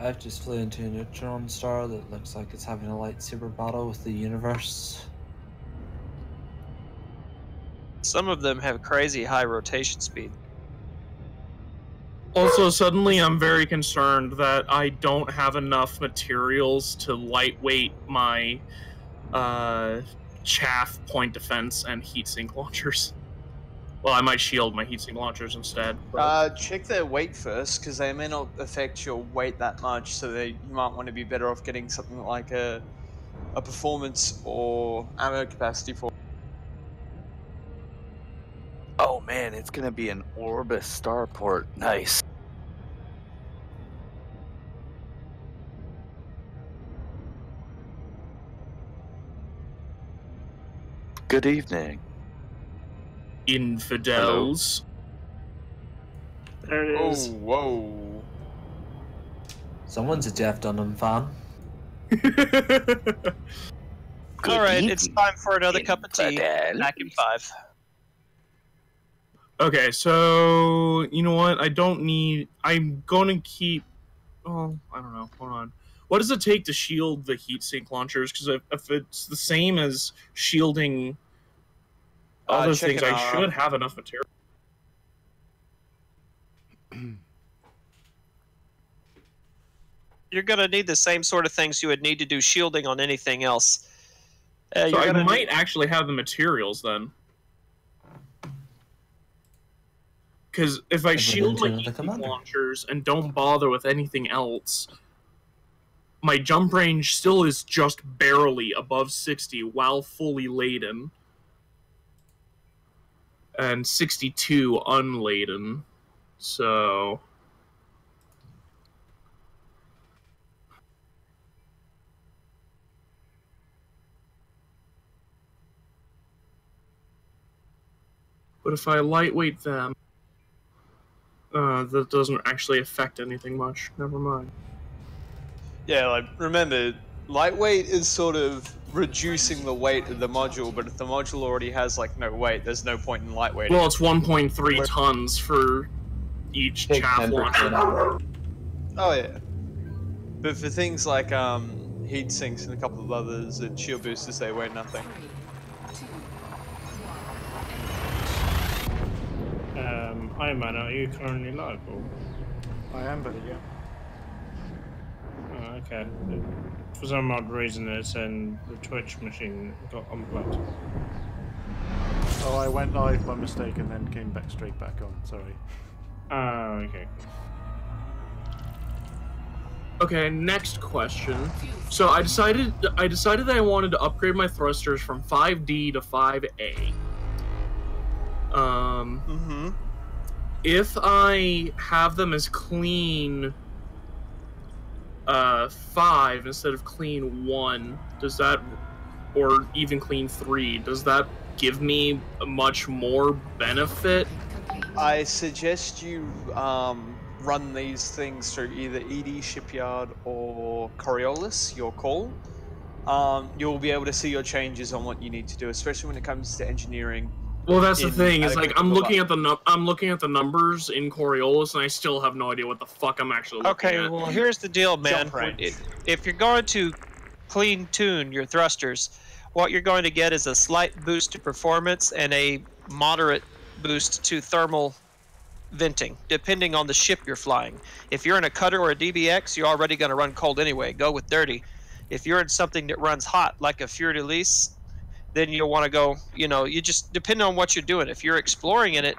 I've just flew into a neutron star that looks like it's having a lightsaber battle with the universe. Some of them have crazy high rotation speed. Also, suddenly I'm very concerned that I don't have enough materials to lightweight my chaff point defense and heatsink launchers. Well, I might shield my heatsink launchers instead. But... check their weight first, because they may not affect your weight that much, so you might want to be better off getting something like a performance or ammo capacity for. Oh man, it's gonna be an Orbis starport. Nice. Good evening. Infidels. There it is. Oh, whoa. Someone's a Jeff Dunham fan. Alright, it's time for another cup of tea. Back in 5. Okay, so you know what? I'm gonna keep. Oh, I don't know. Hold on. What does it take to shield the heatsink launchers? Because if it's the same as shielding other things, I should have enough material. You're gonna need the same sort of things you would need to do shielding on anything else. So I might actually have the materials then. Because if I shield my heatsink launchers and don't bother with anything else, my jump range still is just barely above 60 while fully laden. And 62 unladen. So... But if I lightweight them, that doesn't actually affect anything much. Never mind. Yeah, like, remember, lightweight is sort of reducing the weight of the module, but if the module already has, like, no weight, there's no point in lightweighting. Well, it's 1.3 tons for each chaff launcher. Oh, yeah. But for things like, heat sinks and a couple of others, and shield boosters, they weigh nothing. Hi man, are you currently live? Or? I am, buddy, yeah. Oh, okay. For some odd reason, it's saying the Twitch machine got unplugged. Oh, I went live by mistake and then came back straight back on, sorry. Oh, okay. Okay, next question. So I decided that I wanted to upgrade my thrusters from 5D to 5A. If I have them as clean 5 instead of clean 1, does that, or even clean 3, does that give me a much more benefit? I suggest you run these things through either ED Shipyard or Coriolis, your call. You'll be able to see your changes on what you need to do, especially when it comes to engineering. Well, that's the thing. Is like I'm looking at the numbers in Coriolis, and I still have no idea what the fuck I'm actually looking at. Okay, well, here's the deal, man. If you're going to clean tune your thrusters, what you're going to get is a slight boost to performance and a moderate boost to thermal venting, depending on the ship you're flying. If you're in a cutter or a DBX, you're already going to run cold anyway. Go with dirty. If you're in something that runs hot, like a Fleur-de-Lis, then you'll want to go, you know, you just depend on what you're doing. If you're exploring in it,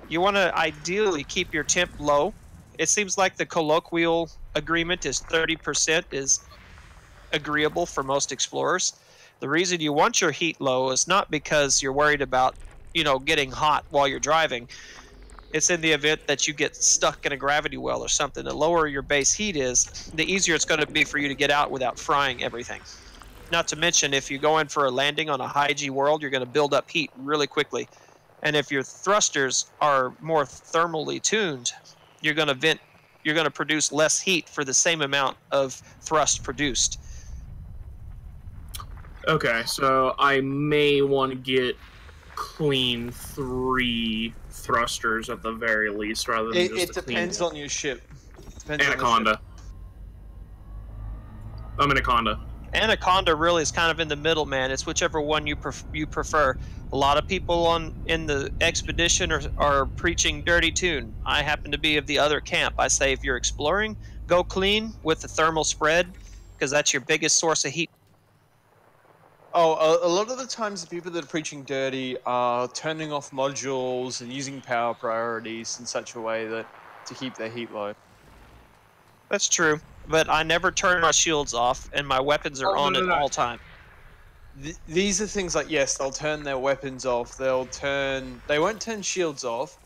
you want to ideally keep your temp low. It seems like the colloquial agreement is 30% is agreeable for most explorers. The reason you want your heat low is not because you're worried about, you know, getting hot while you're driving. It's in the event that you get stuck in a gravity well or something. The lower your base heat is, the easier it's going to be for you to get out without frying everything. Not to mention, if you go in for a landing on a high G world, you're going to build up heat really quickly. And if your thrusters are more thermally tuned, you're going to produce less heat for the same amount of thrust produced. Okay, so I may want to get clean 3 thrusters at the very least, rather than just it depends on your ship. Anaconda. Anaconda. Anaconda really is kind of in the middle, man. It's whichever one you prefer. A lot of people in the expedition are preaching dirty tune. I happen to be of the other camp. I say if you're exploring, go clean with the thermal spread, because that's your biggest source of heat. Oh, a lot of the times the people that are preaching dirty are turning off modules and using power priorities in such a way that to keep their heat low. That's true, but I never turn my shields off, and my weapons are on at all time. These are things like, yes, they'll turn their weapons off. They won't turn shields off,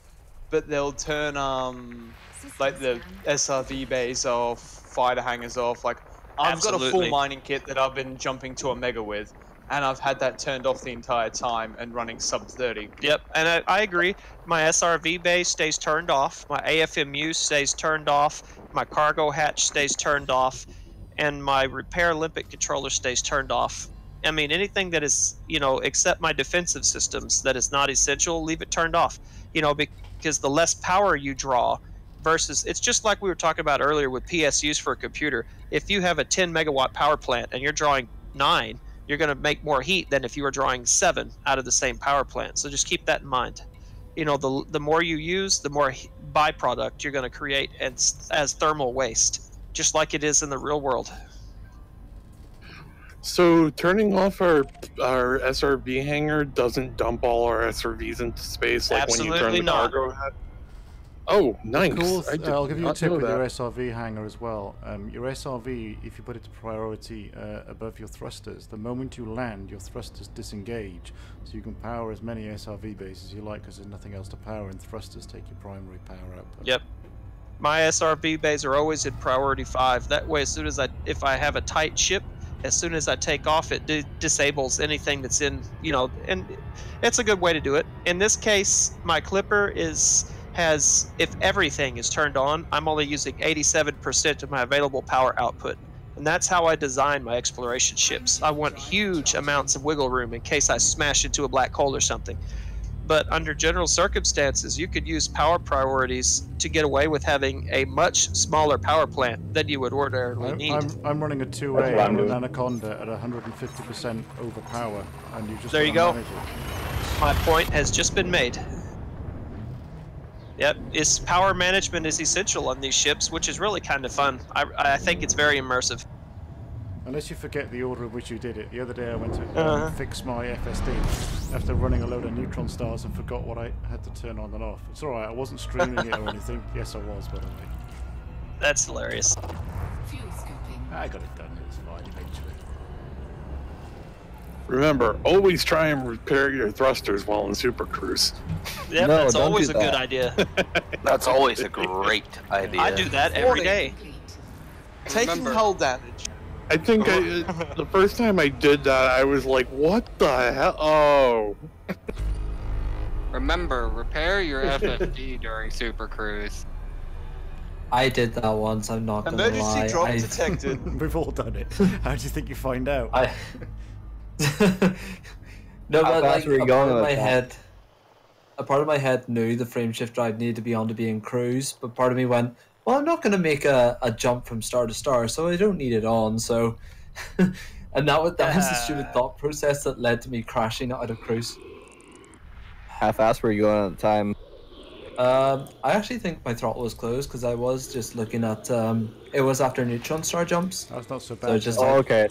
but they'll turn like the SRV bays off, fighter hangars off. Like I've got a full mining kit that I've been jumping to Omega with, and I've had that turned off the entire time and running sub 30. Yep, and I agree. My SRV bay stays turned off. My AFMU stays turned off. My cargo hatch stays turned off, and my repair limpet controller stays turned off. I mean, anything that is, except my defensive systems that is not essential, leave it turned off. Because the less power you draw versus, it's just like we were talking about earlier with PSUs for a computer. If you have a 10 megawatt power plant and you're drawing 9, you're going to make more heat than if you were drawing 7 out of the same power plant. So just keep that in mind. The more you use, the more byproduct you're going to create as thermal waste, just like it is in the real world. So turning off our SRV hangar doesn't dump all our SRVs into space like Absolutely when you turn the not. cargo hat? Oh, nice. Cool. I'll give you a tip with your that. SRV hangar as well. Your SRV, if you put it to priority above your thrusters, the moment you land, your thrusters disengage, so you can power as many SRV bases as you like because there's nothing else to power, and thrusters take your primary power output. Yep. My SRV bays are always in priority 5. That way, if I have a tight ship, as soon as I take off, it disables anything that's in, and it's a good way to do it. In this case, my clipper has, if everything is turned on, I'm only using 87% of my available power output. And that's how I design my exploration ships. I want huge amounts of wiggle room in case I smash into a black hole or something. But under general circumstances, you could use power priorities to get away with having a much smaller power plant than you would ordinarily need. I'm running a 2A on an Anaconda at 150% overpower, and you just there you go. manage it. My point has just been made. Yep, power management is essential on these ships, which is really kind of fun. I think it's very immersive. Unless you forget the order in which you did it. The other day I went to fix my FSD after running a load of neutron stars and forgot what I had to turn on and off. It's alright, I wasn't streaming it or anything. Yes, I was, by the way. That's hilarious. I got it done, it was fine eventually. Remember, always try and repair your thrusters while in Super Cruise. Yep, No, that's don't always do a good that. idea. That's always a great idea. I do that every day. Taking hull damage. I think the first time I did that, I was like, what the hell? Oh. Remember, repair your FFD during Super Cruise. I did that once, I'm not gonna lie. Emergency drop detected. We've all done it. How do you think you find out? No, but like, fast were you going with that? a part of my head knew the frame shift drive needed to be on to be in cruise, but part of me went, well, I'm not going to make a jump from star to star, so I don't need it on, so... and that was the stupid thought process that led to me crashing out of cruise. How fast were you going at the time? I actually think my throttle was closed, because I was just looking at... it was after neutron star jumps. That's not so bad. So just Okay,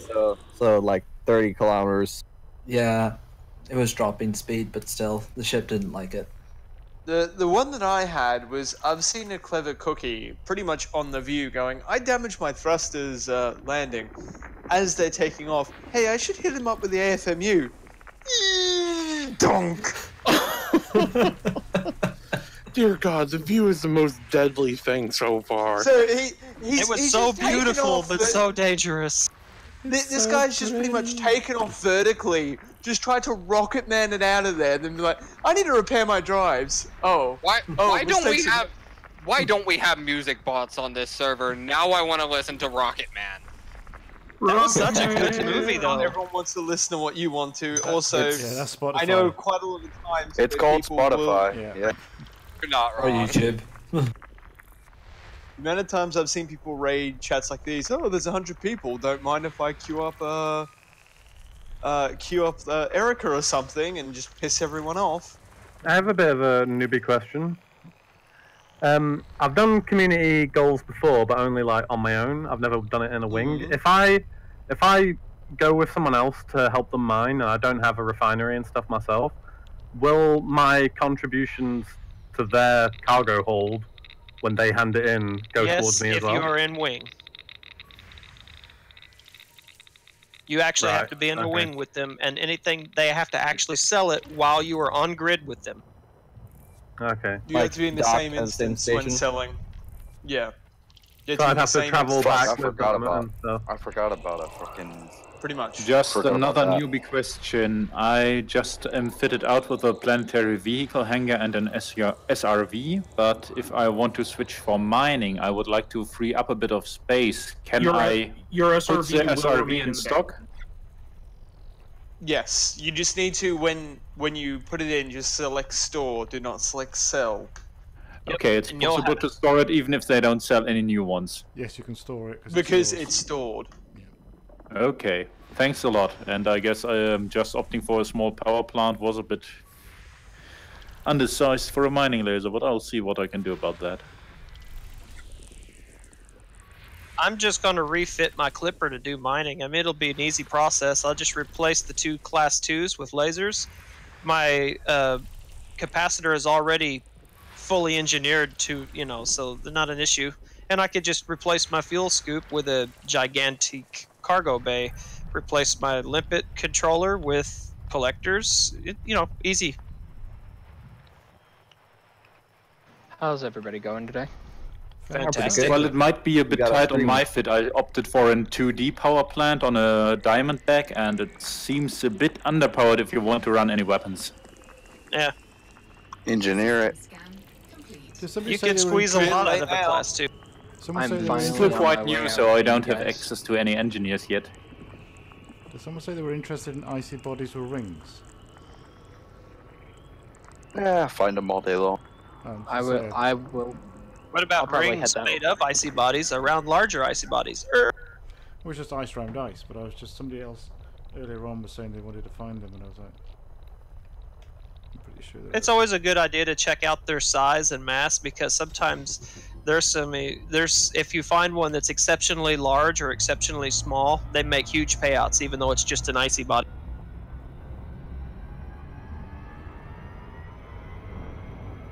so like 30 kilometers. Yeah, it was dropping speed, but still, the ship didn't like it. The one that I had was, I've seen a clever cookie pretty much on the view going, I damaged my thrusters landing. As they're taking off, hey, I should hit him up with the AFMU. Donk! Dear God, the view is the most deadly thing so far. So it was so beautiful, but so dangerous. This guy's just pretty much taken off vertically, just tried to rocket man it out of there, then be like, I need to repair my drives. Oh. Why don't we have music bots on this server? Now I want to listen to Rocket Man. That was such a good movie, though. Not everyone wants to listen to what you want to. Also, that's Spotify. I know quite a lot of times. It's called Spotify. Yeah. Yeah. You're not Or wrong. YouTube. The amount of times I've seen people raid chats like these, oh, there's 100 people, don't mind if I queue up Erica or something and just piss everyone off. I have a bit of a newbie question. I've done community goals before, but only like on my own. I've never done it in a wing. If I go with someone else to help them mine, and I don't have a refinery and stuff myself, will my contributions to their cargo hold when they hand it in go towards me as well? Yes, if you are in wing. You actually have to be in the wing with them, and anything they have to actually sell it while you are on grid with them. Okay. You have to be in the same instance when selling. Yeah. So I'd have to travel back with them and stuff. I forgot about a fucking... Pretty much. Just another newbie question. I just am fitted out with a planetary vehicle hangar and an SRV, but if I want to switch for mining, I would like to free up a bit of space. Can your SRV put the SRV in stock? Yes, you just need to, when you put it in, just select store, do not select sell. Okay, it's possible to store it even if they don't sell any new ones. Yes, you can store it. Because it's stored. Okay, thanks a lot. And I guess I am just opting for a small power plant. Was a bit undersized for a mining laser, but I'll see what I can do about that. I'm just going to refit my clipper to do mining. I mean, it'll be an easy process. I'll just replace the 2 class 2s with lasers. My capacitor is already fully engineered to, so they're not an issue. And I could just replace my fuel scoop with a gigantic cargo bay, replace my limpet controller with collectors, easy. How's everybody going today? Fantastic. Well, it might be a bit tight on my fit. I opted for a 2D power plant on a diamond deck, and it seems a bit underpowered if you want to run any weapons. Yeah. Engineer it. You can squeeze a lot out of a class 2. I'm still quite new, so I don't have access to any engineers yet. Did someone say they were interested in icy bodies with rings? Yeah, find them all day long. I will. What about rings made of icy bodies around larger icy bodies? It was just ice around ice, but I was just somebody else earlier on was saying they wanted to find them, and I was like, I'm pretty sure. It's always a good idea to check out their size and mass, because sometimes if you find one that's exceptionally large or exceptionally small, they make huge payouts, even though it's just an icy body.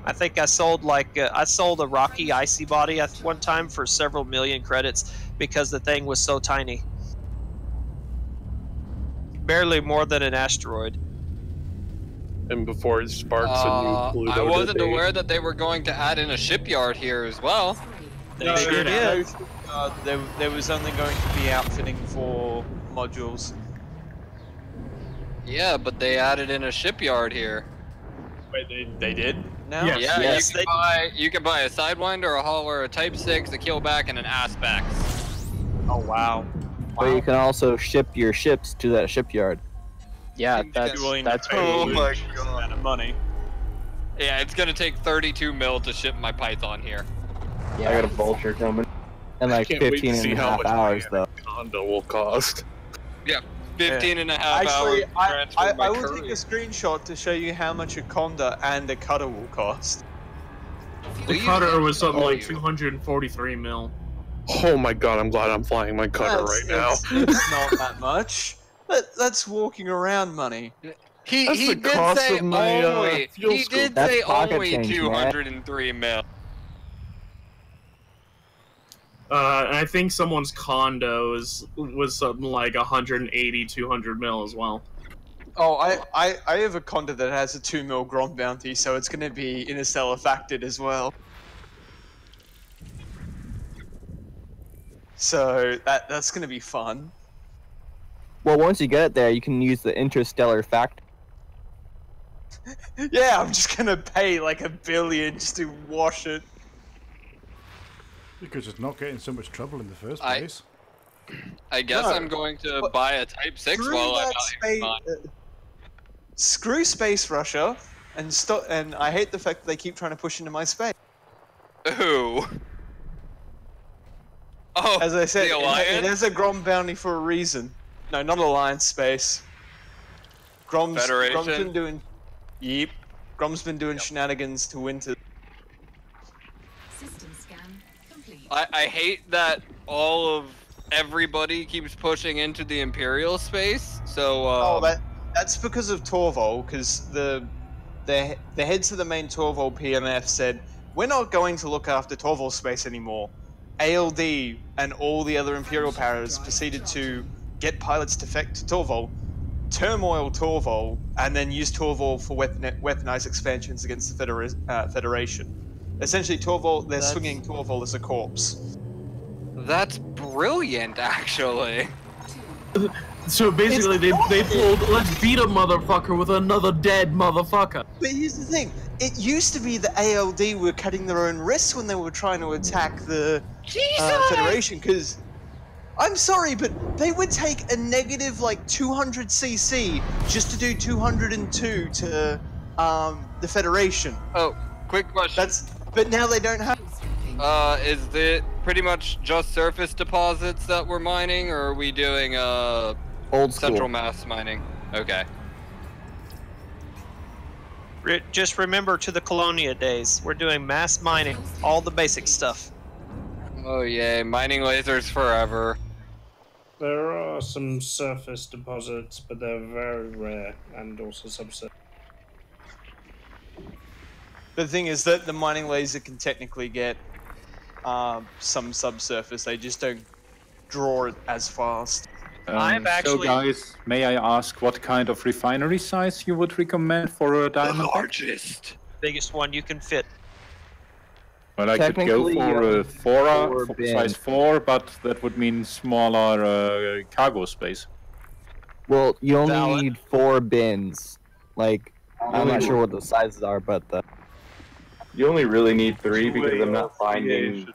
I think I sold a rocky icy body at one time for several million credits because the thing was so tiny. Barely more than an asteroid. And before it sparks a new Pluto I wasn't debate. aware that they were going to add in a shipyard here as well. They sure did. There was only going to be outfitting for modules. Yeah, but they added in a shipyard here. Wait, they did? Now? Yes. Yeah, yes, you can buy a Sidewinder, a Hauler, a Type 6, a Killback, and an Aspect. Oh, wow. But you can also ship your ships to that shipyard. Yeah, that's oh my god, of money. Yeah, it's gonna take 32 mil to ship my Python here. Yeah, I got a vulture coming. And like 15 and a half hours though. Condo will cost. Yeah, 15 and a half Actually, hours. I will take a screenshot to show you how much a Conda and a cutter will cost. The cutter was something like 243 mil. Oh my god, I'm glad I'm flying my cutter right now. It's not that much. That's walking around money. He did say only. He did say only 203 mil. And I think someone's condo was something like 180, 200 mil as well. Oh, I have a Conda that has a 2 mil Grom bounty, so it's going to be interstellar factored as well. So that's going to be fun. Well, once you get it there, you can use the interstellar factor. Yeah, I'm just going to pay like $1 billion just to wash it. You could just not get in so much trouble in the first place. I guess I'm going to buy a Type 6 while I'm out here. Screw Space Russia, and I hate the fact that they keep trying to push into my space. Ooh. Oh, as I said, the Alliance? it has a Grom bounty for a reason. No, not Alliance space. Grom's been doing. Yep. Grom's been doing shenanigans to winter. System scan complete. I hate that everybody keeps pushing into the Imperial space. So that's because of Torvald, because the heads of the main Torvald PMF said, we're not going to look after Torvald space anymore. ALD and all the other Imperial powers proceeded to get pilots defect to Torvald, turmoil Torvald, and then use Torvald for weaponized expansions against the Federation. Essentially, they're swinging Torvald as a corpse. That's brilliant, actually. So basically, they pulled, let's beat a motherfucker with another dead motherfucker. But here's the thing. It used to be the ALD were cutting their own wrists when they were trying to attack the Federation, because... I'm sorry, but they would take a negative, 200 CC just to do 202 to, the Federation. Oh, quick question. But now they don't have... Is it pretty much just surface deposits that we're mining, or are we doing, old school central mass mining? Okay. Just remember to the Colonia days, we're doing mass mining, all the basic stuff. Oh yay, mining lasers forever. There are some surface deposits, but they're very rare and also subsurface. The thing is that the mining laser can technically get some subsurface, they just don't draw it as fast. So guys, may I ask what kind of refinery size you would recommend for a diamond? The largest. Biggest one you can fit. Well, I could go for a size 4, but that would mean smaller cargo space. Well, you only need 4 bins. I'm not sure what the sizes are, but you only really need 3 because I'm not finding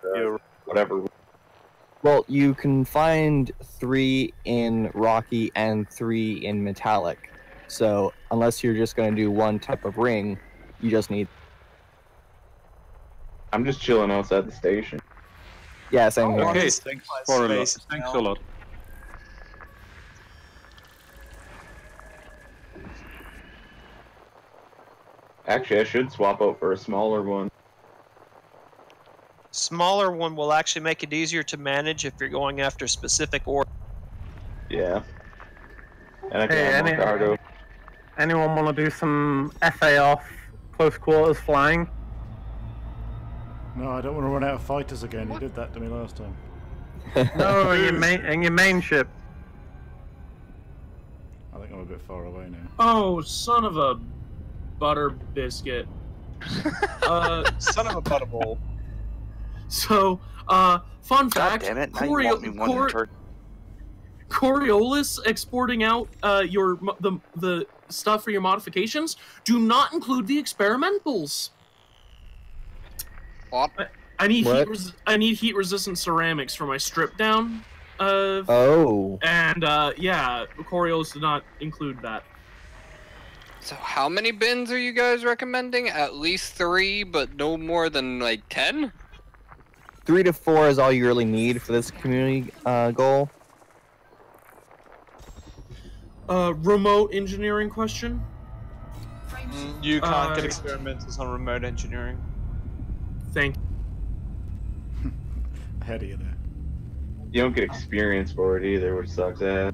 whatever. Well, you can find 3 in rocky and 3 in metallic. So unless you're just going to do one type of ring, you just need. I'm just chilling outside the station. Yeah, same here. Okay, thanks a lot. Actually, I should swap out for a smaller one. Smaller one will actually make it easier to manage if you're going after specific ore. Yeah. And I can have more cargo. Anyone want to do some FA off close quarters flying? No, I don't want to run out of fighters again. You did that to me last time. No, in your main ship. I think I'm a bit far away now. Oh, son of a butter biscuit. Son of a butterball. So, fun fact, damn it, now you want me one turn. Coriolis exporting out the stuff for your modifications do not include the experimentals. What? I need heat resistant ceramics for my strip down. And yeah, Coriolis did not include that. So how many bins are you guys recommending? At least 3, but no more than 10? 3 to 4 is all you really need for this community goal. Remote engineering question? You can't get experimentals on remote engineering. Thank you. Ahead of you there. You don't get experience for it either, which sucks ass.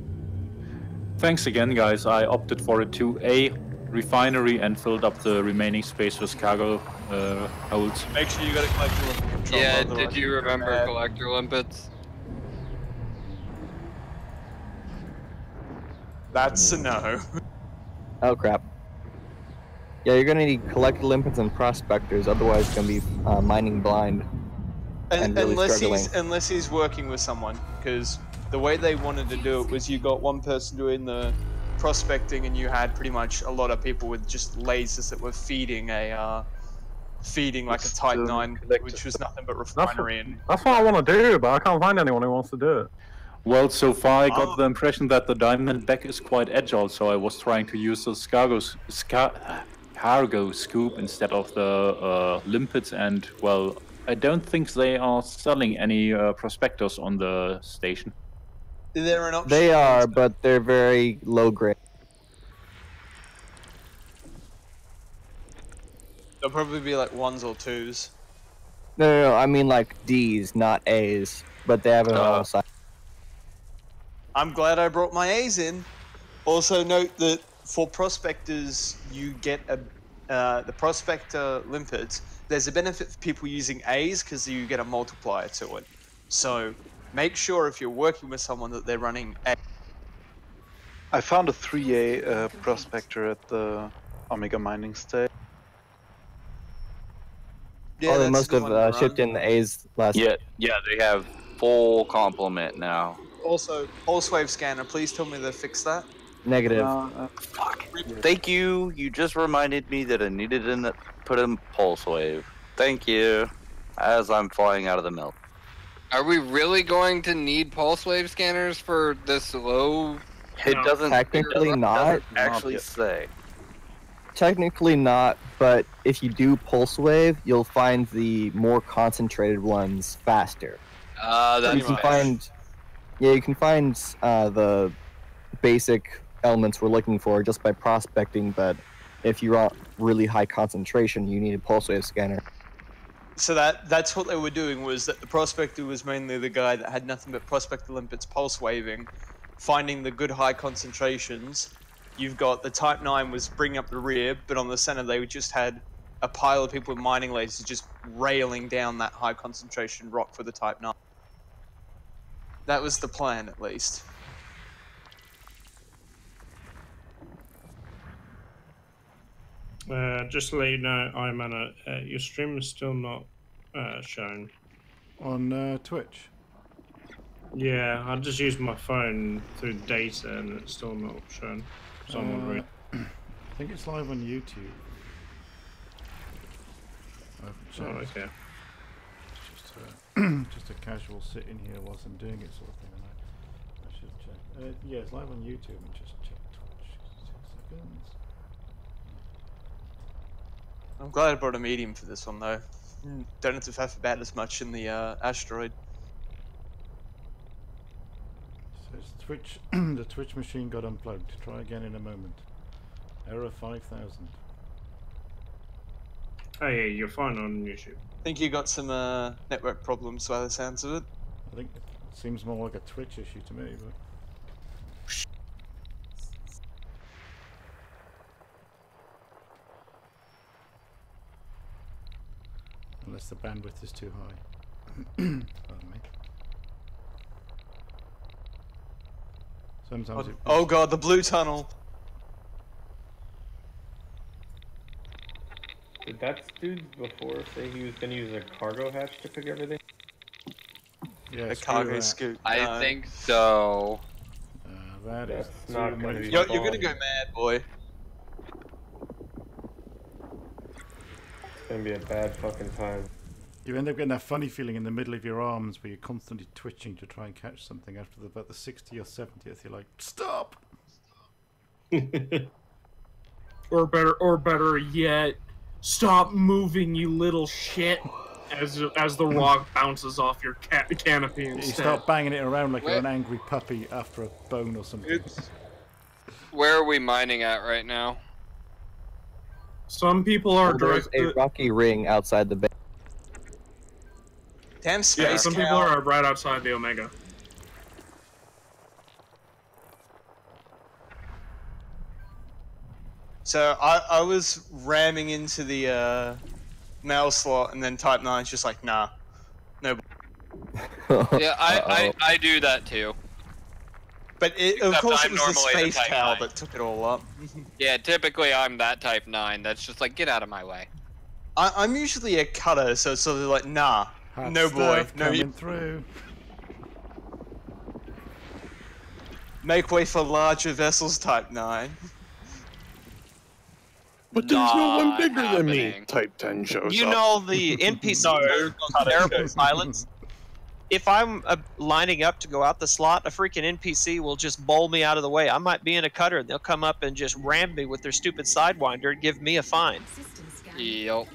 Thanks again, guys. I opted for a 2A refinery and filled up the remaining space with cargo holds. Make sure you got a collector limpet. Yeah, did you remember collector limpets? That's a no. Oh crap. Yeah, you're gonna need collector limpets and prospectors, otherwise it's gonna be mining blind. And really struggling. Unless he's working with someone, because the way they wanted to do it was you got one person doing the prospecting and you had pretty much a lot of people with just lasers that were feeding like a Type 9, which was nothing but refinery. That's what I want to do, but I can't find anyone who wants to do it. Well, so far I got the impression that the Diamondback is quite agile, so I was trying to use the cargo scoop instead of the limpets, and well, I don't think they are selling any prospectors on the station. Is there an option? They are, but they're very low grade. They'll probably be like 1s or 2s. No, I mean like D's, not A's, but they have an all side. I'm glad I brought my A's in. Also note that for prospectors, you get the prospector limpets. There's a benefit for people using A's because you get a multiplier to it. So make sure if you're working with someone that they're running A. I found a 3A prospector at the Omega mining station. Yeah, they must have shipped in the A's last. Yeah, they have full complement now. Also, pulse wave scanner. Please tell me they fixed that. Negative. Fuck. Thank you. You just reminded me that I needed to put in pulse wave. Thank you. As I'm flying out of the mill. Are we really going to need pulse wave scanners for this low? It doesn't technically not actually say. Technically not, but if you do pulse wave, you'll find the more concentrated ones faster. That's you can find, you can find the basic elements we're looking for just by prospecting. But if you want really high concentration, you need a pulse wave scanner. So that's what they were doing, was that the prospector was mainly the guy that had nothing but prospector limpets pulse waving, finding the good high concentrations. You've got the Type 9 was bringing up the rear, but on the center they just had a pile of people with mining lasers just railing down that high concentration rock for the Type 9. That was the plan, at least. Just to let you know, I'm your stream is still not shown. On Twitch? Yeah, I just used my phone through data and it's still not shown. I think it's live on YouTube. Oh, okay. Just a casual sit in here whilst I'm doing it sort of thing. I should check. Yeah, it's live on YouTube. And just check Twitch. 2 seconds. I'm glad I brought a medium for this one, though. Don't have to faff about as much in the asteroid. So it's Twitch. The Twitch machine got unplugged. Try again in a moment. Error 5000. Oh yeah, you're fine on YouTube. I think you got some network problems by the sounds of it. I think it seems more like a Twitch issue to me, but... Unless the bandwidth is too high. Pardon me. Sometimes oh god, the blue tunnel! Did that dude before say he was going to use a cargo hatch to pick everything? Yeah, a cargo scoop. I think so. That's not going to be You're gonna go mad, boy. It's going to be a bad fucking time. You end up getting that funny feeling in the middle of your arms where you're constantly twitching to try and catch something. After about the 60th or 70th, you're like, stop! Or better yet, stop moving, you little shit! As the rock bounces off your canopy instead. You start banging it around like you're an angry puppy after a bone or something. Where are we mining at right now? Some people are There's a rocky ring outside the base. Damn space Yeah, some people are right outside the Omega. So I was ramming into the mail slot, and then Type 9's just like, nah, no. Yeah, I do that too. But of course it was the normally space cow that took it all up. Yeah, typically I'm that Type 9. That's just like, get out of my way. I'm usually a cutter, so it's sort of like, nah, Hot no boy, no you. coming through. Make way for larger vessels, Type 9. But there's no one bigger than me. Type 10 shows You up. know the NPC are terrible pilots. If I'm lining up to go out the slot, a freaking NPC will just bowl me out of the way. I might be in a cutter, and they'll come up and just ram me with their stupid Sidewinder and give me a fine. Yep.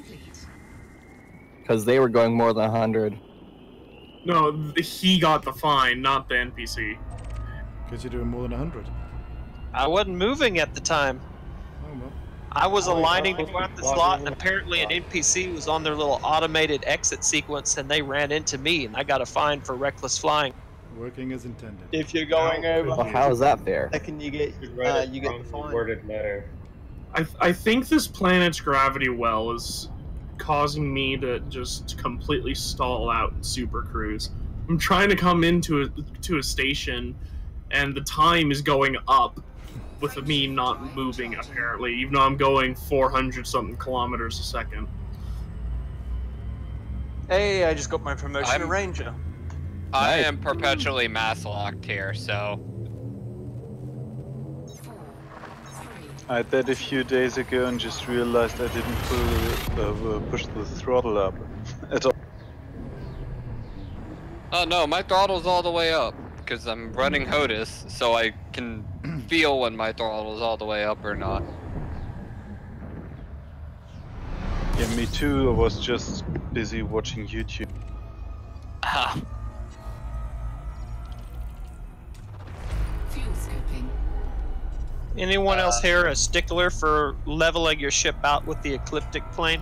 because they were going more than 100. No, he got the fine, not the NPC. Because you're doing more than 100. I wasn't moving at the time. Oh, well. I was aligning to go out the slot, and apparently an NPC was on their little automated exit sequence, and they ran into me, and I got a fine for reckless flying. Working as intended. If you're going over, Well, how is that fair? Can you get you get the fine? Worded letter. I think this planet's gravity well is causing me to just completely stall out in Super Cruise. I'm trying to come into a station, and the time is going up with me not moving, apparently, even though I'm going 400-something kilometers a second. Hey, I just got my promotion to Ranger. I am perpetually mass locked here, so... I did a few days ago and just realized I didn't push the throttle up at all. Oh no, my throttle's all the way up, because I'm running HOTUS, so I can feel when my throttle is all the way up or not. Yeah, me too. I was just busy watching YouTube. Ah. Anyone else here a stickler for leveling your ship out with the ecliptic plane?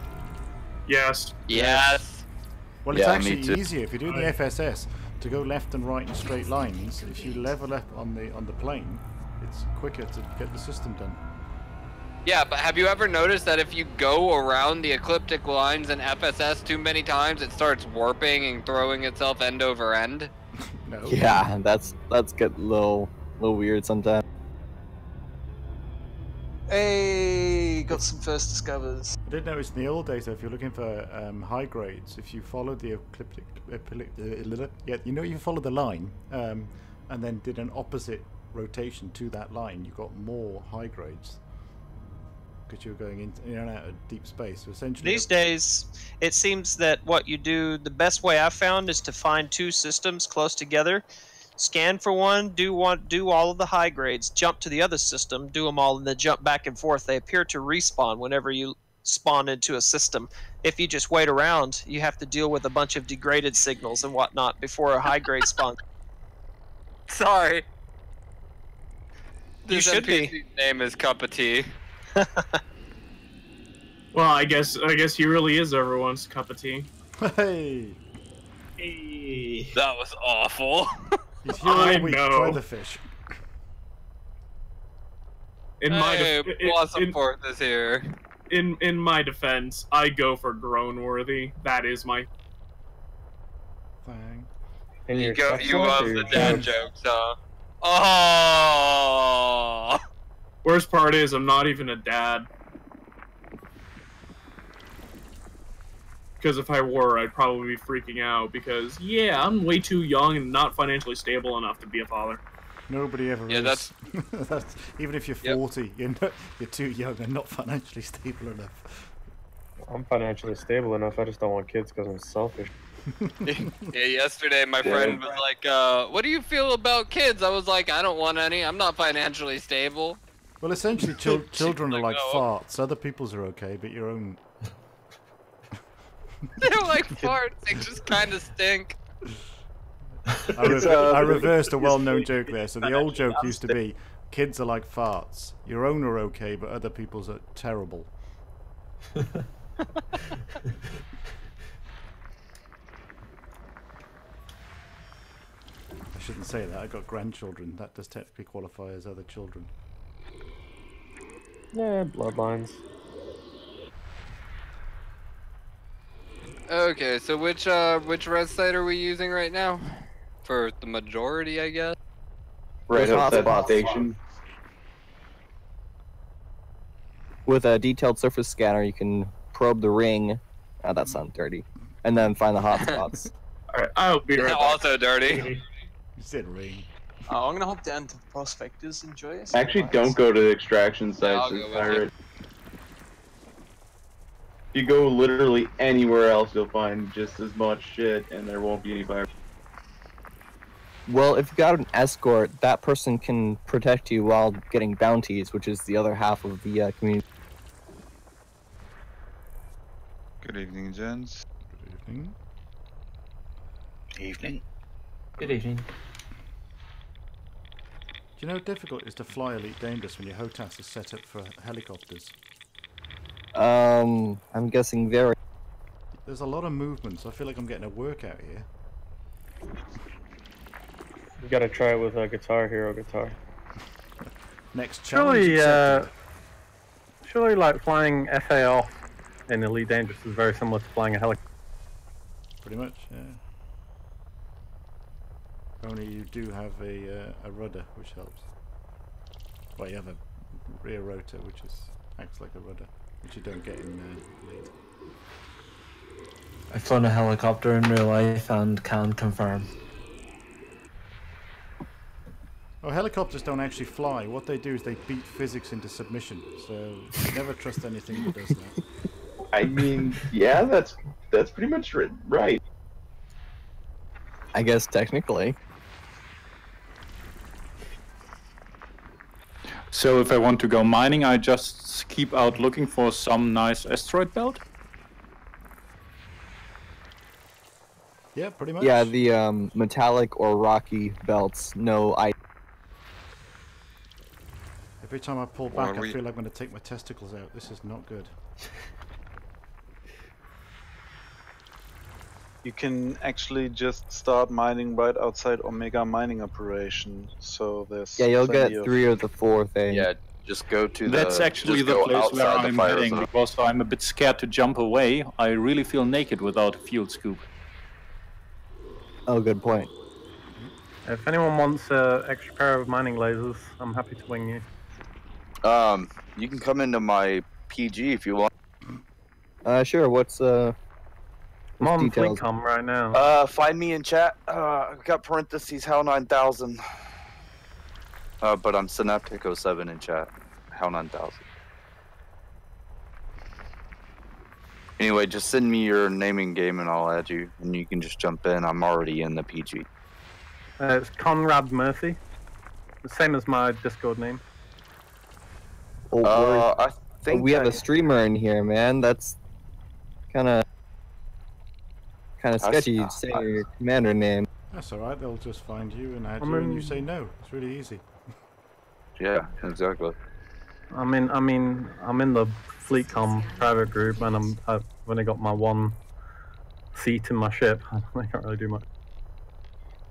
Yes. Yes. Well, it's actually easier if you're doing the FSS to go left and right in straight lines. If you level up on the plane, it's quicker to get the system done. Yeah, but have you ever noticed that if you go around the ecliptic lines in FSS too many times, it starts warping and throwing itself end over end? No. Yeah, that's get a little weird sometimes. Hey, got some first discovers. I did notice in the old days, though, if you're looking for high grades, if you follow the ecliptic, you follow the line, and then did an opposite rotation to that line, you got more high grades because you're going in and out of deep space. So essentially, These days, it seems that what you do, the best way I've found is to find two systems close together. Scan for one, do all of the high grades, jump to the other system, do them all, and then jump back and forth. They appear to respawn whenever you spawn into a system. If you just wait around, you have to deal with a bunch of degraded signals and whatnot before a high grade spawns. Sorry. You should be. Name is Cup of Tea. Well, I guess he really is everyone's cup of tea. Hey. Hey. That was awful. He's here all week. Try the fish. In my is here. In my defense, I go for grown worthy. That is my thing. You love the dad jokes, huh? Oh. Worst part is I'm not even a dad. Because if I were, I'd probably be freaking out because, yeah, I'm way too young and not financially stable enough to be a father. Nobody ever is. That's even if you're 40, you're too young and not financially stable enough. I'm financially stable enough, I just don't want kids because I'm selfish. Yeah, yesterday my friend was like, what do you feel about kids? I was like, I don't want any, I'm not financially stable. Well, essentially, children are like farts. Other people's are okay, but your own... They're like farts, they just kind of stink. I reversed a well-known joke there. So the old joke used to be, kids are like farts. Your own are okay, but other people's are terrible. I shouldn't say that. I've got grandchildren. That does technically qualify as other children. Yeah, bloodlines. Okay, so which res site are we using right now? For the majority, I guess? Right outside the station. With a detailed surface scanner, you can probe the ring. Oh, that sounds dirty. And then find the hotspots. Alright, I'll be right back. Also dirty. You said ring. I'm gonna hop down to the prospectors and enjoy it. Actually, don't go to the extraction sites. Yeah, It's pirate. If you go literally anywhere else, you'll find just as much shit, and there won't be any fire. Well, if you got an escort, that person can protect you while getting bounties, which is the other half of the community. Good evening, gents. Evening. Evening. Good evening. Do you know how difficult it is to fly Elite Dangerous when your HOTAS is set up for helicopters? I'm guessing very. There's a lot of movement, so I feel like I'm getting a workout here. You gotta try it with a Guitar Hero guitar. Next challenge Surely like flying FA off in Elite Dangerous is very similar to flying a helicopter. Pretty much, yeah. Only you do have a rudder, which helps. Well, you have a rear rotor, which acts like a rudder, which you don't get in Elite. I've flown a helicopter in real life and can confirm. Oh, helicopters don't actually fly. What they do is they beat physics into submission. So never trust anything that does that. I mean, yeah, that's pretty much right. I guess technically. So if I want to go mining, I just keep out looking for some nice asteroid belt? Yeah, pretty much. Yeah, the metallic or rocky belts. No, Every time I pull back, I feel like I'm going to take my testicles out. This is not good. You can actually just start mining right outside Omega mining operation. So there's you'll get 3 of the 4 thing. Yeah, just go to That's actually the place where I'm heading, because I'm a bit scared to jump away. I really feel naked without a field scoop. Oh, good point. If anyone wants an extra pair of mining lasers, I'm happy to wing you. You can come into my PG if you want. Sure. What's I'm on FleetCom right now. Find me in chat. I've got parentheses HAL 9000. But I'm Synaptic 07 in chat. HAL 9000. Anyway, just send me your naming game and I'll add you, and you can just jump in. I'm already in the PG. It's Conrad Murphy, the same as my Discord name. I think we have a streamer in here, man. That's kind of sketchy. Say your commander name. That's all right. They'll just find you and add you, and you say no. It's really easy. Yeah, exactly. I'm in the FleetCom private group, and I've only got my 1 seat in my ship. I can't really do much.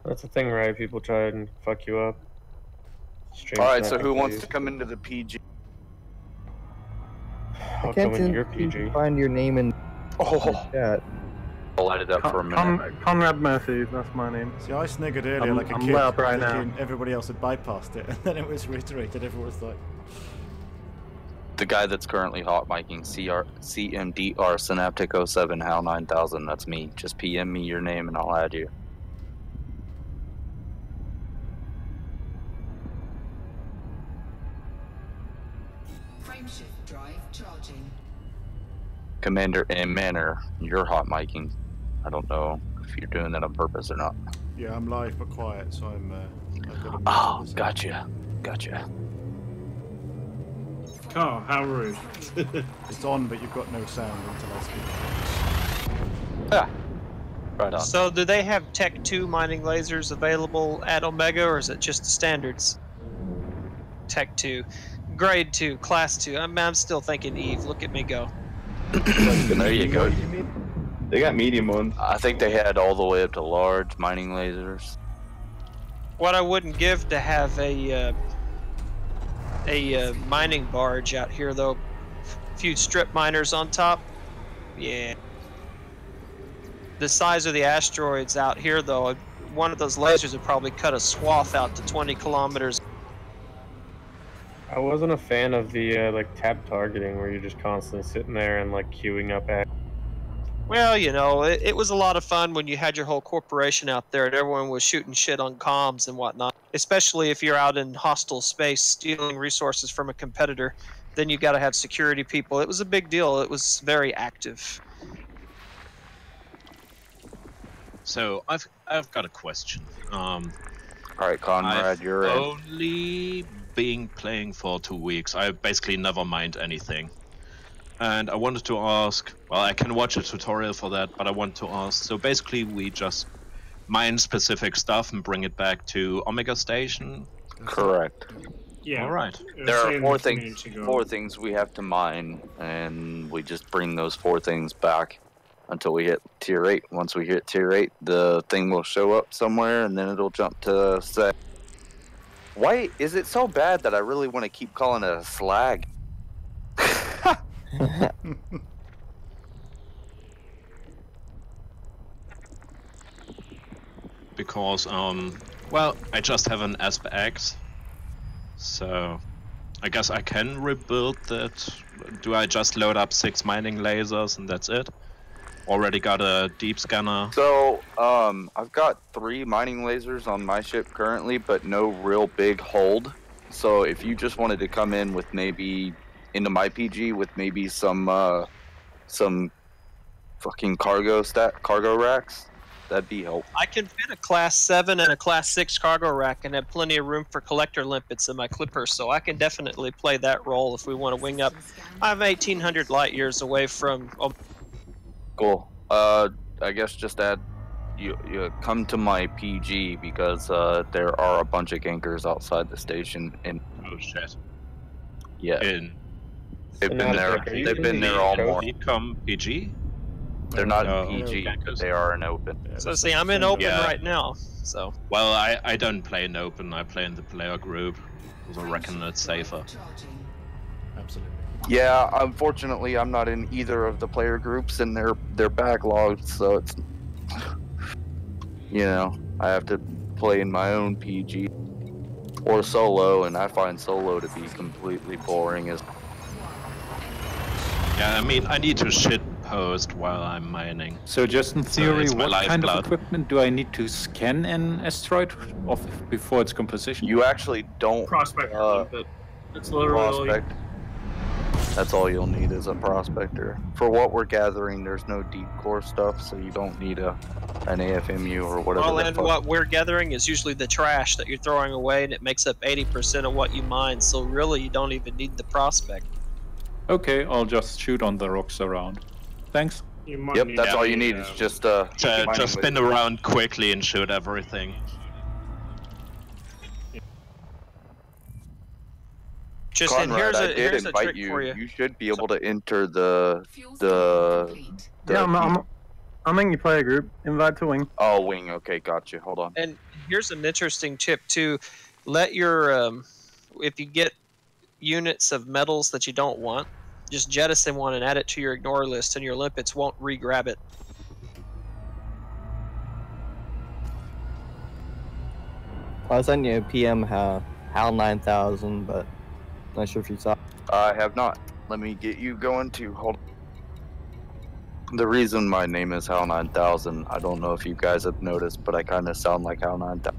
That's the thing, right? People try and fuck you up. Alright, so who wants to come into the PG? I'll come into your PG. Find your name in chat. I'll light it up for a minute. Conrad Murphy, that's my name. See, I sniggered earlier like a kid, right thinking now. everybody else had bypassed it, and then it was reiterated. Everyone was like... The guy that's currently hot miking CMDR Synaptic 07 HAL 9000, that's me. Just PM me your name and I'll add you. Frameshift drive charging. Commander M. Manor, you're hot miking. I don't know if you're doing that on purpose or not. Yeah, I'm live but quiet, so I've got to... Oh, gotcha. Oh, how rude. It's on, but you've got no sound until I speak. Ah, right on. So do they have Tech 2 mining lasers available at Omega, or is it just the standards? Tech 2. Grade 2, Class 2. I'm still thinking Eve. Look at me go. There you go. They got medium ones. I think they had all the way up to large mining lasers. What I wouldn't give to have a mining barge out here, though. A few strip miners on top. Yeah. The size of the asteroids out here, though, one of those lasers would probably cut a swath out to 20 kilometers. I wasn't a fan of the like tap targeting where you're just constantly sitting there and like queuing up at. Well, you know, it was a lot of fun when you had your whole corporation out there and everyone was shooting shit on comms and whatnot. Especially if you're out in hostile space stealing resources from a competitor, then you got to have security people. It was a big deal. It was very active. So I've got a question. All right, Conrad, you're in. Only been playing for 2 weeks. I basically never mind anything. And I wanted to ask, well, I can watch a tutorial for that, but I want to ask, so basically we just mine specific stuff and bring it back to Omega Station? Correct. Yeah. All right. There are four things we have to mine, and we just bring those 4 things back until we hit tier 8. Once we hit tier 8, the thing will show up somewhere, and then it'll jump to set. Why is it so bad that I really want to keep calling it a slag? Because, well, I just have an SPX, so I guess I can rebuild that. Do I just load up 6 mining lasers and that's it? Already got a deep scanner. So, I've got 3 mining lasers on my ship currently, but no real big hold. So if you just wanted to come in with maybe into my PG with maybe some fucking cargo racks, that'd be helpful. I can fit a class 7 and a class 6 cargo rack and have plenty of room for collector limpets in my clipper, so I can definitely play that role if we want to wing up. I'm 1,800 light years away from. Cool. I guess just add you come to my PG because there are a bunch of gankers outside the station. And oh shit. Yeah. They've been there. They've been there all morning. Come PG. They're not in PG, but they are in open. So see, I'm in open right now. So. Well, I don't play in open. I play in the player group. So I reckon it's safer. Absolutely. Yeah, unfortunately, I'm not in either of the player groups, and they're backlogged. So it's, you know, I have to play in my own PG or solo, and I find solo to be completely boring as. Yeah, I mean, I need to shit post while I'm mining. So just in theory, what kind of equipment do I need to scan an asteroid before its composition? You actually don't. Prospector, it's literally. Prospect. That's all you'll need is a prospector. For what we're gathering, there's no deep core stuff, so you don't need an AFMU or whatever. Well, and what we're gathering is usually the trash that you're throwing away, and it makes up 80% of what you mine, so really you don't even need the prospect. Okay, I'll just shoot on the rocks around. Thanks. Yep, that's all you need is just spin around quickly and shoot everything. Just Conrad, and here's a trick you. for you. You should be able to enter the yeah, I'm in your player group. Invite to wing. Oh, wing. Okay, gotcha. Hold on. And here's an interesting tip too. Let your if you get units of metals that you don't want, just jettison one and add it to your ignore list, and your limpets won't re-grab it. I sent you a PM HAL 9000, but not sure if you saw. I have not. Let me get you going to hold. The reason my name is HAL 9000, I don't know if you guys have noticed, but I kind of sound like HAL 9000.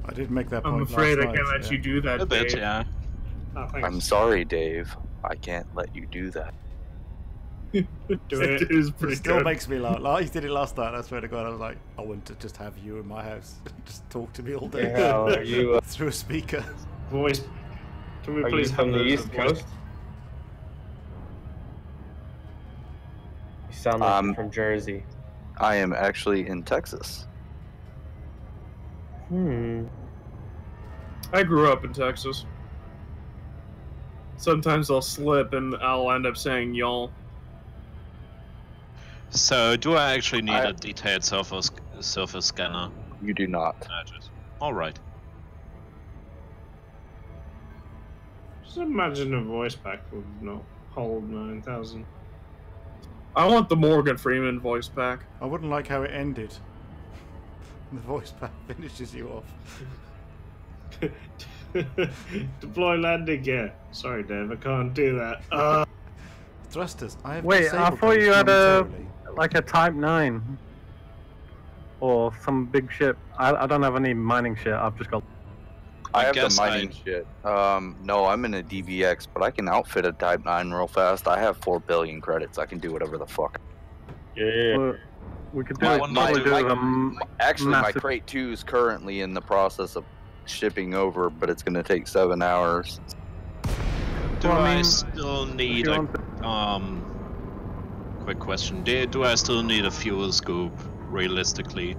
I did make that point. I'm afraid I last can't night, let you do that, A bit, Dave. yeah. Oh, thanks. I'm sorry, Dave. I can't let you do that. It is pretty It still good. makes me laugh. Like, he did it last night. I swear to God, I was like, I want to just have you in my house, just talk to me all day. Yeah, are you through a speaker? Voice. Can we are please you have from the East voice? Coast? You sound like you're from Jersey. I am actually in Texas. I grew up in Texas. Sometimes I'll slip and I'll end up saying y'all. So, do I actually need a detailed surface scanner? You do not. Alright. Just imagine a voice pack would not hold 9,000. I want the Morgan Freeman voice pack. I wouldn't like how it ended. The voice pack finishes you off. Deploy landing gear. Sorry, Dave, I can't do that. Thrusters. I have Wait, I disabled thought those you had momentarily. like a Type 9 or some big ship. I don't have any mining shit. I've just got. I have the mining shit. No, I'm in a DBX, but I can outfit a Type 9 real fast. I have 4 billion credits. I can do whatever the fuck. Yeah. We could do Actually, my massive... Crate 2 is currently in the process of shipping over, but it's going to take 7 hours. Do I still need a quick question. Do I still need a fuel scoop, realistically?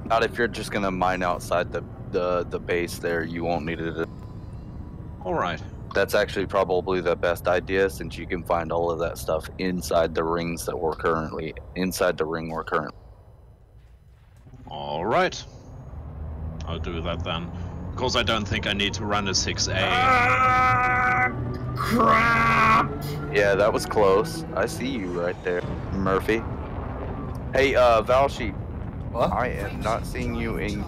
Not if you're just gonna mine outside the base there, you won't need it. Alright. That's actually probably the best idea, since you can find all of that stuff inside the ring we're currently. Alright. I'll do that then. Of course, I don't think I need to run a 6A. Crap! Yeah, that was close. I see you right there, Murphy. Hey, Valsheep. What? I am not seeing you in...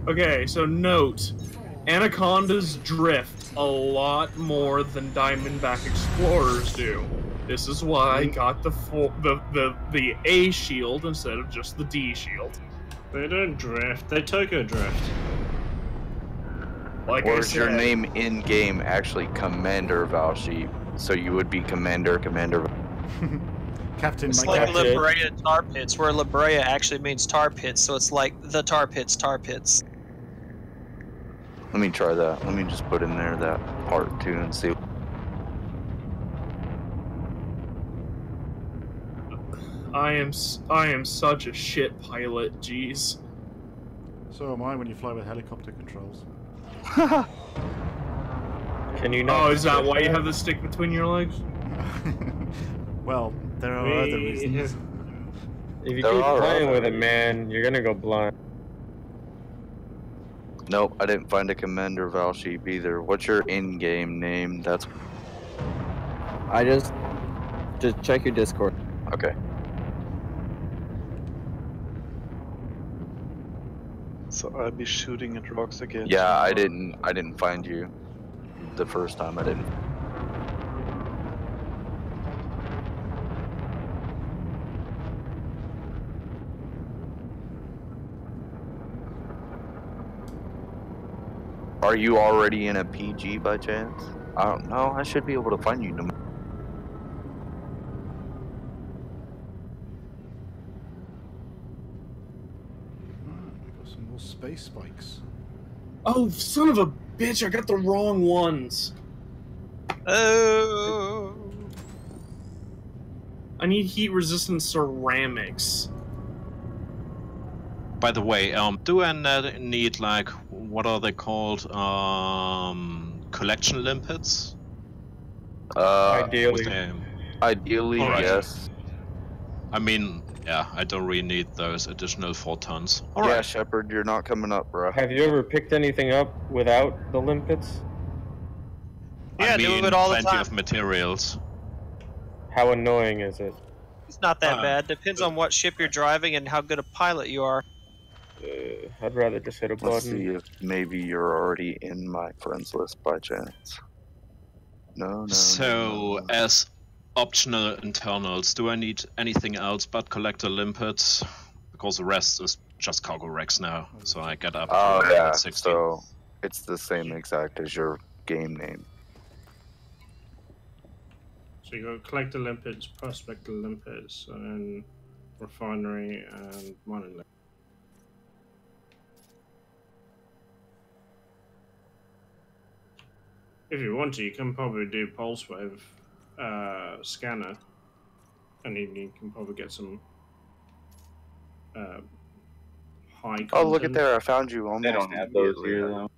Okay, so note, Anacondas drift a lot more than Diamondback Explorers do. This is why I got the A shield instead of just the D shield. They don't drift, they Tokyo drift. Like or I is said, your name in-game actually Commander Valsheep? So you would be Commander. Captain, it's my like captain. La Brea Tar Pits, where La Brea actually means tar pits, so it's like the Tar Pits, Tar Pits. Let me try that. Let me just put in there that part too and see. I am such a shit pilot, jeez. So am I when you fly with helicopter controls. Can you not? Oh, is that why you have the stick between your legs? Well, there are other reasons. If you keep playing with it, man, you're gonna go blind. Nope, I didn't find a Commander Valsheep either. What's your in-game name? That's... I just check your Discord. Okay. So I'll be shooting at rocks again. Yeah, I didn't find you the first time. I didn't. Are you already in a PG by chance? I don't know. I should be able to find you. Some more space spikes. Oh, son of a bitch! I got the wrong ones. Oh. I need heat-resistant ceramics. By the way, do I need, like, what are they called? Collection limpets? Ideally. Ideally, Alright. yes. I mean, yeah, I don't really need those additional 4 tons. Yeah, Alright. Shepard, you're not coming up, bro. Have you ever picked anything up without the limpets? Yeah, I mean, do it all the plenty time. of materials. How annoying is it? It's not that bad. Depends on what ship you're driving and how good a pilot you are. I'd rather just hit a button. Let's see if maybe you're already in my friends list by chance. No. So, as optional internals, do I need anything else but collector limpets? Because the rest is just cargo wrecks now, so I get up to yeah, 60. so it's the same exact as your game name. So you got Collector Limpets, Prospector Limpets, and Refinery and Mining Limpets. If you want to, you can probably do Pulse Wave scanner, and you can probably get some high content. Oh, look at there! I found you almost. They don't have those here, though.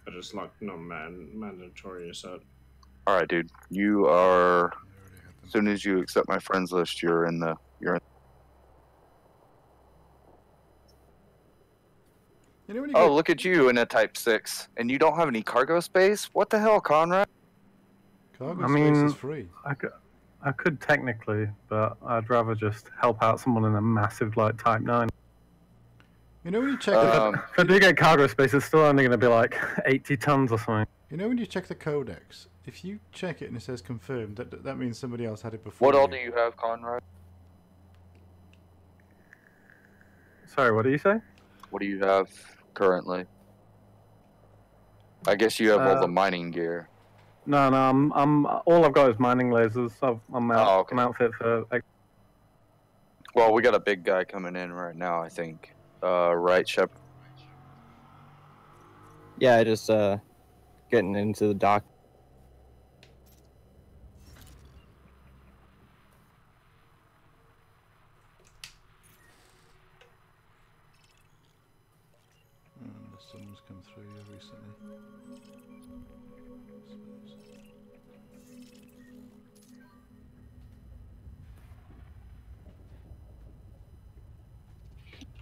But it's like not mandatory, so. All right, dude. You are. As soon as you accept my friends list, you're in. You know when you Oh, look at you in a Type 6, and you don't have any cargo space? What the hell, Conrad? Cargo I mean, space is free. I could technically, but I'd rather just help out someone in a massive, like, Type 9. You know when you check if I do get cargo space, it's still only going to be like 80 tons or something. You know when you check the codex, if you check it and it says confirmed, that means somebody else had it before. What all do you have, Conrad? Sorry, what do you say? What do you have currently? I guess you have all the mining gear. No, I'm all I've got is mining lasers. I'm outfit for. Well, we got a big guy coming in right now, I think. Right, Shep? Yeah, just getting into the dock. Something's come through here recently.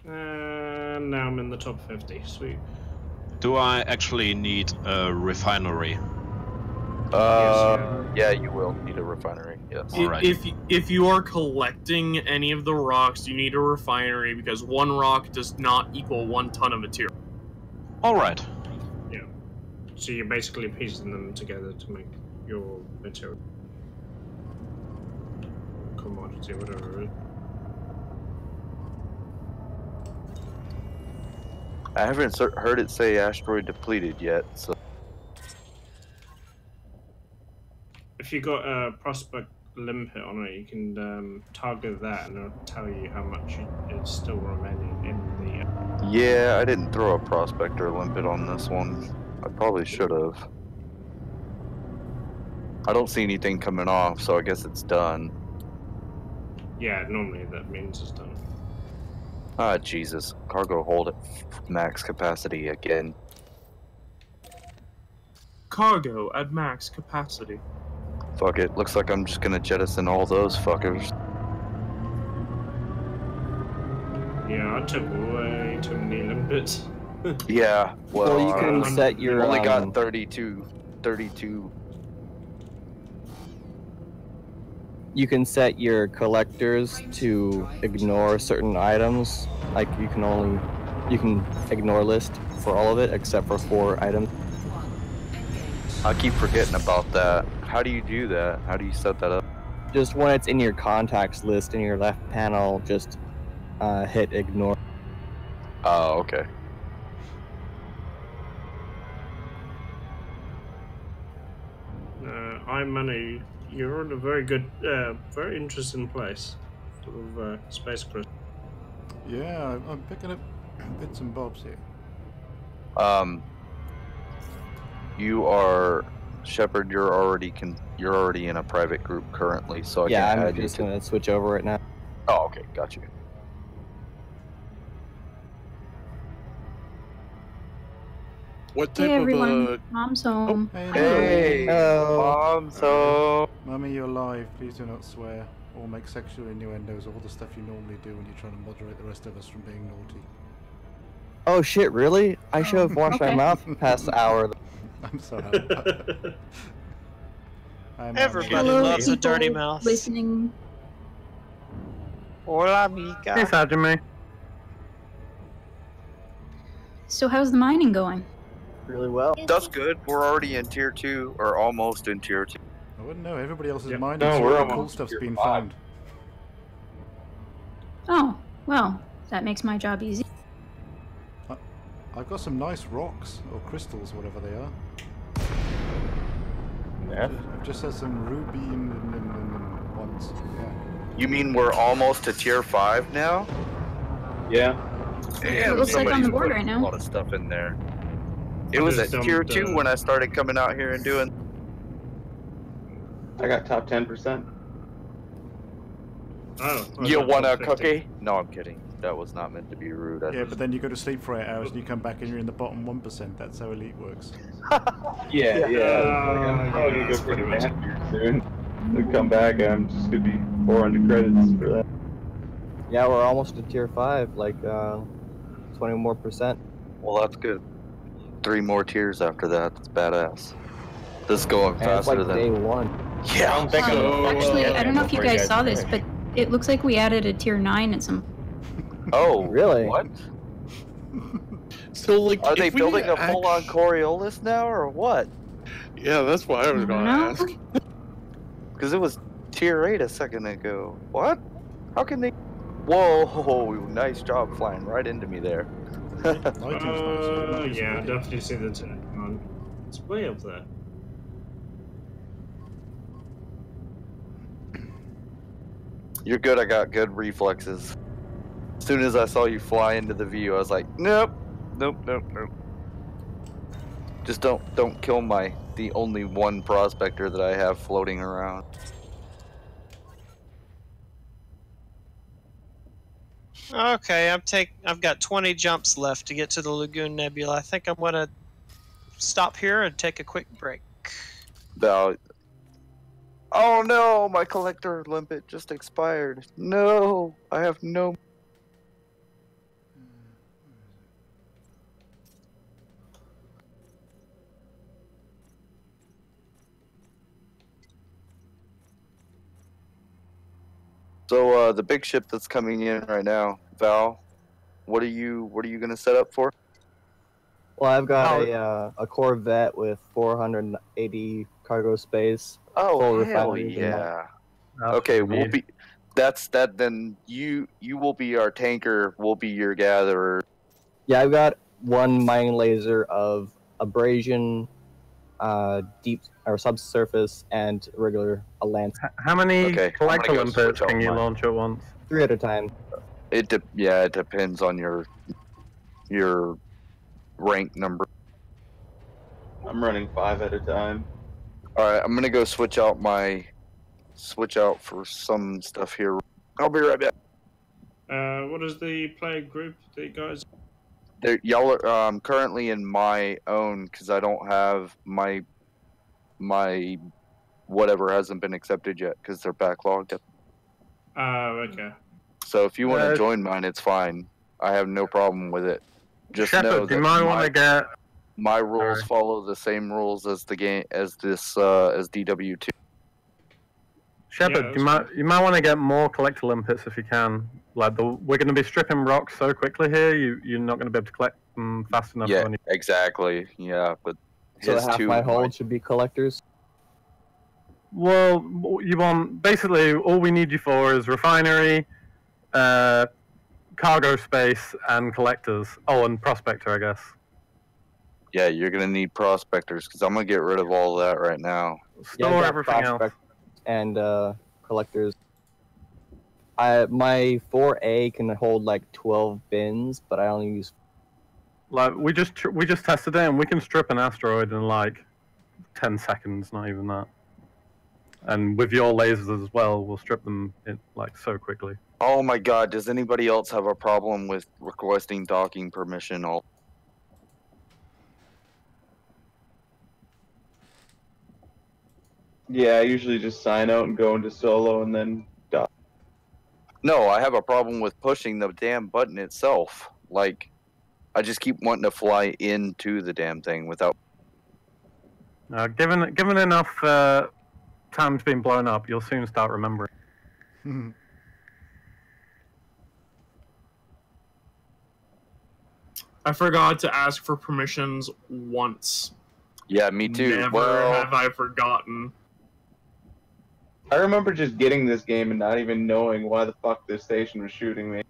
And now I'm in the top 50. Sweet. Do I actually need a refinery? Yeah, you will need a refinery. Yes. If you are collecting any of the rocks, you need a refinery because one rock does not equal 1 ton of material. All right. Yeah. So you're basically piecing them together to make your material. Commodity, whatever it is. I haven't heard it say asteroid depleted yet, so. If you got a prospect limpet on it, you can target that, and it'll tell you how much is still remaining in the. Yeah, I didn't throw a prospector limpet on this one. I probably should have. I don't see anything coming off, so I guess it's done. Yeah, normally that means it's done. Ah, Jesus. Cargo hold at max capacity again. Cargo at max capacity. Fuck it. Looks like I'm just gonna jettison all those fuckers. Yeah, I took way too many limpets. Yeah, well, you can set your only got 32. You can set your collectors to ignore certain items. Like you can ignore list for all of it except for 4 items. I keep forgetting about that. How do you do that? How do you set that up? Just when it's in your contacts list in your left panel, just hit ignore. Oh, okay. You're in a very good, very interesting place. Sort of space crystal. Yeah, I'm picking up bits and bobs here. You are Shepard. You're already in a private group currently, so I yeah, can I'm add just you to. gonna switch over it now. Oh, okay, got you. What type Hey of everyone, Mom's home. Hey, Mom, so. Mummy, you're live. Please do not swear or make sexual innuendos, all the stuff you normally do when you're trying to moderate the rest of us from being naughty. Oh shit, really? I should have washed my mouth past the hour. I'm sorry. Everybody loves a dirty mouth. Listening. Hola, amiga. Hey, Sergeant May. So how's the mining going? Really well. That's good. We're already in tier 2, or almost in tier 2. I wouldn't know. Everybody else is mining. No, so we're all the cool almost stuff's tier been 5. found. Oh, well, that makes my job easy. I've got some nice rocks, or crystals, whatever they are. Yeah. I've just had some ruby and ones. Yeah. You mean we're almost to tier 5 now? Yeah. Damn, It looks like on the board put right a now. lot of stuff in there. It was at tier 2 when I started coming out here and doing. I got top 10%. Oh. You want a cookie? No, I'm kidding. That was not meant to be rude. Yeah, but then you go to sleep for 8 hours and you come back and you're in the bottom 1%. That's how Elite works. Yeah. I'm probably gonna go pretty bad here soon. I'll come back and I'm just gonna be 400 credits for that. Yeah, we're almost to tier 5, like 20 more %. Well, that's good. 3 more tiers after that. That's badass. This is going And faster it's like than day 1. Yeah. Actually, I don't know if you guys saw this, but it looks like we added a tier 9 at some. Oh, really? What? So, like, are they building a full-on Coriolis now, or what? Yeah, that's what I was going to ask. Because it was tier 8 a second ago. What? How can they? Whoa! Nice job flying right into me there. Yeah, I definitely see the turn. It's way up there. You're good. I got good reflexes. As soon as I saw you fly into the view, I was like, nope. Just don't kill the only one prospector that I have floating around. Okay, I've got 20 jumps left to get to the Lagoon Nebula. I think I'm gonna stop here and take a quick break. Oh no, my collector limpet just expired. No, I have no. So the big ship that's coming in right now, Val, what are you gonna set up for? Well, I've got a Corvette with 480 cargo space. Oh, full hell refineries and yeah. Okay, we'll be. That's that. Then you will be our tanker. We'll be your gatherer. Yeah, I've got one mining laser of abrasion, deep or subsurface, and regular land. How many collector limpets can you launch at once? 3 at a time. It depends on your rank number. I'm running 5 at a time. All right, I'm gonna go switch out for some stuff here. I'll be right back. What is the player group that you guys? Y'all are currently in my own because I don't have my whatever hasn't been accepted yet because they're backlogged. Okay. So if you want to join mine, it's fine. I have no problem with it. Just Shepard, know do you that might want to get my rules follow the same rules as the game as DW2. Shepard, you might want to get more collector limpets if you can. Like we're going to be stripping rocks so quickly here, you're not going to be able to collect them fast enough. Yeah, exactly. Yeah, but So half my hold should be collectors. Well, you want basically all we need you for is refinery, cargo space, and collectors. Oh, and prospector, I guess. Yeah, you're gonna need prospectors because I'm gonna get rid of all of that right now. Store everything else. And collectors. My 4A can hold like 12 bins, but I only use. Like we just tested it, and we can strip an asteroid in like 10 seconds, not even that. And with your lasers as well, we'll strip them in like so quickly. Oh my god, does anybody else have a problem with requesting docking permission? Yeah, I usually just sign out and go into solo and then dock. No, I have a problem with pushing the damn button itself. Like, I just keep wanting to fly into the damn thing without. Given enough time's been blown up, you'll soon start remembering. I forgot to ask for permissions once. Yeah, me too. Never have I forgotten. I remember just getting this game and not even knowing why the fuck this station was shooting me.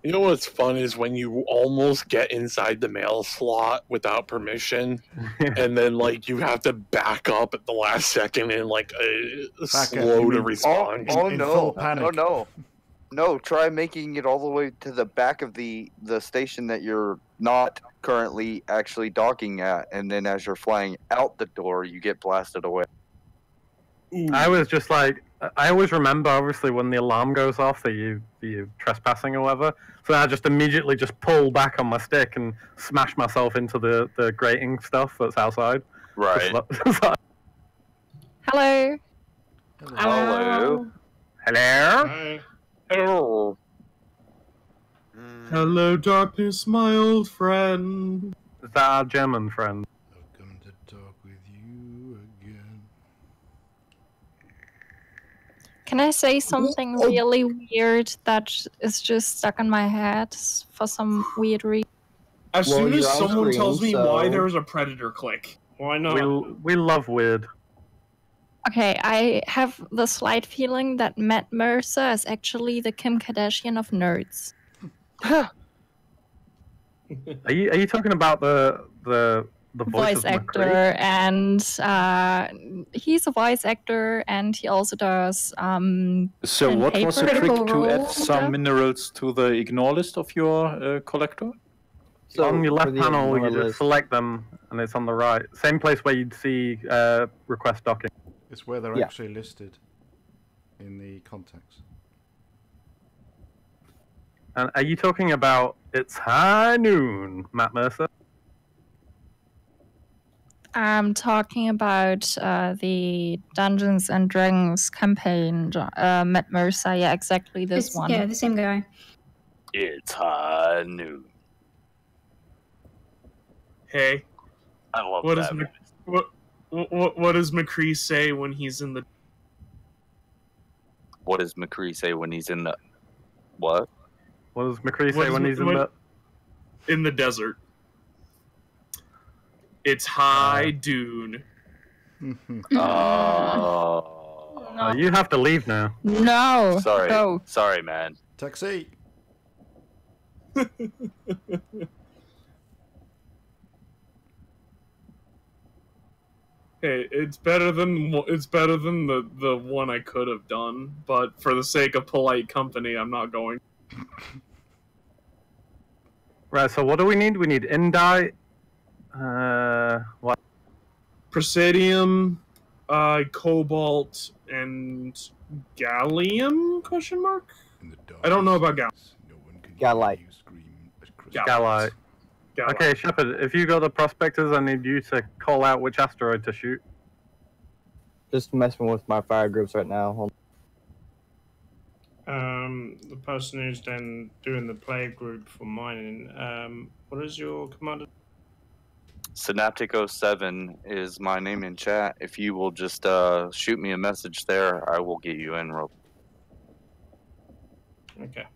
You know what's fun is when you almost get inside the mail slot without permission, and then like you have to back up at the last second and like slow to respond. No! Try making it all the way to the back of the station that you're not currently actually docking at, and then as you're flying out the door, you get blasted away. I was just like, I always remember, obviously, when the alarm goes off that you're trespassing or whatever. So I just immediately just pull back on my stick and smash myself into the grating stuff that's outside. Right. Hello. Hello. Hello. Hello. Hello, darkness, my old friend. Is that our German friend? Welcome to talk with you again. Can I say something really weird that is just stuck in my head for some weird reason? As soon as someone tells me why there's a predator click, why not? We love weird. Okay, I have the slight feeling that Matt Mercer is actually the Kim Kardashian of nerds. Are you talking about the voice actor, and he's a voice actor, and he also does. So what was the trick to add some minerals to the ignore list of your collector? So on your left panel, you just select them, and it's on the right. Same place where you'd see request docking. It's where they're actually listed in the contacts. And are you talking about It's High Noon, Matt Mercer? I'm talking about the Dungeons and Dragons campaign, Matt Mercer. Yeah, exactly this one. Yeah, the same guy. It's high noon. Hey, I love what that. What does McCree say when he's in the? What does McCree say when he's in the? What? What does McCree say when he's in the? In the desert. It's high dune. Oh, you have to leave now. No. Sorry. No. Sorry, man. Taxi. Hey, it's better than the one I could have done, but for the sake of polite company, I'm not going. Right. So what do we need? We need indite. What? Presidium, cobalt, and gallium? Question mark. I don't know about Galite. Galite. Okay, Shepard, if you got the prospectors, I need you to call out which asteroid to shoot. Just messing with my fire groups right now. Hold The person who's then doing the play group for mining, what is your commander? Synaptic 07 is my name in chat. If you will just shoot me a message there, I will get you in real. Okay.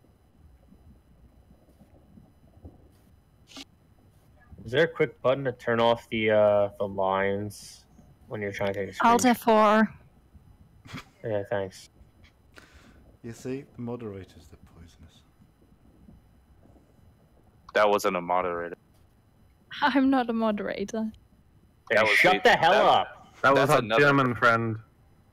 Is there a quick button to turn off the lines when you're trying to take a screen? Alt F4. Yeah, thanks. You see, the moderators, they're poisonous. That wasn't a moderator. I'm not a moderator. That was Shut the hell up. That was That's our another- German friend.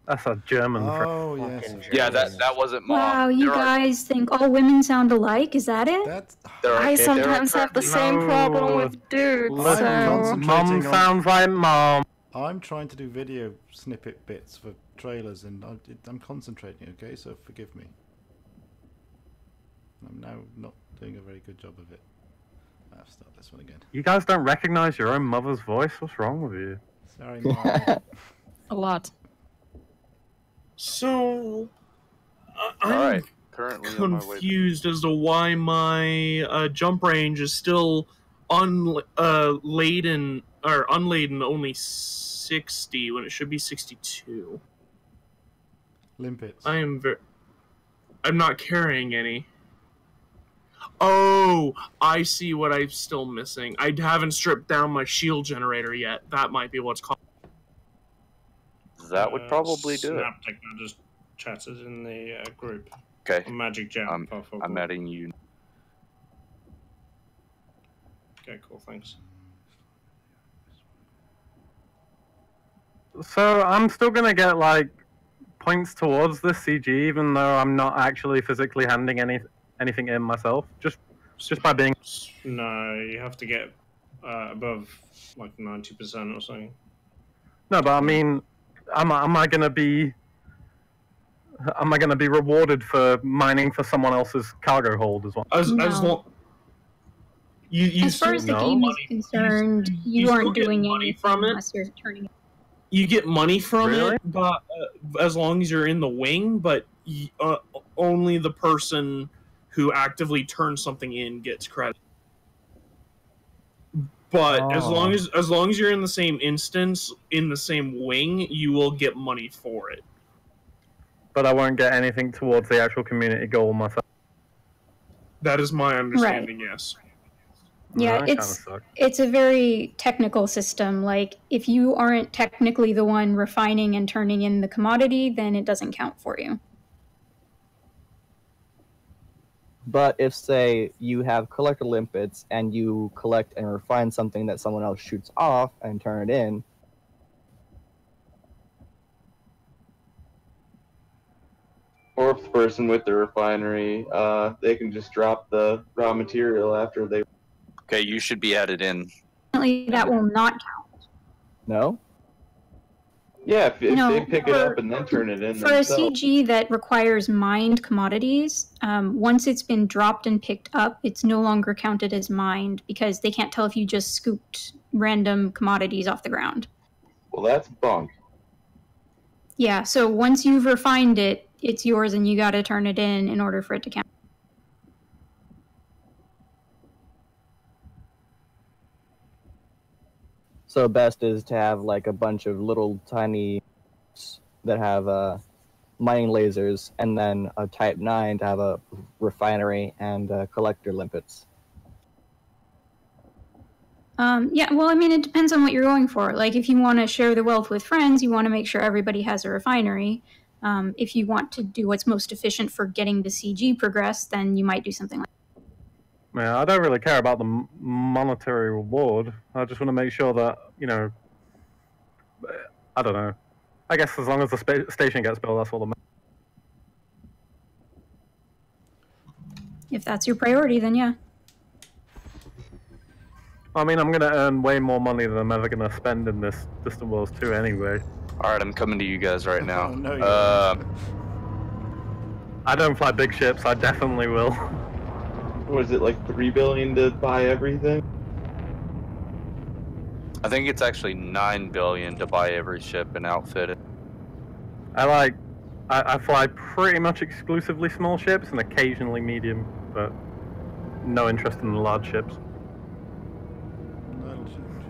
That's a German friend. Oh, yes. Yeah, that wasn't mom. Wow, you guys think all women sound alike? Is that it? I sometimes have the same problem with dudes, so... Mom sounds like mom. I'm trying to do video snippet bits for trailers, and I'm concentrating, okay? So forgive me. I'm now not doing a very good job of it. I'll start this one again. You guys don't recognize your own mother's voice? What's wrong with you? Sorry, Mom. A lot. So, I'm Alright, currently on my way. confused as to why my jump range is still unladen only 60 when it should be 62. Limpets. I'm not carrying any. Oh, I see what I'm still missing. I haven't stripped down my shield generator yet. That might be what's called. That would probably do it. Synaptic, I just chatted in the group. Okay. Magic Jam. I'm adding you. Okay, cool, thanks. So I'm still gonna get like points towards this CG, even though I'm not actually physically handing anything in myself. Just by being. No, you have to get above like 90% or something. No, but I mean, am I gonna be rewarded for mining for someone else's cargo hold as well? As long as far as the game is concerned, you aren't doing anything unless you're turning it. You get money from Really? it, but as long as you're in the wing, but only the person who actively turns something in gets credit. But as long as you're in the same instance, in the same wing, you will get money for it. But I won't get anything towards the actual community goal myself. That is my understanding, yes. Yeah, it's a very technical system. Like, if you aren't technically the one refining and turning in the commodity, then it doesn't count for you. But if, say, you have collector limpets and you collect and refine something that someone else shoots off and turn it in, Fourth person with the refinery, they can just drop the raw material after they. Okay, you should be added in. That will not count. No? Yeah, if they pick it up and then turn it in For themselves. a CG that requires mined commodities, once it's been dropped and picked up, it's no longer counted as mined because they can't tell if you just scooped random commodities off the ground. Well, that's bunk. Yeah, so once you've refined it, it's yours and you got to turn it in order for it to count. So best is to have like a bunch of little tiny that have mining lasers, and then a Type 9 to have a refinery and collector limpets. Yeah, well, I mean, it depends on what you're going for. Like, if you want to share the wealth with friends, you want to make sure everybody has a refinery. If you want to do what's most efficient for getting the CG progressed, then you might do something like that. Yeah, I don't really care about the monetary reward. I just want to make sure that, you know, I don't know. I guess as long as the station gets built, that's all that matters. If that's your priority, then yeah. I mean, I'm going to earn way more money than I'm ever going to spend in this Distant Worlds 2 anyway. Alright, I'm coming to you guys right now. I don't fly big ships, I definitely will. Was it like $3 billion to buy everything? I think it's actually $9 billion to buy every ship and outfit it. I fly pretty much exclusively small ships and occasionally medium, but no interest in the large ships.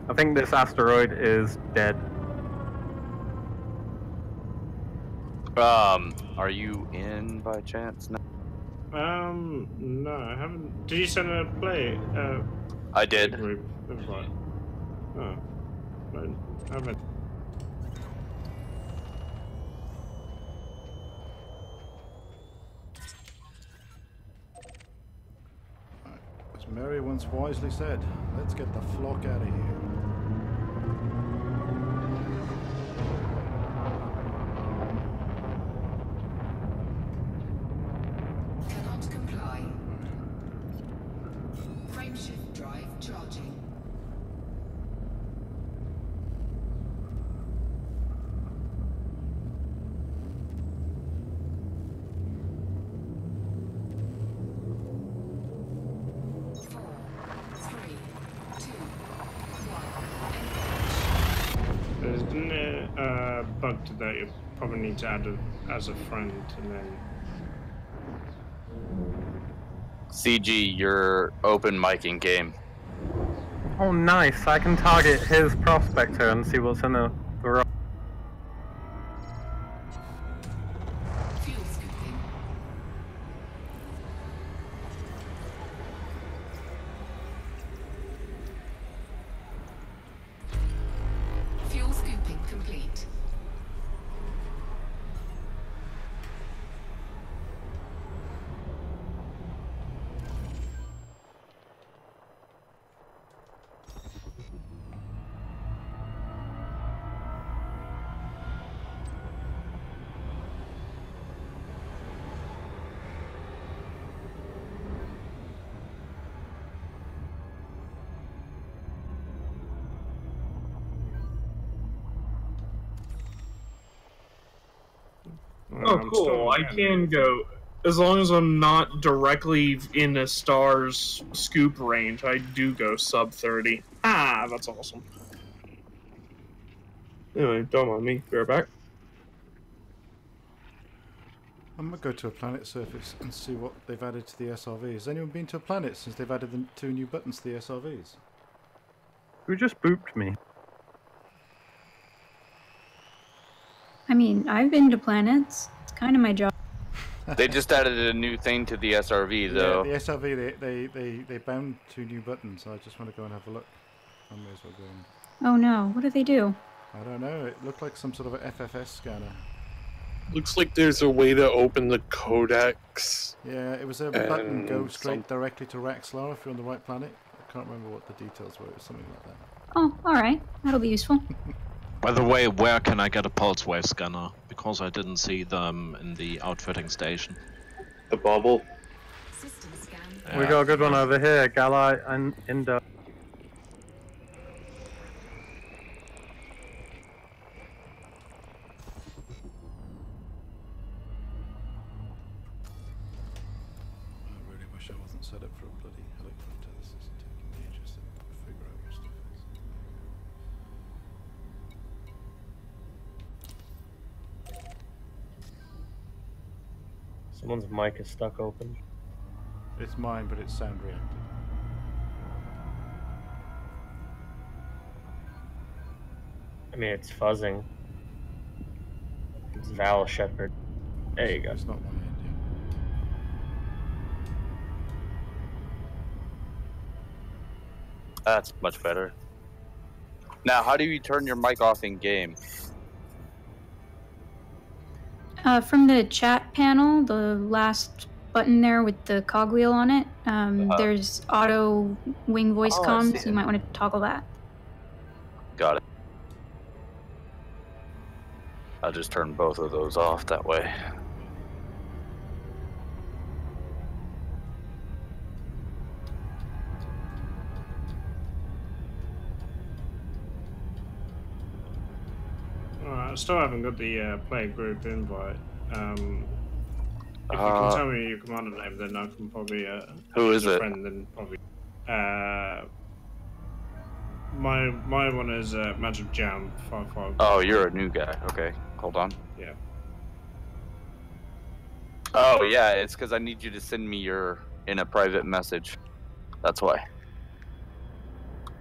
I think this asteroid is dead. Are you in by chance? No. No, I haven't. Did you send a play? I did. Group. Right. Oh, I haven't. As Mary once wisely said, let's get the flock out of here. Cannot comply. Frameshift drive charging. Isn't it bugged that you probably need to add as a friend and then... CG, your open micing game. Oh, nice. I can target his prospector and see what's in the garage. Fuel scooping complete. Oh, cool. I can go. As long as I'm not directly in a star's scoop range, I do go sub 30. Ah, that's awesome. Anyway, don't mind me. Be right back. I'm going to go to a planet surface and see what they've added to the SRV. Has anyone been to a planet since they've added the 2 new buttons to the SRVs? Who just booped me? I mean, I've been to planets. It's kind of my job. They just added a new thing to the SRV, though. Yeah, the SRV, they bound 2 new buttons, so I just want to go and have a look. I may as well go and... Oh no, what do they do? I don't know, it looked like some sort of a FFS scanner. Looks like there's a way to open the codex. Yeah, it was a button go straight directly to Raxlar if you're on the right planet. I can't remember what the details were, it was something like that. Oh, alright. That'll be useful. By the way, where can I get a pulse wave scanner? Because I didn't see them in the outfitting station. The bubble. We got a good one over here, Galai and Indo. gosh, I wasn't set up for a bloody helicopter. This is taking me ages to figure out what stuff is. Someone's mic is stuck open. It's mine, but it's sound reactive. I mean, it's fuzzing. It's Val Shepard. There you go. It's not my end yet. That's much better. Now, how do you turn your mic off in game? From the chat panel, the last button there with the cogwheel on it, there's auto wing voice comms. You might want to toggle that. Got it. I'll just turn both of those off that way. I still haven't got the play group invite. If you can tell me your commander name, then I can probably. Who is it? Friend, then probably. My one is Magic Jam 55. Oh, you're a new guy. Okay, hold on. Yeah. Oh yeah, it's because I need you to send me your in a private message. That's why.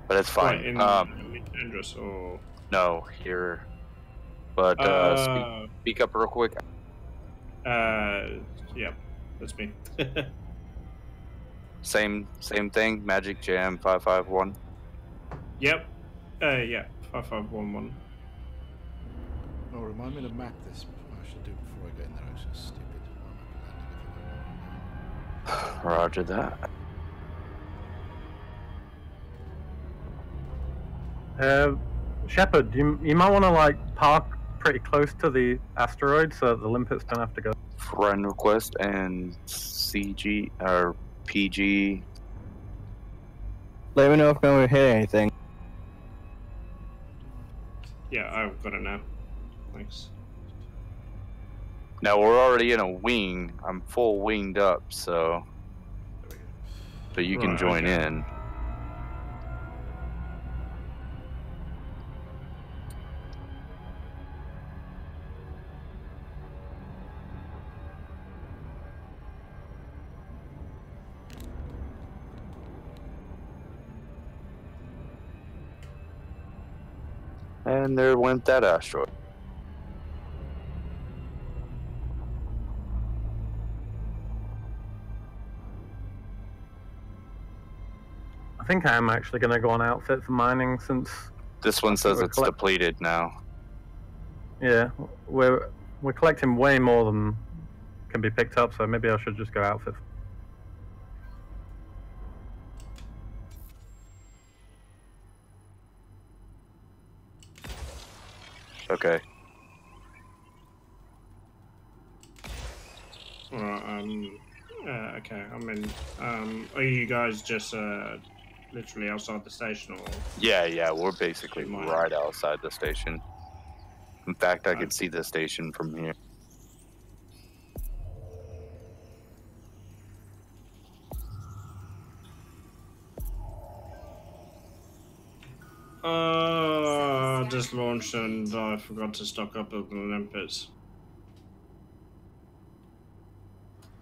But it's fine. Right, in address or no here. But speak up real quick. Yeah, that's me. Same thing. Magic Jam 551. Yep. Yeah. 5511. Oh, remind me to map this. I should do it before I get in there. It's just stupid. Roger that. Shepard, you might want to like park pretty close to the asteroid so that the limpets don't have to go. Friend request and CG or PG. Let me know if no one hit anything. Yeah, I've got it now. Thanks. Now we're already in a wing. I'm full winged up, so you can join in. And there went that asteroid. I think I am actually going to go on outfit for mining since this one says it's depleted now. Yeah, we're collecting way more than can be picked up, so maybe I should just go outfit. Okay. Alright, okay, I'm in. Are you guys just literally outside the station, or? Yeah, we're basically right outside the station. In fact, I could see the station from here. Just launched and I forgot to stock up with the limpets.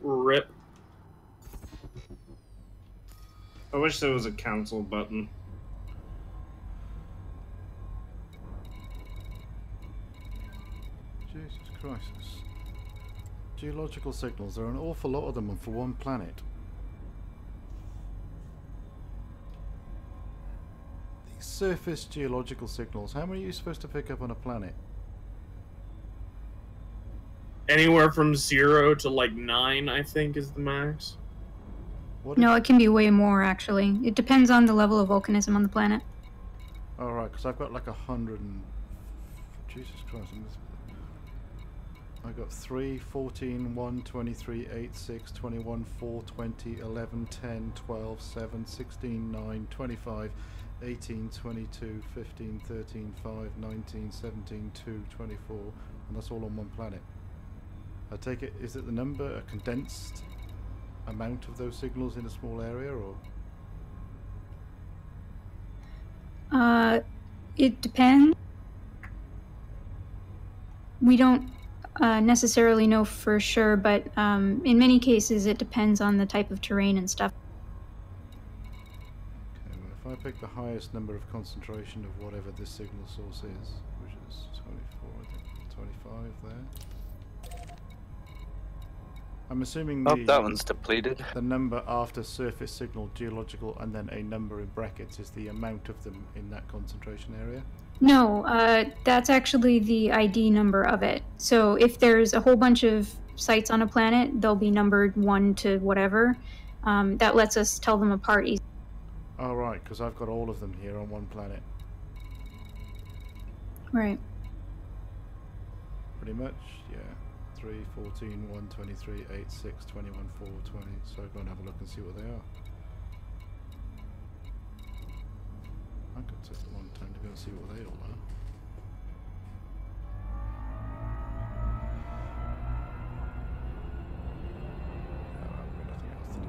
RIP. I wish there was a cancel button. Jesus Christ. Geological signals. There are an awful lot of them for one planet. Surface geological signals. How many are you supposed to pick up on a planet? Anywhere from 0 to like 9, I think, is the max. No, it can be way more, actually. It depends on the level of volcanism on the planet. Alright, because I've got like 100 and... Jesus Christ, I've got 3, 14, 1, 23, 8, 6, 21, 4, 20, 11, 10, 12, 7, 16, 9, 25, 18, 22, 15, 13, 5, 19, 17, 2, 24, and that's all on one planet. I take it, is it the number condensed? amount of those signals in a small area, or? It depends. We don't necessarily know for sure, but in many cases it depends on the type of terrain and stuff. Okay, well, if I pick the highest number of concentration of whatever this signal source is, which is 24, I think 25 there. I'm assuming that one's depleted. The number after surface signal, geological, and then a number in brackets is the amount of them in that concentration area? No, that's actually the ID number of it. So if there's a whole bunch of sites on a planet, they'll be numbered 1 to whatever. That lets us tell them apart easily. Oh, right, because I've got all of them here on one planet. Right. Pretty much, yeah. 3, 14, 1, 23, 8, 6, 21, 4, 20. So go and have a look and see what they are. I could take a long time to go and see what they all are. I've got nothing else to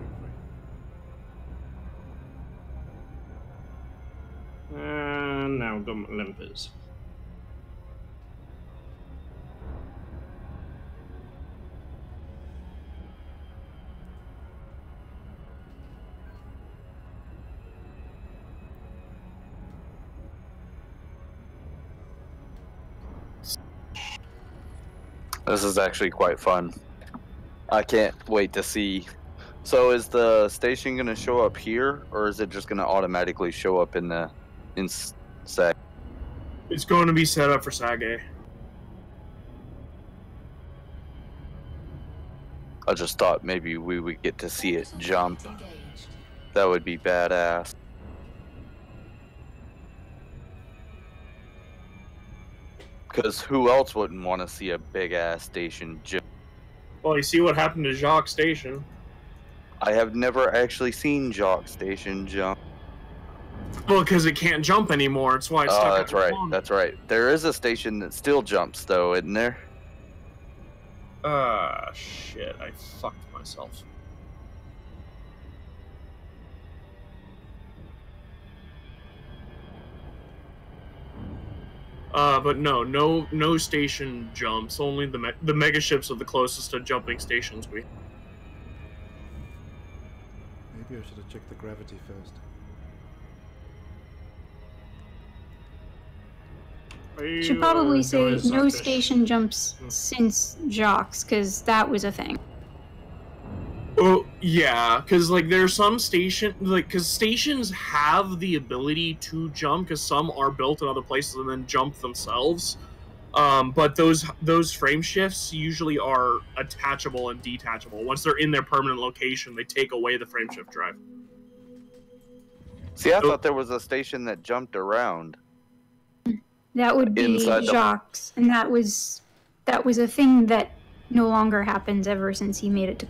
do. And now we've got my limpers. This is actually quite fun. I can't wait to see. So is the station going to show up here, or is it just going to automatically show up in SAG? It's going to be set up for SAG. I just thought maybe we would get to see it jump. That would be badass. Because who else wouldn't want to see a big-ass station jump? Well, you see what happened to Jacques Station. I have never actually seen Jacques Station jump. Well, because it can't jump anymore. It's why it's stuck. Oh, that's right. That's right. There is a station that still jumps, though, isn't there? Shit. I fucked myself. But no station jumps. Only the megaships are the closest to jumping stations we. Maybe I should have checked the gravity first. Should probably say no station jumps since Jacques, because that was a thing. Oh yeah, because like there's some because stations have the ability to jump, because some are built in other places and then jump themselves. But those frame shifts usually are attachable and detachable. Once they're in their permanent location, they take away the frame shift drive. See, I thought there was a station that jumped around. That would be Jacques, and that was a thing that no longer happens ever since he made it to.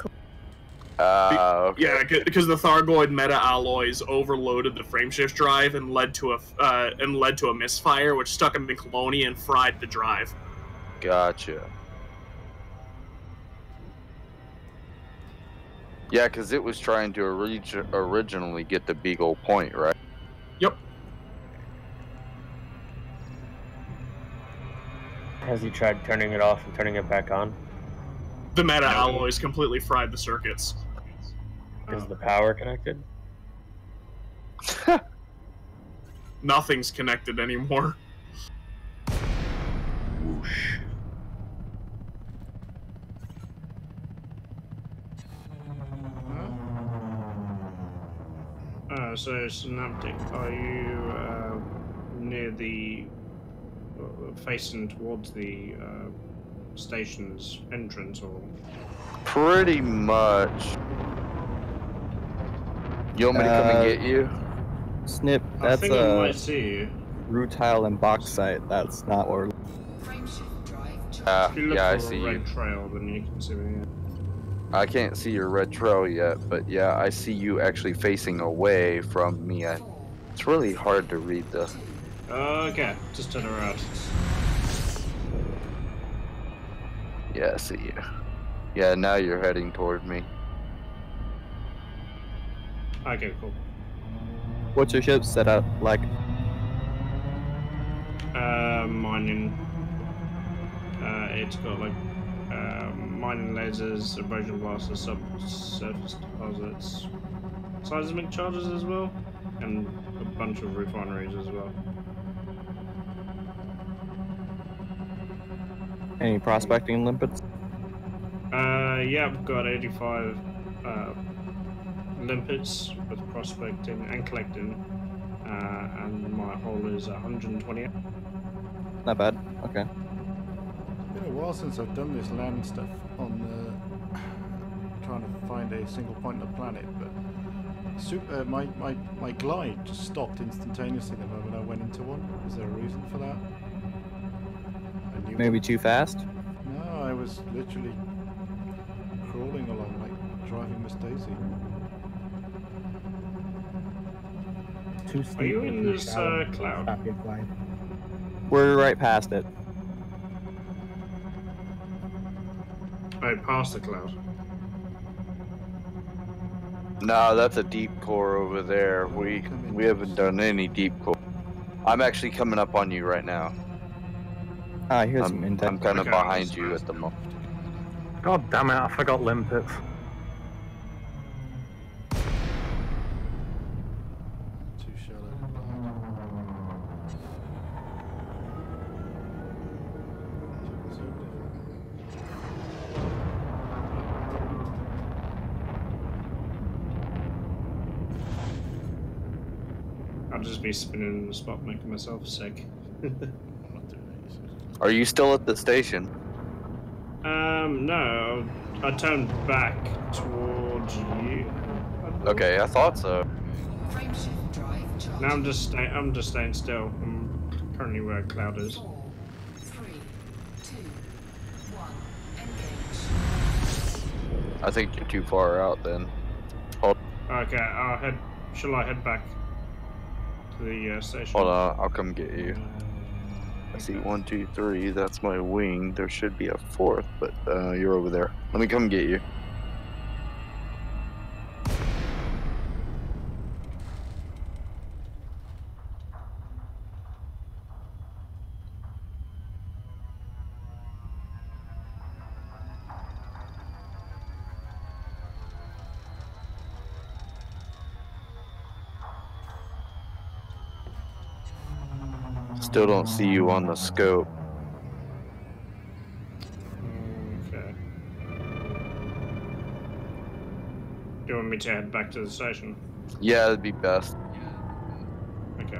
Okay. Yeah, because the Thargoid meta alloys overloaded the frameshift drive and led to a misfire, which stuck him in Colonia and fried the drive. Gotcha. Yeah, because it was trying to originally get the Beagle Point, right? Yep. Has he tried turning it off and turning it back on? The meta alloys completely fried the circuits. Is the power connected? Nothing's connected anymore. Whoosh. So Synaptic, are you near the facing towards the station's entrance, or? Pretty much. You want me to come and get you? Snip, that's rutile and bauxite. That's not what we're. If you look yeah, for I see a red you. trail, then you can see me. I can't see your red trail yet, but yeah, I see you actually facing away from me. It's really hard to read the. Okay, just turn around. Yeah, I see you. Yeah, now you're heading toward me. Okay, cool. What's your ship set up like? Mining. It's got like mining lasers, erosion blasters, subsurface deposits, seismic charges as well, and a bunch of refineries as well. Any prospecting limpets? Yeah, I've got 85 limpets with prospecting and collecting, and my hull is 128. Not bad. Okay. It's been a while since I've done this land stuff on trying to find a single point on the planet, but my glide just stopped instantaneously the moment I went into one. Is there a reason for that? Maybe too fast? No, I was literally crawling along like driving Miss Daisy. Are you in this cloud? We're right past it. Oh, past the cloud. No, that's a deep core over there. We haven't done any deep core. I'm actually coming up on you right now. Here's some intel. I'm kind of behind you at the moment. God damn it, I forgot limpets. Too shallow. I'll just be spinning in the spot, making myself sick. Are you still at the station? No, I turned back towards you. Okay, I thought so. Now I'm just staying still. I'm currently where cloud is. 4, 3, 2, 1, engage. I think you're too far out then. Hold. Okay, I'll head. Shall I head back to the station? Hold on, I'll come get you. I see 1, 2, 3. That's my wing. There should be a fourth, but you're over there. Let me come get you. Still don't see you on the scope. Okay. Do you want me to head back to the station? Yeah, that'd be best. Okay.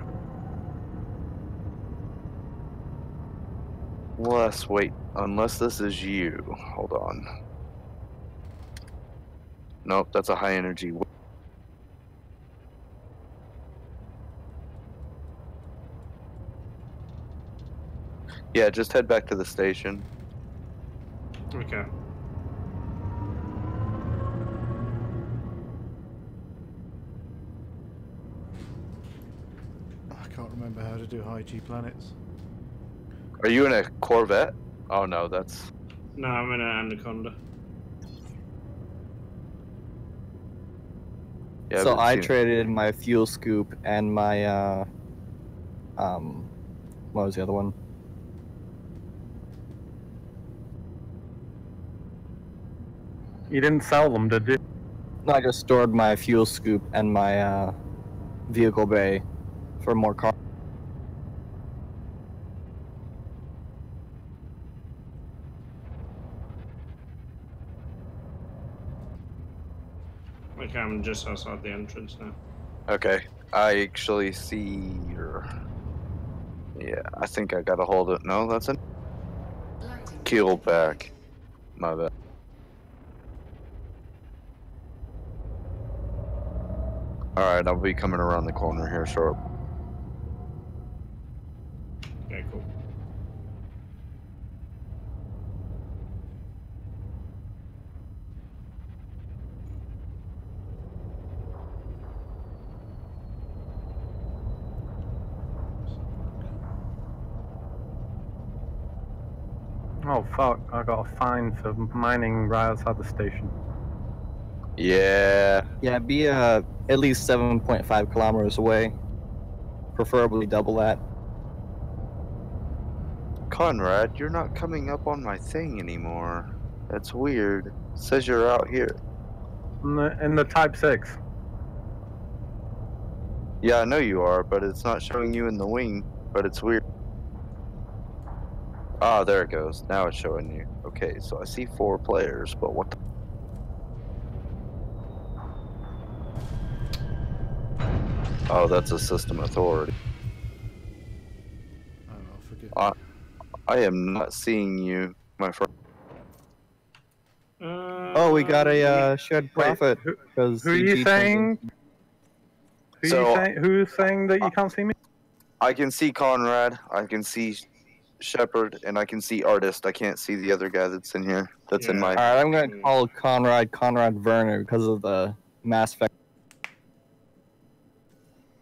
Let's wait. Unless this is you. Hold on. Nope, that's a high energy. Yeah, just head back to the station. Okay. I can't remember how to do high G planets. Are you in a Corvette? Oh no, that's... No, I'm in an Anaconda. Yeah, so I traded my fuel scoop and my what was the other one? You didn't sell them, did you? No, I just stored my fuel scoop and my vehicle bay for more car. Okay, I'm just outside the entrance now. Okay, I actually see your... Yeah, I think I gotta hold it. No, that's a keel back. My bad. Alright, I'll be coming around the corner here shortly. Okay, cool. Oh fuck, I got a fine for mining right outside the station. Yeah. Yeah, be at least 7.5 kilometers away. Preferably double that. Conrad, you're not coming up on my thing anymore. That's weird. It says you're out here. In the Type 6. Yeah, I know you are, but it's not showing you in the wing. But it's weird. Ah, there it goes. Now it's showing you. Okay, so I see 4 players, but what the... Oh, that's a system authority. Oh, forgive I am not seeing you, my friend. Oh, we got a shared profit. Who are you saying? Who's saying that you can't see me? I can see Conrad, I can see Shepard, and I can see Artist. I can't see the other guy that's in here. That's in my... Alright, I'm gonna call Conrad Werner because of the mass effect.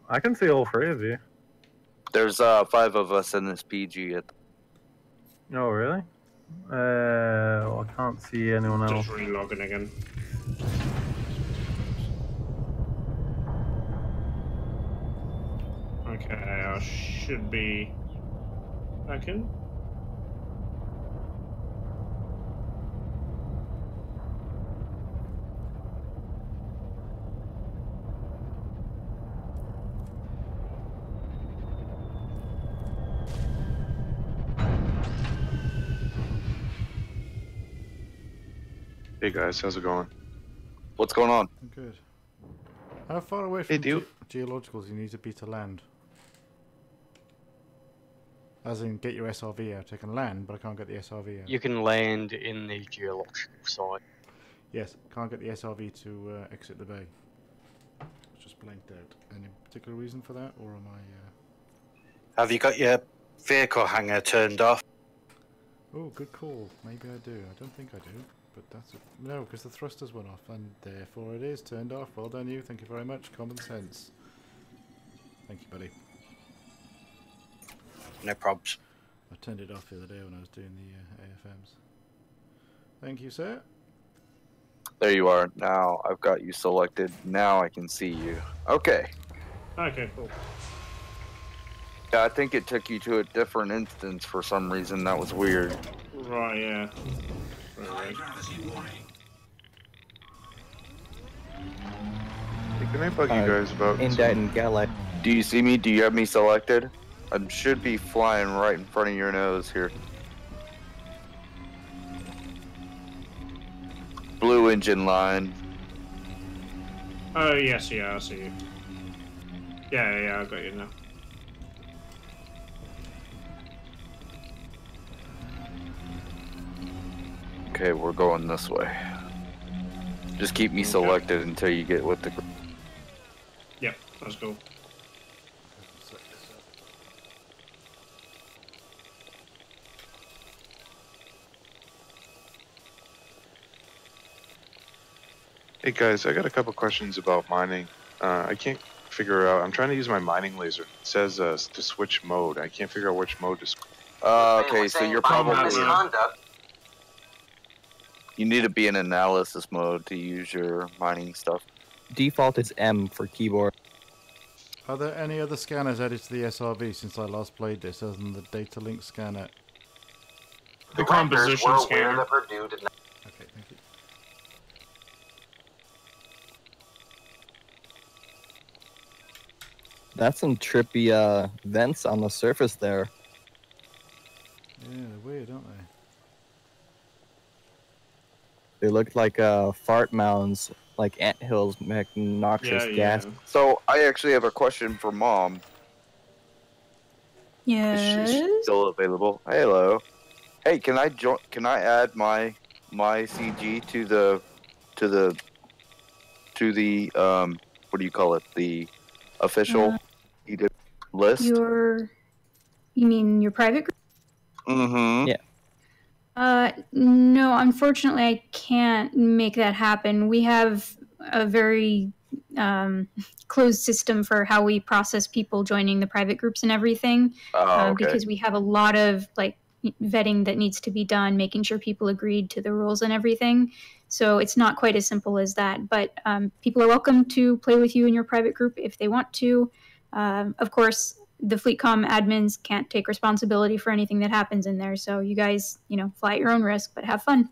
I can see all 3 of you. There's 5 of us in this PG. Oh, really? Well, I can't see anyone else. Just relogging again. Okay, I should be back in. Hey guys, how's it going? What's going on? Good. How far away from geologicals you need to be to land? As in, get your SRV out. I can land, but I can't get the SRV out. You can land in the geological site. Yes, can't get the SRV to exit the bay. It's just blanked out. Any particular reason for that, or am I... Have you got your vehicle hanger turned off? Oh, good call. Maybe I do. I don't think I do. But that's... No, because the thrusters went off, and therefore it is turned off. Well done you. Thank you very much. Common sense. Thank you, buddy. No probs. I turned it off the other day when I was doing the AFMs. Thank you, sir. There you are. Now I've got you selected. Now I can see you. Okay. Okay, cool. Yeah, I think it took you to a different instance for some reason. That was weird. Right, yeah. Right. Hey, can I bug you guys about... Do you see me? Do you have me selected? I should be flying right in front of your nose here. Blue engine line. Oh, yes, yeah, I see you. Yeah, I got you now. Okay, we're going this way. Just keep me selected until you get with the... Yep, let's go. Hey guys, I got a couple questions about mining. I can't figure out... I'm trying to use my mining laser. It says to switch mode. I can't figure out which mode to switch. Okay, so you're probably... You need to be in analysis mode to use your mining stuff. Default is M for keyboard. Are there any other scanners added to the SRV since I last played this, other than the data link scanner? The composition scanner. Okay, thank you. That's some trippy vents on the surface there. Yeah, they're weird, aren't they? They look like fart mounds, like anthills making noxious gas. So I actually have a question for Mom. Yes. Is she still available? Hello. Hey, can I add my CG to the what do you call it? The official list? You mean your private group? Mm-hmm. Yeah. No, unfortunately, I can't make that happen. We have a very closed system for how we process people joining the private groups and everything. Because we have a lot of vetting that needs to be done, making sure people agreed to the rules and everything. So it's not quite as simple as that. But people are welcome to play with you in your private group if they want to. Of course, the FleetCom admins can't take responsibility for anything that happens in there. So you guys, fly at your own risk, but have fun.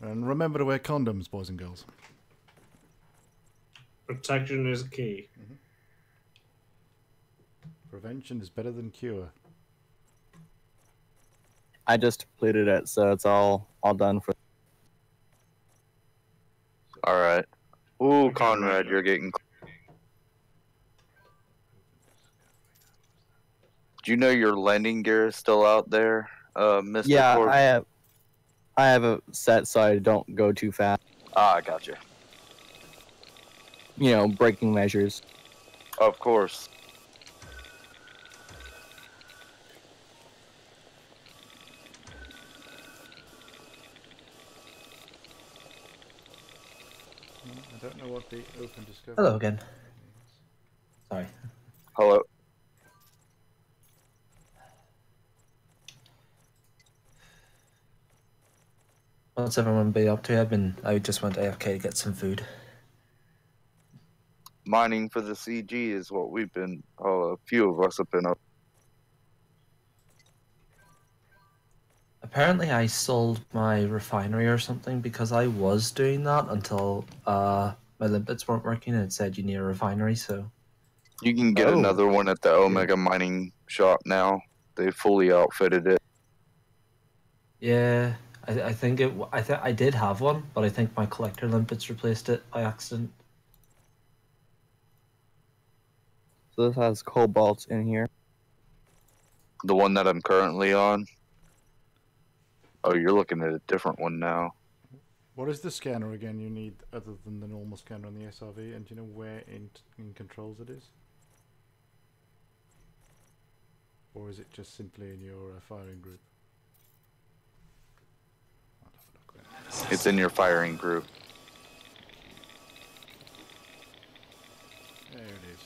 And remember to wear condoms, boys and girls. Protection is key. Mm-hmm. Prevention is better than cure. I just completed it, so it's all done for. All right. Ooh, Conrad, you're getting. Do you know your landing gear is still out there, Mr. Yeah, Corp? I have a set so I don't go too fast. Ah, I got you. Braking measures. Of course. I don't know what the open discovery. Hello again. Sorry. Hello. What's everyone been up to? I just went AFK to get some food. Mining for the CG is what we've been. A few of us have been up. Apparently, I sold my refinery or something because I was doing that until my limpets weren't working and it said you need a refinery. So You can get another one at the Omega Mining shop now. They fully outfitted it. yeah, I think I did have one, but I think my collector limpets replaced it by accident. So this has cobalt in here. The one that I'm currently on. Oh, you're looking at a different one now. What is the scanner again you need other than the normal scanner on the SRV? And do you know where in controls it is? Or is it just simply in your firing group? It's in your firing group. There it is.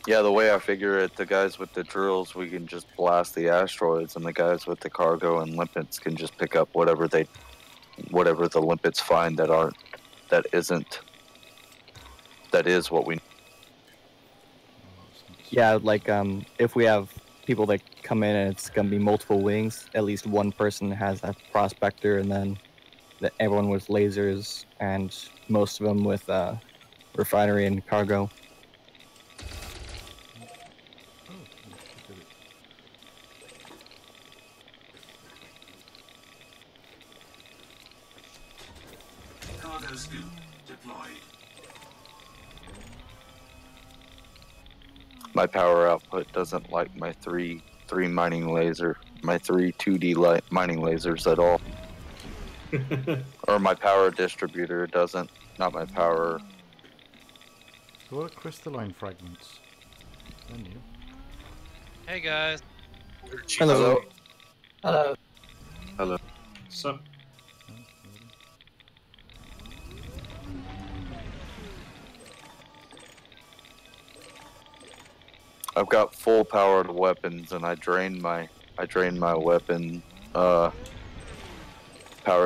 Yeah, the way I figure it, the guys with the drills, we can just blast the asteroids, and the guys with the cargo and limpets can just pick up whatever the limpets find that is what we. Yeah, like if we have people that come in and it's gonna be multiple wings, at least one person has a prospector, and then everyone with lasers, and most of them with refinery and cargo. Cargo scoop deployed. My power output doesn't like my three mining laser, my three 2D mining lasers at all. Or my power distributor doesn't, not my power. So what are crystalline fragments? Menu. Hey guys. Hello. Hello. Hello. So. I've got full powered weapons, and I drained my weapon power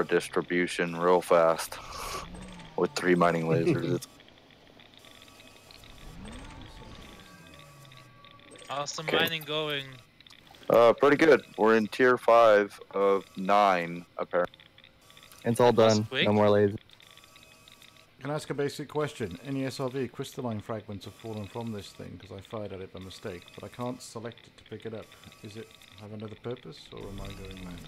distribution real fast with 3 mining lasers. How's the Okay. mining going? Pretty good. We're in tier 5 of 9, apparently. It's all done. No more lasers. Can I ask a basic question? Any SRV crystalline fragments have fallen from this thing because I fired at it by mistake, but I can't select it to pick it up. Is it have another purpose, or am I going mad?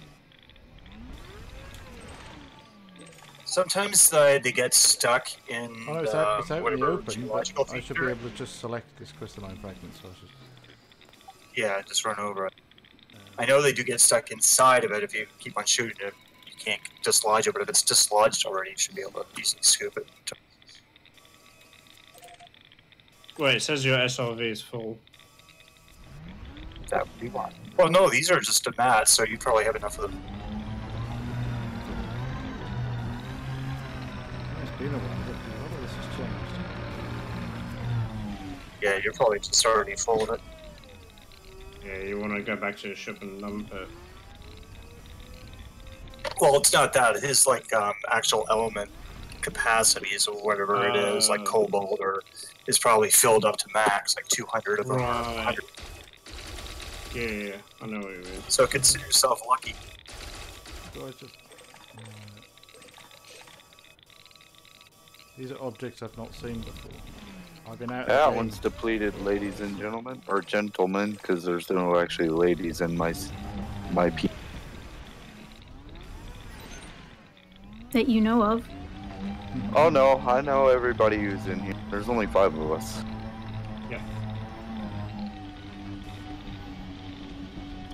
Sometimes they get stuck in Oh, no, it's out in the whatever open, geological but I should be able to just select this crystalline fragment, so I should... Yeah, just run over it. I know they do get stuck inside of it if you keep on shooting it. You can't dislodge it, but if it's dislodged already, you should be able to easily scoop it. Wait, it says your SRV is full. That would be one. Well, no, these are just a mat, so you probably have enough of them. It's been a while, but a lot of this has changed. Yeah, you're probably just already full of it. Yeah, you want to go back to the ship and dump it. Well, it's not that. His like actual element capacities or whatever it is, like cobalt, or is probably filled up to max, like 200 of them. Right. Yeah, I know what you mean. So consider yourself lucky. Do I just... These are objects I've not seen before. I've been out. That one's depleted, ladies and gentlemen, or gentlemen, because there's no actually ladies in my That you know of. Oh no, I know everybody who's in here. There's only 5 of us. Yeah.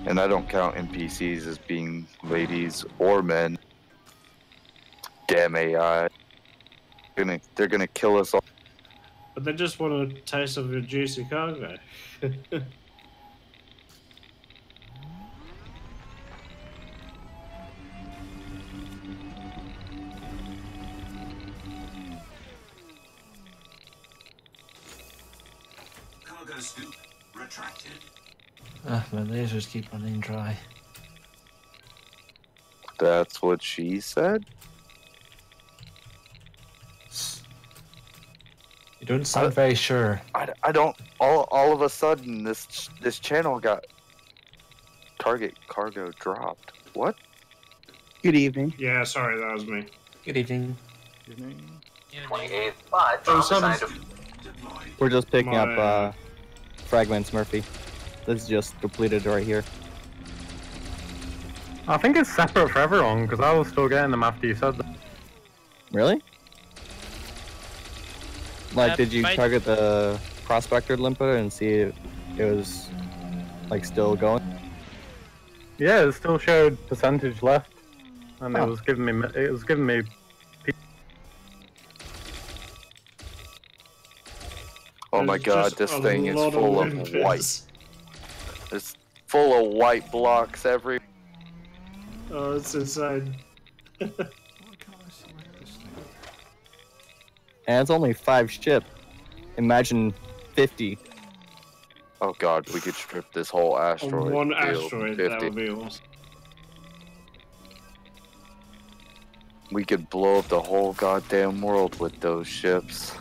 And I don't count NPCs as being ladies or men. Damn AI. They're gonna kill us all. But they just want a taste of your juicy cargo. Cargo scoop retracted. Ah, my lasers keep running dry. That's what she said? You don't sound very sure. I don't. All of a sudden, this channel got target cargo dropped. What? Good evening. Yeah, sorry, that was me. Good evening. Good evening. 28th, We're just picking up fragments, Murphy. This is just depleted right here. I think it's separate for everyone, because I was still getting them after you said that. Really? Like, did you target the prospector limiter and see if it was, like, still going? Yeah, it still showed percentage left, and it was giving me. Oh my god, this thing is full of white. It's full of white blocks every. Oh, it's insane. And it's only 5 ship. Imagine 50. Oh god, we could strip this whole asteroid. On one field, asteroid, 50. that would be awesome. We could blow up the whole goddamn world with those ships.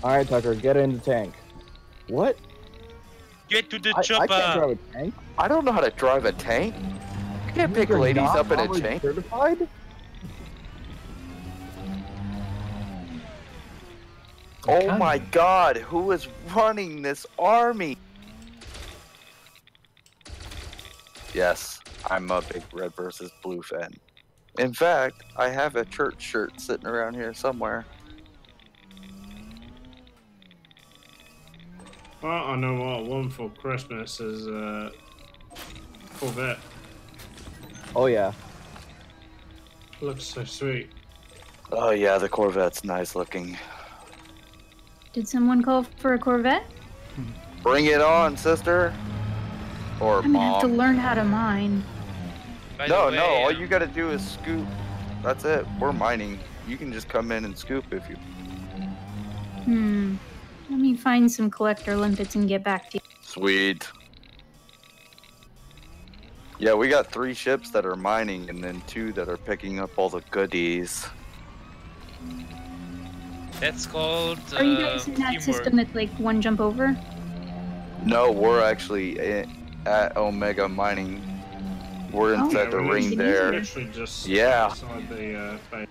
Alright, Tucker, get in the tank. What? Get to the I chopper. can't drive a tank. I don't know how to drive a tank. You can't pick You're ladies not up in a probably tank. certified? Oh my god, who is running this army? Yes, I'm a big red versus blue fan. In fact, I have a church shirt sitting around here somewhere. Well, I know what I want for Christmas is Corvette. Oh yeah. Looks so sweet. Oh yeah, the Corvette's nice looking. Did someone call for a Corvette? Bring it on, sister. Or I'm gonna have to mom. learn how to mine. No, all you gotta do is scoop. That's it. We're mining. You can just come in and scoop if you. Let me find some collector limpets and get back to you. Sweet. Yeah, we got 3 ships that are mining and then 2 that are picking up all the goodies. That's called Are you guys in that teamwork. system that's like one jump over? No, we're actually at Omega Mining. We're inside the ring there. Yeah. Outside the base.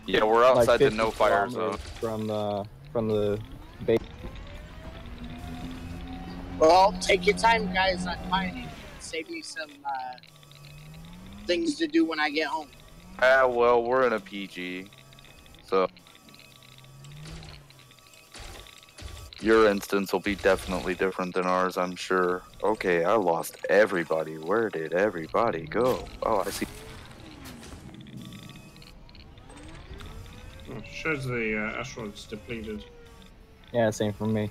Yeah, we're outside Like the 50 no-fire zone. kilometers from the base. Well, take your time, guys, on mining. Save me some things to do when I get home. Well, we're in a PG, so your instance will be definitely different than ours, I'm sure. Okay, I lost everybody. Where did everybody go? Oh, I see. Oh, shows the asteroid's depleted. Yeah, same for me.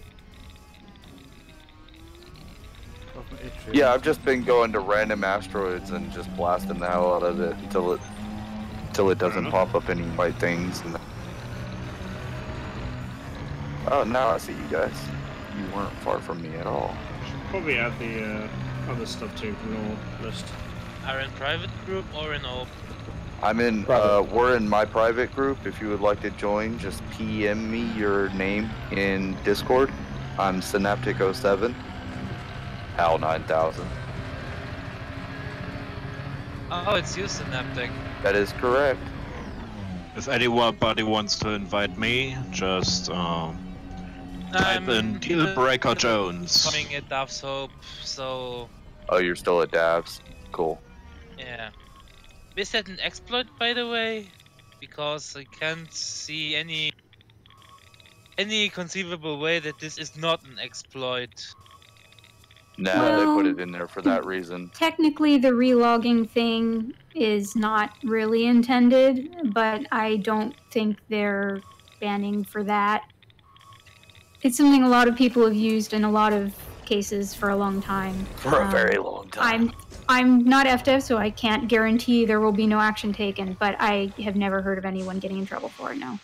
Yeah, I've just been going to random asteroids and just blasting the hell out of it until it doesn't pop up any white things. And oh, now I see you guys. You weren't far from me at all. Probably add the other stuff to ignore list. Are in private group or in open? I'm in. We're in my private group. If you would like to join, just PM me your name in Discord. I'm Synaptic07. Hal 9000. Oh, it's you, Synaptic. That is correct. If anybody wants to invite me, just type in Dealbreaker Jones. Coming at Dav's Hope, so Oh, you're still at Dabs. Cool. yeah. Is that an exploit, by the way? Because I can't see any conceivable way that this is not an exploit. Nah, Well, they put it in there for that reason. Technically, the relogging thing is not really intended, but I don't think they're banning for that. It's something a lot of people have used in a lot of cases for a long time. For a very long time. I'm not FDev, so I can't guarantee there will be no action taken, but I have never heard of anyone getting in trouble for it, no.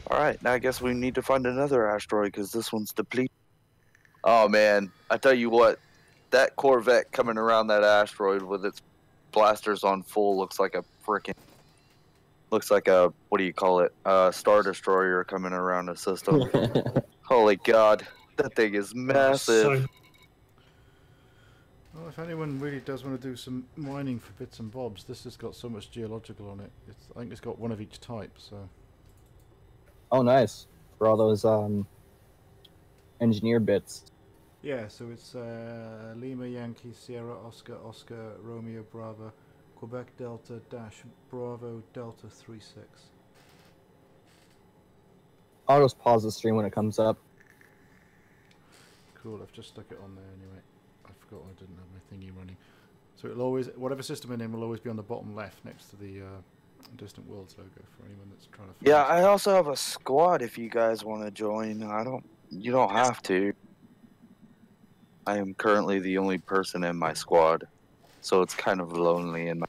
Alright, now I guess we need to find another asteroid because this one's depleted. Oh man, I tell you what, that Corvette coming around that asteroid with its blasters on full looks like a what do you call it? Star Destroyer coming around a system. Holy God, that thing is massive. Well, if anyone really does want to do some mining for bits and bobs, this has got so much geological on it. I think it's got one of each type, so... Oh, nice. For all those engineer bits. Yeah, so it's Lima, Yankee, Sierra, Oscar, Oscar, Romeo, Bravo, Quebec, Delta, Dash, Bravo, Delta, 36. I'll just pause the stream when it comes up. Cool, I've just stuck it on there anyway. I forgot I didn't have my thingy running. So it'll always, whatever system in will always be on the bottom left next to the Distant Worlds logo for anyone that's trying to find Yeah, I also have a squad if you guys want to join. You don't have to. I am currently the only person in my squad, so it's kind of lonely in my...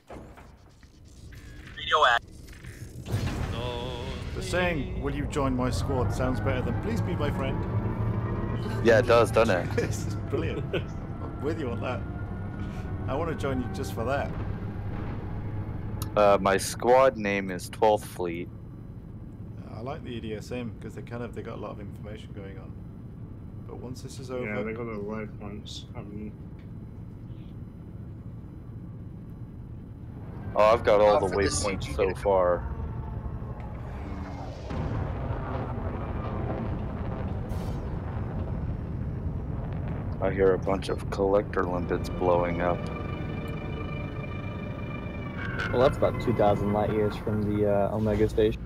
The saying, will you join my squad, sounds better than please be my friend. Yeah, it does, doesn't it? This is brilliant. I'm with you on that. I want to join you just for that. My squad name is 12th Fleet. I like the EDSM because they got a lot of information going on. But once this is over... Yeah, they got the waypoints. Oh, I've got all the waypoints so far. I hear a bunch of collector limpets blowing up. Well, that's about 2,000 light years from the Omega station.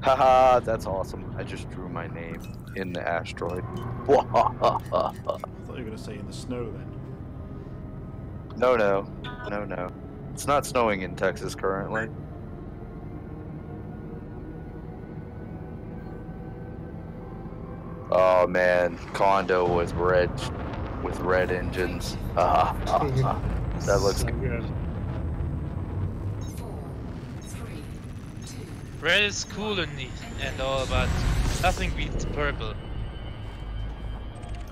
Haha, that's awesome. I just drew my name in the asteroid. I thought you were going to say in the snow then. No. It's not snowing in Texas currently. Oh man, condo with red engines. That looks good. Red is cool and all, but nothing beats purple.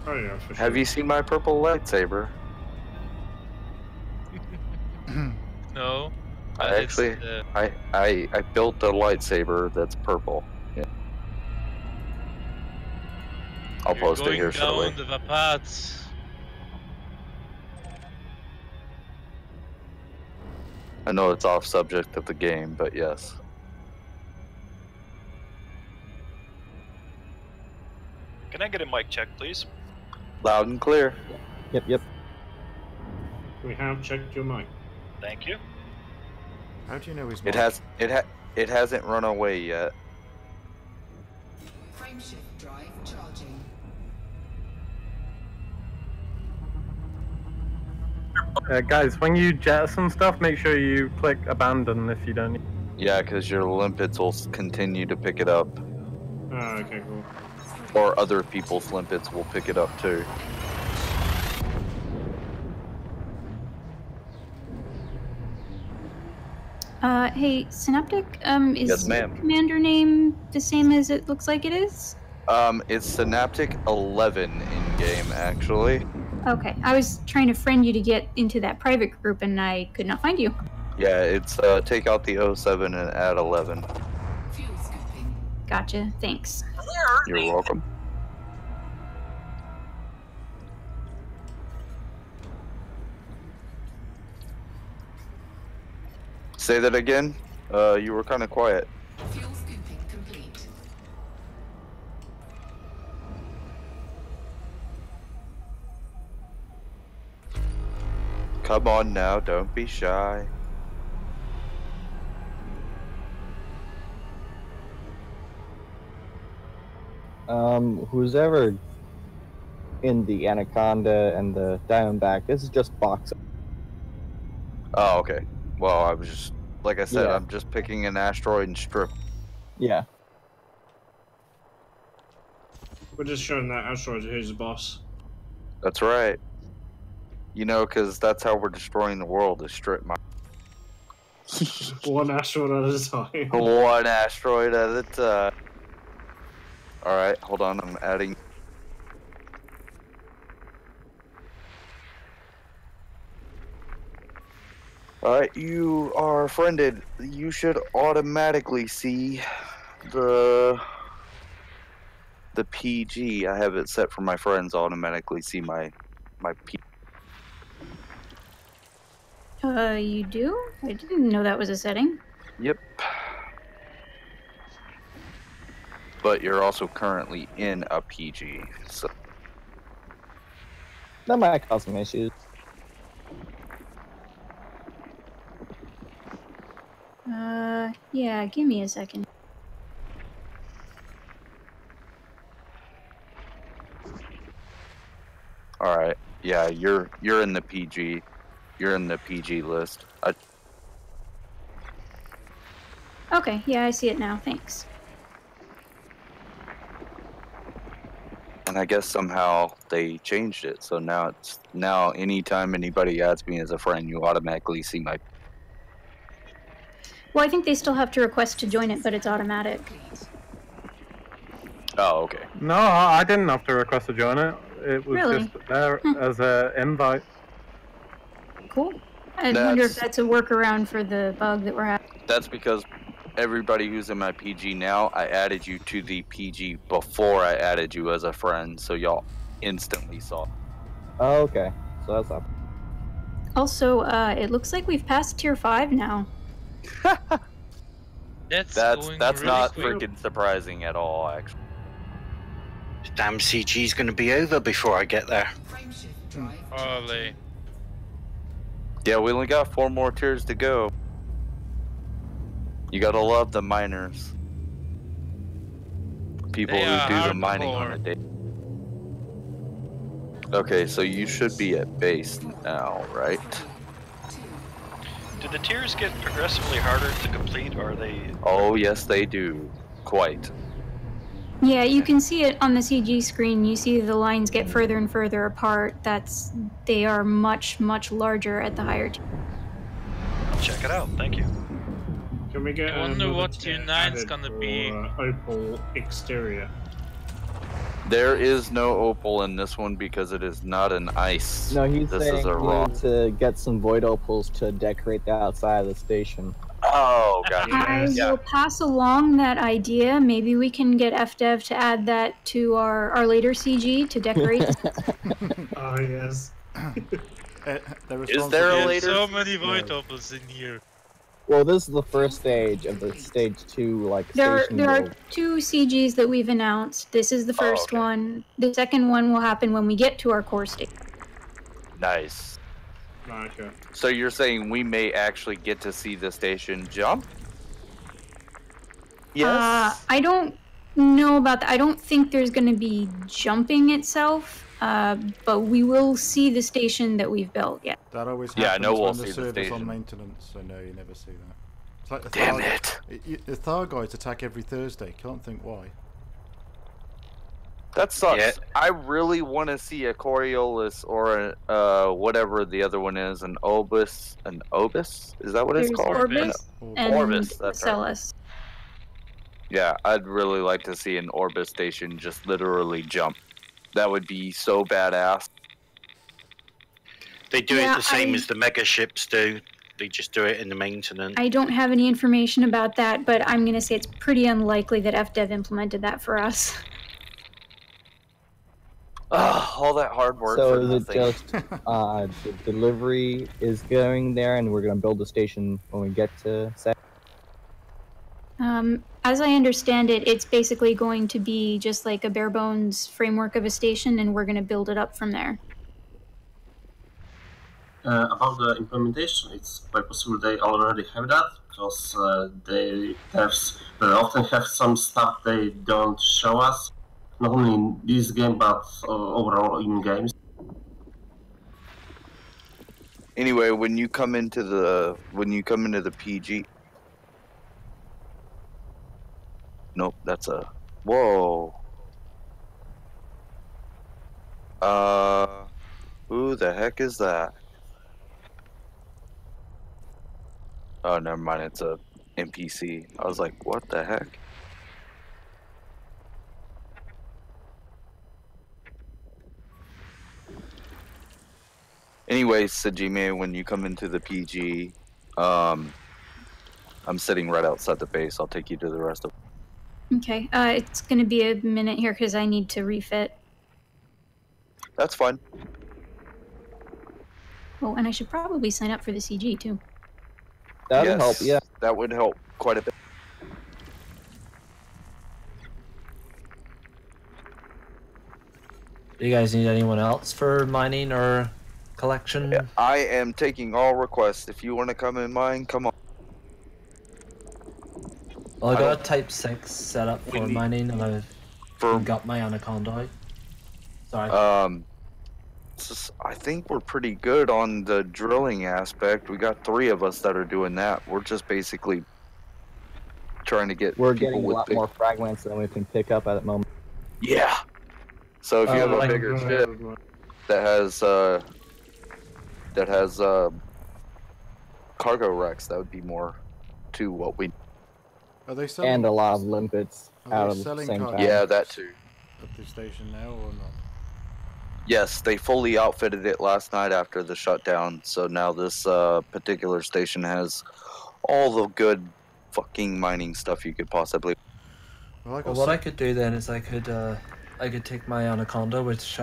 Oh yeah, for sure. Have you seen my purple lightsaber? No. I actually, I built a lightsaber that's purple. Yeah. I'll post it here shortly. Going down the paths. I know it's off subject of the game, but yes. Can I get a mic check, please? Loud and clear. Yep. We have checked your mic. Thank you. How do you know he's It hasn't run away yet. Frameshift drive charging. Guys, when you jettison stuff, make sure you click abandon if you don't need. Yeah, because your limpets will continue to pick it up. Oh, okay, cool. Or other people's limpets will pick it up too. Hey, Synaptic, is Yes, your ma'am. commander name the same as it looks like it is? It's Synaptic 11 in game, actually. Okay, I was trying to friend you to get into that private group and I could not find you. Yeah, it's take out the 07 and add 11. Gotcha, thanks. You're welcome. Say that again. You were kind of quiet. Fuel scooping complete. Come on now, don't be shy. Who's ever in the Anaconda and the Diamondback, this is just boxing. Oh, okay. Well, I was just, like I said, Yeah. I'm just picking an asteroid and strip. Yeah. We're just showing that asteroid who's the boss. That's right. You know, because that's how we're destroying the world, is strip mine. One asteroid at a time. One asteroid at a time. Alright, hold on, I'm adding... Alright, you are friended. You should automatically see the PG. I have it set for my friends automatically see my PG. You do? I didn't know that was a setting. Yep. But you're also currently in a PG, so... That might cause some issues. Yeah, give me a second. Alright, yeah, you're in the PG. You're in the PG list. Okay, yeah, I see it now, thanks. And I guess somehow they changed it, so now anytime anybody adds me as a friend, you automatically see my... Well, I think they still have to request to join it, but it's automatic. Oh, okay. No, I didn't have to request to join it. It was Really? just there as an invite. Cool. I wonder if that's a workaround for the bug that we're having. That's because everybody who's in my PG now, I added you to the PG before I added you as a friend, so y'all instantly saw. Oh, okay. So that's up. Also, it looks like we've passed tier 5 now. That's really not quick. freaking surprising at all, actually. Damn CG's gonna be over before I get there. Probably. Yeah, we only got 4 more tiers to go. You gotta love the miners. People They are who do the hardcore. mining on a day. Okay, so you should be at base now, right? Do the tiers get progressively harder to complete, or are they... Oh, yes, they do. Quite. Yeah, you can see it on the CG screen. You see the lines get further and further apart. They are much, much larger at the higher tier. I'll check it out, thank you. Can we get I wonder another what tier tier 9's added gonna for, be. Opal exterior. There is no opal in this one because it is not an ice. No, he's this saying is a we rock. need to get some void opals to decorate the outside of the station. Oh, gotcha. I will pass along that idea. Maybe we can get FDev to add that to our later CG to decorate. Oh, yes. Is there a later? So many void opals in here. Well, this is the first stage of the stage 2, like, There station are build. 2 CGs that we've announced. This is the first one. The second one will happen when we get to our core stage. Nice. Okay. So you're saying we may actually get to see the station jump? Yes. I don't know about that. I don't think there's going to be jumping itself, but we will see the station that we've built. Yeah. That always Yeah, I happens know we'll when see the the server's on station. maintenance, so no, you never see that. It's like the Damn Thar- it. The Thar guys attack every Thursday. Can't think why. That sucks. Yeah. I really want to see a Coriolis or whatever the other one is, an Obus. An Obus? Is that what it's called? Orbis and Orbis, that's right. Celis. Yeah, I'd really like to see an Orbis station just literally jump. That would be so badass. They do it the same as the mega ships do. They just do it in the maintenance. I don't have any information about that, but I'm going to say it's pretty unlikely that FDev implemented that for us. All that hard work so for is nothing. it just the delivery is going there, and we're going to build the station when we get to set? As I understand it, it's basically going to be just like a bare bones framework of a station, and we're going to build it up from there. About the implementation, it's quite possible they already have that, because they very often have some stuff they don't show us, not only in this game but overall in games. Anyway, when you come into the PG. Nope, that's a whoa. Who the heck is that? Oh, never mind. It's a NPC. I was like, what the heck? Anyway, Sajime, when you come into the PG, I'm sitting right outside the base. I'll take you to the rest of. Okay, it's going to be a minute here because I need to refit. That's fine. Oh, and I should probably sign up for the CG too. That would help, yeah. That would help quite a bit. Do you guys need anyone else for mining or collection? Yeah, I am taking all requests. If you want to come in mine, come on. Well, I got a Type 6 set up for mining, and I've got my Anaconda. Sorry. I think we're pretty good on the drilling aspect. We got 3 of us that are doing that. We're just basically trying to get. We're getting a lot more fragments than we can pick up at the moment. Yeah. So if you have a bigger ship that has cargo wrecks, that would be more to what we. Are they selling? And a lot of limpets out of the same time. Yeah, that too. At the station now or not? Yes, they fully outfitted it last night after the shutdown, so now this particular station has all the good fucking mining stuff you could possibly. Well, what I could do then is I could take my Anaconda, which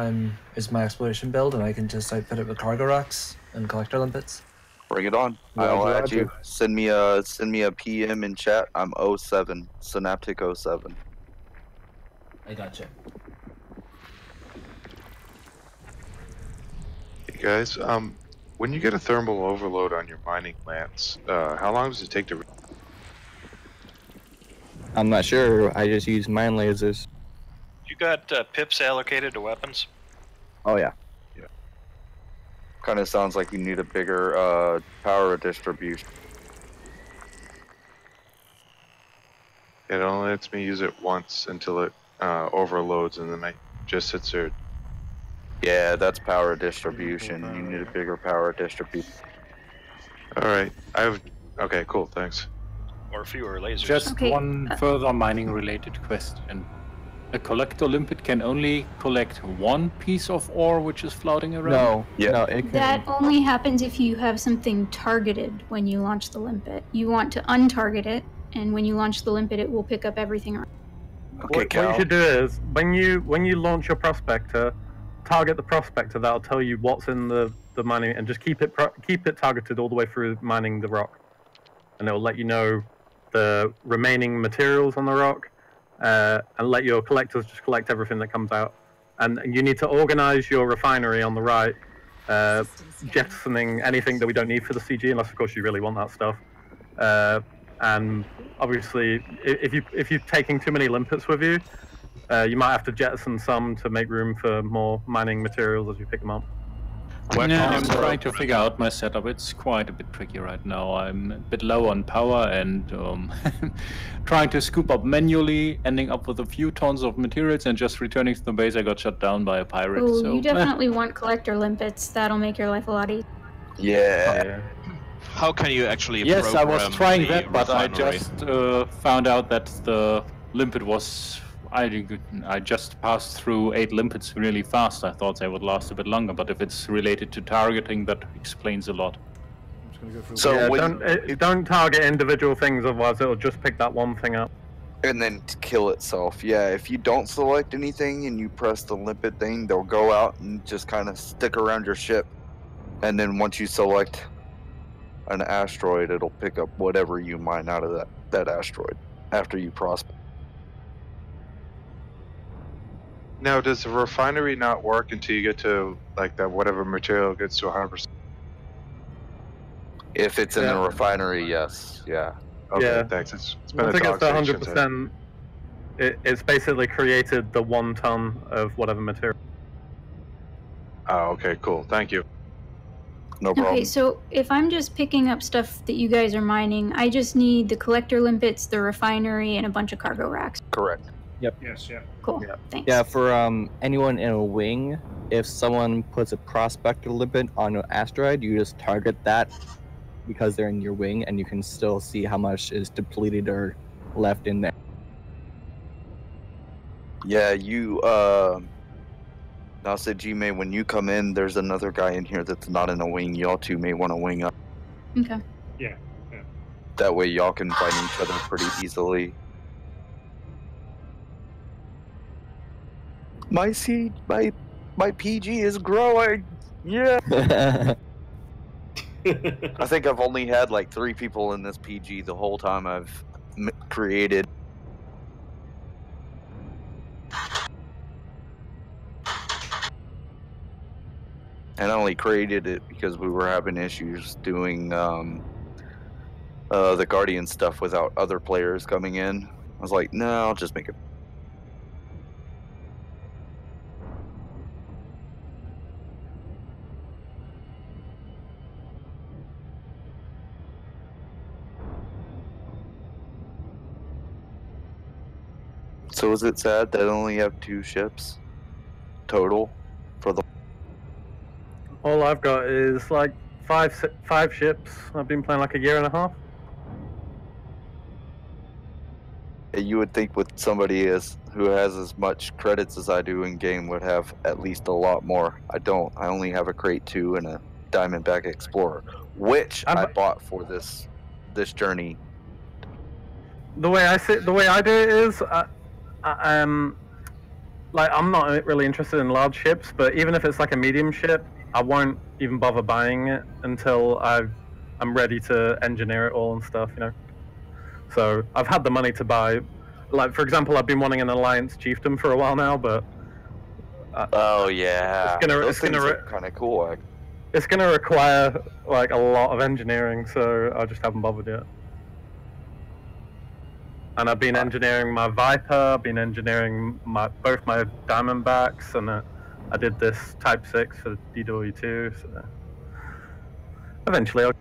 is my exploration build, and I can just outfit it with cargo racks and collector limpets. Bring it on. I'll add you. Send me a PM in chat. I'm 07, Synaptic 07. I gotcha. Hey guys, when you get a thermal overload on your mining lance, how long does it take to? I'm not sure. I just use mine lasers. You got pips allocated to weapons? Oh yeah. Kind of sounds like you need a bigger power distribution. It only lets me use it once until it overloads, and then I just sits there. Yeah, that's power distribution. You need a bigger power distribution. All right, okay, cool, thanks. Or fewer lasers. Just one further mining-related question. A collector limpet can only collect one piece of ore which is floating around? No, That only happens if you have something targeted when you launch the limpet. You want to untarget it, and when you launch the limpet, it will pick up everything around. What you should do is, when you launch your prospector, target the prospector. That'll tell you what's in the mining, and just keep it targeted all the way through mining the rock, and it will let you know the remaining materials on the rock. And let your collectors just collect everything that comes out. And you need to organize your refinery on the right, jettisoning anything that we don't need for the CG, unless of course you really want that stuff. And obviously, if you're taking too many limpets with you, you might have to jettison some to make room for more mining materials as you pick them up. Yeah, I'm trying to figure out my setup. It's quite a bit tricky right now. I'm a bit low on power and trying to scoop up manually, ending up with a few tons of materials and just returning to the base. I got shut down by a pirate. Oh, so you definitely want collector limpets. That'll make your life a lot easier. Yeah. How can you actually Yes, I was program trying the that, but I refinery? just found out that the limpet was... I just passed through 8 limpets really fast. I thought they would last a bit longer, but if it's related to targeting, that explains a lot. So yeah, when don't target individual things, otherwise it'll just pick that one thing up. and then kill itself. Yeah, if you don't select anything and you press the limpet thing, they'll go out and just kind of stick around your ship. And then once you select an asteroid, it'll pick up whatever you mine out of that asteroid after you prospect. Now, does the refinery not work until you get to like that whatever material gets to 100%? If it's in Yeah. the refinery, yes. Yeah. Okay, Yeah. thanks. It's been Once a it gets to dog station. 100%, it's basically created the 1 ton of whatever material. Oh, okay, cool. Thank you. No problem. Okay, so if I'm just picking up stuff that you guys are mining, I just need the collector limpets, the refinery, and a bunch of cargo racks. Correct. Yep. Yes, yeah. Cool. Thanks. Yeah, for anyone in a wing, if someone puts a prospector limpet on an asteroid, you just target that because they're in your wing, and you can still see how much is depleted or left in there. Yeah, you now said G-May, when you come in, there's another guy in here that's not in a wing. Y'all two may want to wing up. Okay. Yeah. That way y'all can find each other pretty easily. My PG is growing. Yeah. I think I've only had like 3 people in this PG the whole time I've created. And I only created it because we were having issues doing the Guardian stuff without other players coming in. I was like, no, I'll just make it. So is it sad that I only have 2 ships total for the... All I've got is like 5 ships. I've been playing like a year and a half. You would think with somebody who has as much credits as I do in game would have at least a lot more. I don't. I only have a crate 2 and a Diamondback Explorer, which I bought for this journey. The way I do it is, like I'm not really interested in large ships, but even if it's like a medium ship, I won't even bother buying it until I'm ready to engineer it all and stuff, you know. So I've had the money to buy, like for example, I've been wanting an Alliance Chieftain for a while now, but oh yeah, it's gonna kind of cool. It's gonna require like a lot of engineering, so I just haven't bothered yet. And I've been engineering my Viper, I've been engineering both my Diamondbacks, and I did this Type 6 for DW2, so eventually I'll...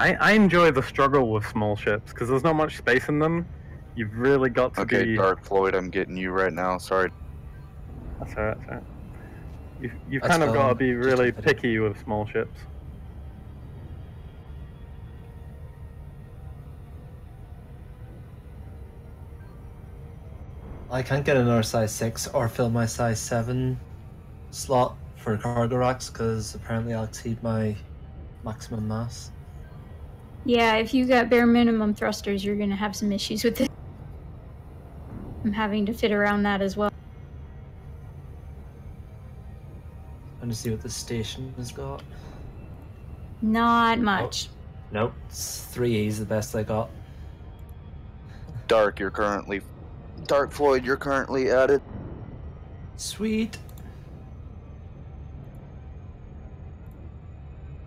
I enjoy the struggle with small ships, because there's not much space in them. You've really got to be... Okay, Dark Floyd, I'm getting you right now, sorry. That's alright, that's alright. You've kind of got to be really picky with small ships. I can't get another size 6 or fill my size 7 slot for cargo racks because apparently I'll exceed my maximum mass. Yeah, if you got bare minimum thrusters, you're going to have some issues with it. I'm having to fit around that as well. I'm going to see what the station has got. Not much. Oh, nope, it's 3E's the best I got. Dark Floyd, you're currently added. Sweet.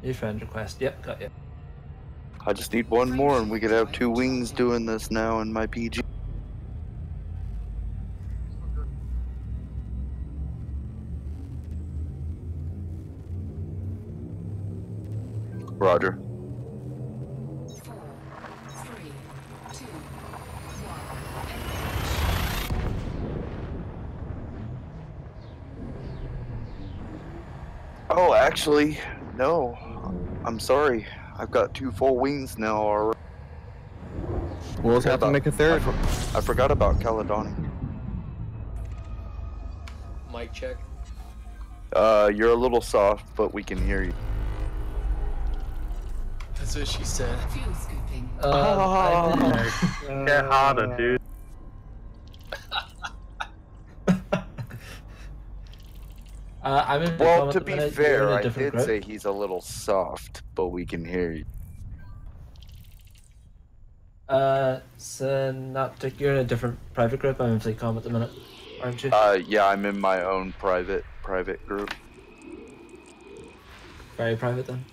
New friend request. Yep, got you. I just need one more, and we could have 2 wings doing this now in my PG. Roger. 4, 3, 2, 1. Oh, actually, no. I'm sorry. I've got 2 full wings now already. We'll just have to make a third. I forgot about Caledonia. Mic check. You're a little soft, but we can hear you. That's what she said. Fuel scooping. Get harder, dude. I'm in Well, at to the be minute. fair, You're in a I different did group. say he's a little soft, but we can hear you. Synaptic, you're in a different private group. I'm in FleetCom at the minute, aren't you? Yeah, I'm in my own private group. Very private then.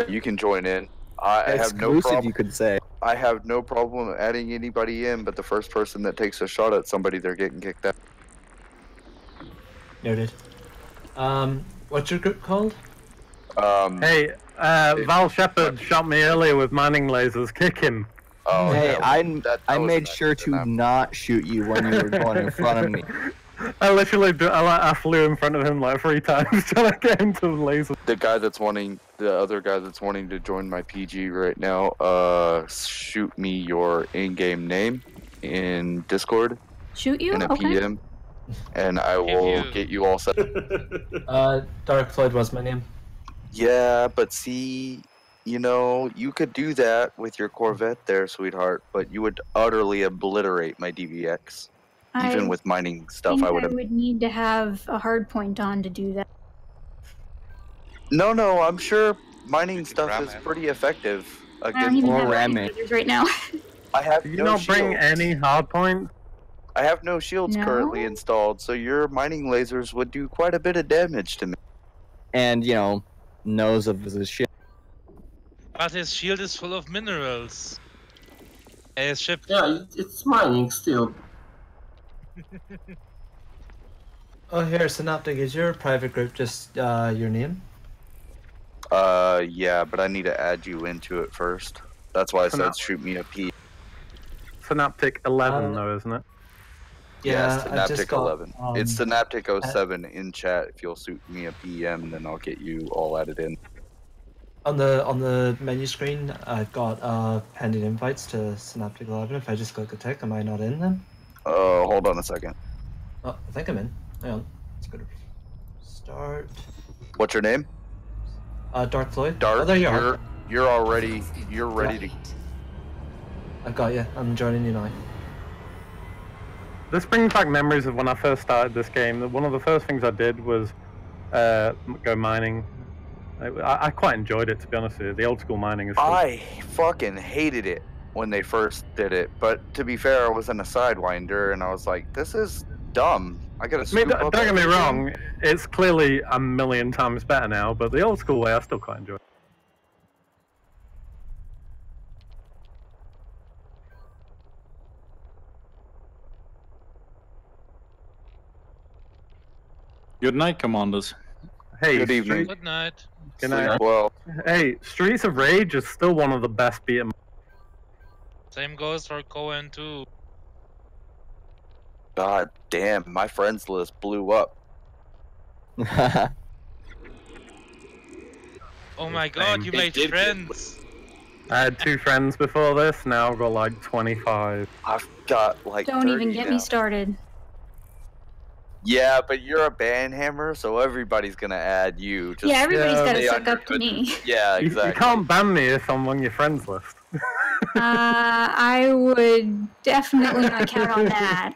You can join in. I have no Exclusive, problem. you could say. I have no problem adding anybody in, but the first person that takes a shot at somebody, they're getting kicked out. Noted. What's your group called? Hey, Val Shepard shot me earlier with mining lasers. Kick him. Oh, Hey, yeah, I made sure to not shoot you when you were going in front of me. I flew in front of him like 3 times trying to get into the laser. The other guy that's wanting to join my PG right now, shoot me your in-game name in Discord. Shoot you? In a Okay. PM, and I will get you all set. Dark Floyd was my name. Yeah, but see, you could do that with your Corvette there, sweetheart, but you would utterly obliterate my DVX. Even with mining stuff, I I would have. would need to have a hard point on to do that. No, I'm sure mining stuff is pretty effective I don't against even have any lasers right now. I have Do you no not bring shields. any hard points? I have no shields currently installed, so your mining lasers would do quite a bit of damage to me. And, knows of his shit. But his shield is full of minerals. His ship. Yeah, it's mining still. Oh, here, Synaptic, is your private group just your name? Yeah, but I need to add you into it first. That's why I said shoot me a P. Synaptic 11, though, isn't it? Yeah, I just Synaptic got, 11. It's Synaptic 07 in chat. If you'll shoot me a PM, then I'll get you all added in. On the menu screen, I've got pending invites to Synaptic 11. If I just click a tick, am I not in then? Hold on a second. Oh, I think I'm in. Hang on. Let's go to start. What's your name? Dark Floyd. Dark. Oh, there you are. You're ready to. I've got you. I'm joining you now. This brings back memories of when I first started this game. One of the first things I did was go mining. I quite enjoyed it, to be honest with you. The old school mining is. I fucking hated it when they first did it, but to be fair, I was in a Sidewinder, and I was like, "This is dumb. I gotta." Don't get me wrong. It's clearly a million times better now, but the old school way, I still quite enjoy it. Good night, commanders. Hey, good evening. Good night. Good night. Well, hey, Streets of Rage is still one of the best beat 'em. Same goes for Cohen too. God damn, my friends list blew up. Oh my god, you made friends. I had 2 friends before this. Now I've got like 25. I've got like. Don't even get me started. Yeah, but you're a bandhammer, so everybody's gonna add you. Just Yeah, everybody's got to stay suck under up to me. Yeah, You exactly. can't ban me if I'm on your friends list. I would definitely not count on that.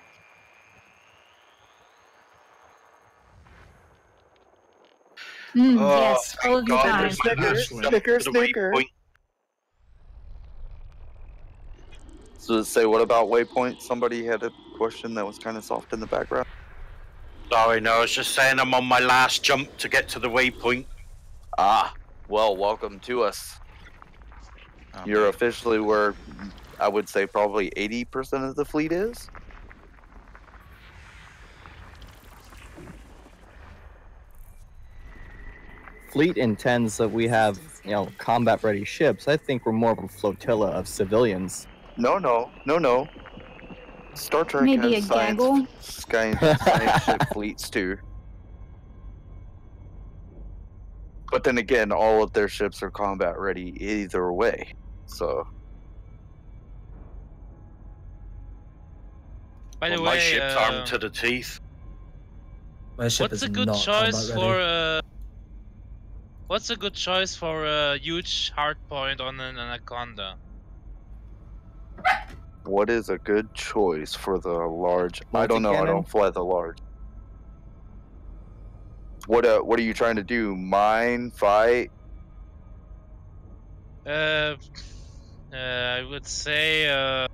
Yes, all of the time. Snicker. So say, what about waypoint? Somebody had a question that was kind of soft in the background. Sorry, no, I was just saying I'm on my last jump to get to the waypoint. Ah, well, welcome to us. You're officially where I would say probably 80% of the fleet is. Fleet intends that we have, combat-ready ships. I think we're more of a flotilla of civilians. No. Star Trek Maybe has a gaggle? science ship fleets too. But then again, all of their ships are combat ready either way. So. By the my way, ship's armed to the teeth. My ship what's is a good not choice combat ready. for what's a good choice for a huge hardpoint on an Anaconda? What is a good choice for the large? I don't know. I Multi-cannon? don't fly the large. What are you trying to do? Mine, fight? I would say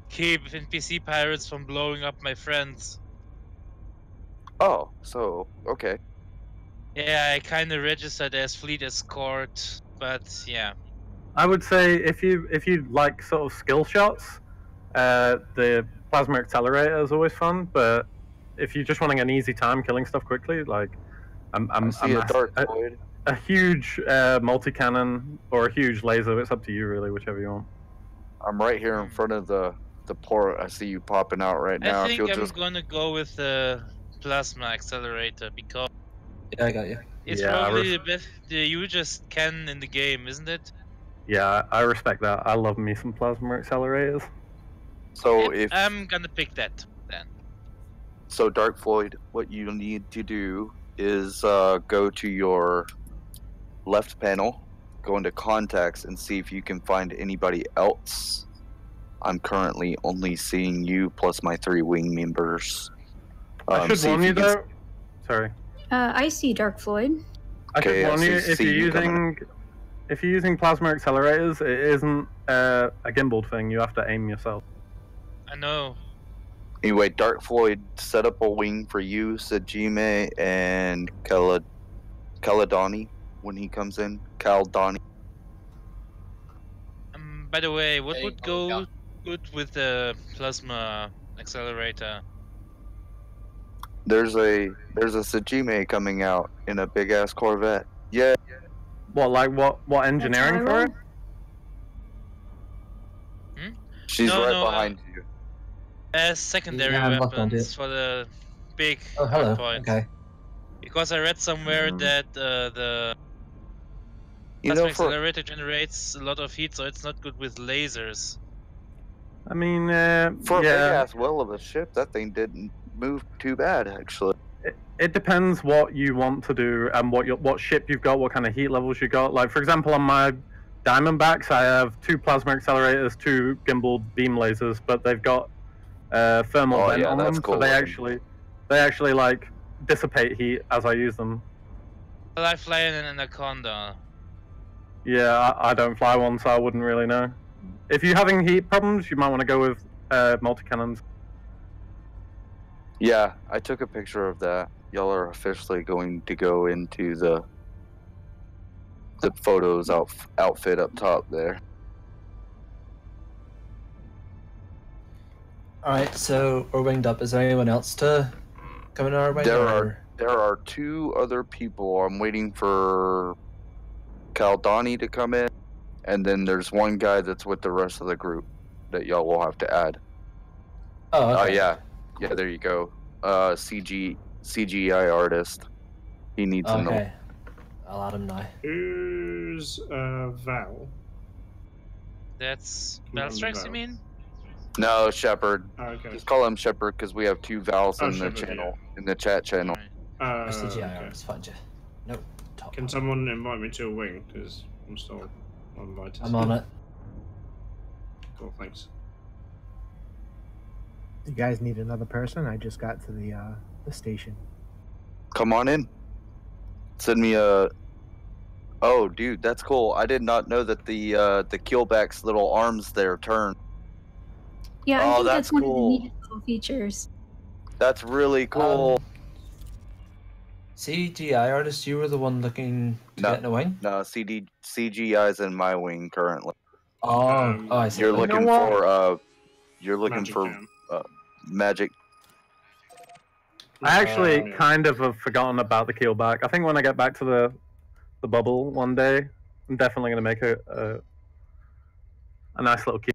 keep NPC pirates from blowing up my friends. Oh, so okay. Yeah, I kind of registered as fleet escort, but yeah. I would say if you like sort of skill shots, the plasma accelerator is always fun. But if you're just wanting an easy time killing stuff quickly, like I see a dark void. A huge multi cannon or a huge laser. It's up to you, really, whichever you want. I'm right here in front of the port. I see you popping out right now. I think I'm just gonna go with the plasma accelerator because Yeah, I got you. it's Yeah, probably the hugest cannon in the game, isn't it? Yeah, I respect that. I love me some plasma accelerators. So I'm gonna pick that then. So Dark Void, what you need to do is go to your left panel, go into contacts, and see if you can find anybody else. I'm currently only seeing you plus my 3 wing members. I should warn you though. Sorry. I see Dark Floyd. I should warn you if you're using plasma accelerators, it isn't a gimbal thing. You have to aim yourself. I know. Anyway, Dark Floyd, set up a wing for you, Sajime, and Caladani when he comes in. Caldani. By the way, what would go good with the plasma accelerator? There's a Sajime coming out in a big ass Corvette. Yeah. What engineering for it? She's No, behind you. As secondary Yeah, I'm locked onto weapons it. for the big hello. hardpoint. Okay. Because I read somewhere that the You plasma know, accelerator generates a lot of heat, so it's not good with lasers. I mean, for a big ass well of a ship, that thing didn't move too bad, actually. It depends what you want to do and what ship you've got, what kind of heat levels you got. Like for example, on my Diamondbacks, I have 2 plasma accelerators, 2 gimbal beam lasers, but they've got thermal vent on them, cool so they actually like dissipate heat as I use them. Well, I fly in an Anaconda. Yeah, I don't fly one, so I wouldn't really know. If you're having heat problems, you might want to go with multi-cannons. Yeah, I took a picture of that. Y'all are officially going to go into the photos outfit up top there. Alright, so we're winged up. Is there anyone else to come in our way? There are 2 other people. I'm waiting for Caldani to come in, and then there's one guy that's with the rest of the group that y'all will have to add. Oh, okay. Yeah, there you go. CGI artist. He needs a note. Okay. I'll add him now. Who's Val? That's Valstrax, you mean? No, Shepard. Okay. Just call him Shepard because we have 2 Vals in the Shepard, channel, in the chat channel. CGI okay. artist, find you. Nope. Can someone invite me to a wing? Because I'm still uninvited. I'm on it. Cool, thanks. You guys need another person? I just got to the station. Come on in. Send me a. Oh, dude, that's cool. I did not know that the keelback's little arms there turn. Yeah, I think that's one cool. of the neat little features. That's really cool. CGI artist, you were the one looking to get in a wing? No, CGI's in my wing currently. I see. You're looking for Magic Jam. magic. I actually kind of have forgotten about the keelback. I think when I get back to the bubble one day, I'm definitely going to make a nice little keel.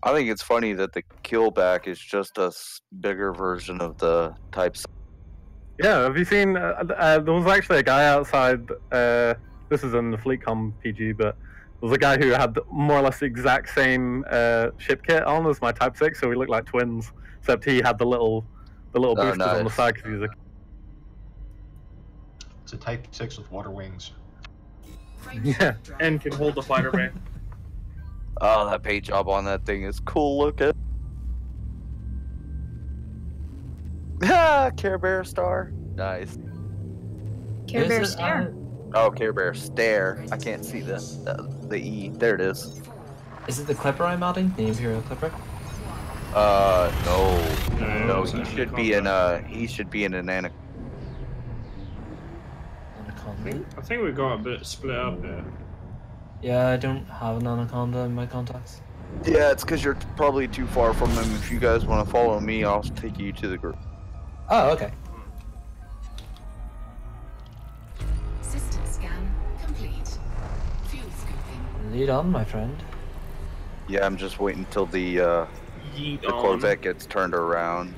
I think it's funny that the keelback is just a bigger version of the types. Yeah, have you seen? There was actually a guy outside. This is in the FleetCom PG, but there was a guy who had more or less the exact same ship kit on as my Type 6, so we looked like twins, except he had the little boosters on the side because he was a. It's a Type 6 with water wings. Yeah, and can hold the fighter bay. Oh, that paint job on that thing is cool looking. Ah, Care Bear Star. Nice. Care Bear Stare. Oh, Care Bear Stare. I can't see the E. There it is. Is it the Clipper I'm adding? The Imperial Clipper? No. He should be in an anaconda. I think we got a bit split up here. Yeah, I don't have an anaconda in my contacts. Yeah, it's because you're probably too far from them. If you guys want to follow me, I'll take you to the group. Oh, okay. System scan complete. Fuel scooping. Lead on, my friend. Yeah, I'm just waiting until the Corvette gets turned around,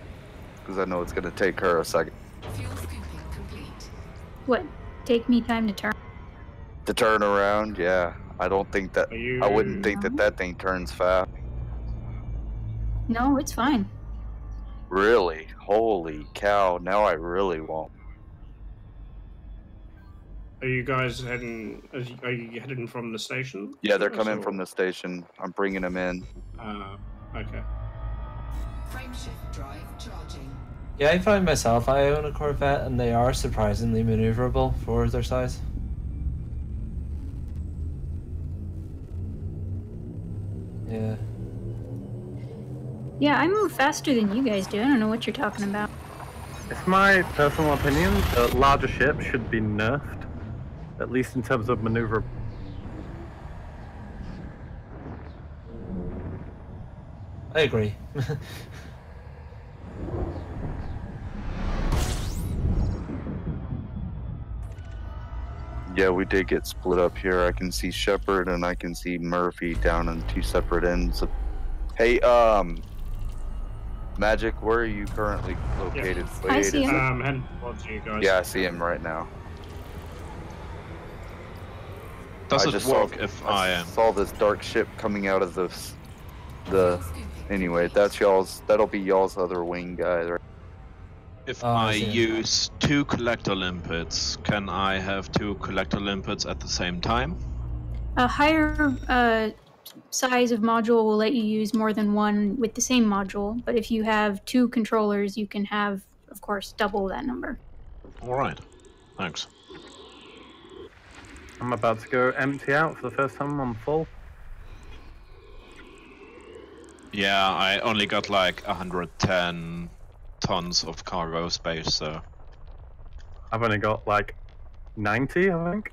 because I know it's going to take her a second. Fuel scooping complete. What? Take me time to turn. To turn around, yeah. I don't think that. I wouldn't think that thing turns fast. No, it's fine. Really? Holy cow! Now I really won't. Are you guys heading? Are you heading from the station? Yeah, they're coming from the station. I'm bringing them in. Okay. Frameshift drive charging. Yeah, I find myself, I own a Corvette, and they are surprisingly maneuverable for their size. Yeah. Yeah, I move faster than you guys do. I don't know what you're talking about. It's my personal opinion that larger ships should be nerfed, at least in terms of maneuver. I agree. Yeah, we did get split up here. I can see Shepard and I can see Murphy down on two separate ends. Hey, Magic, where are you currently located? Yeah. I see him. Heading towards you guys. Yeah, I see him right now. Does it work if I am? saw this dark ship coming out of the. Anyway, that's y'all's. That'll be y'all's other wing guy. Right? If I use 2 collector limpets, can I have 2 collector limpets at the same time? A higher size of module will let you use more than one with the same module, but if you have 2 controllers, you can have, of course, double that number. Alright, thanks. I'm about to go empty out for the first time. I'm full. Yeah, I only got like 110 tons of cargo space, so... I've only got like 90, I think.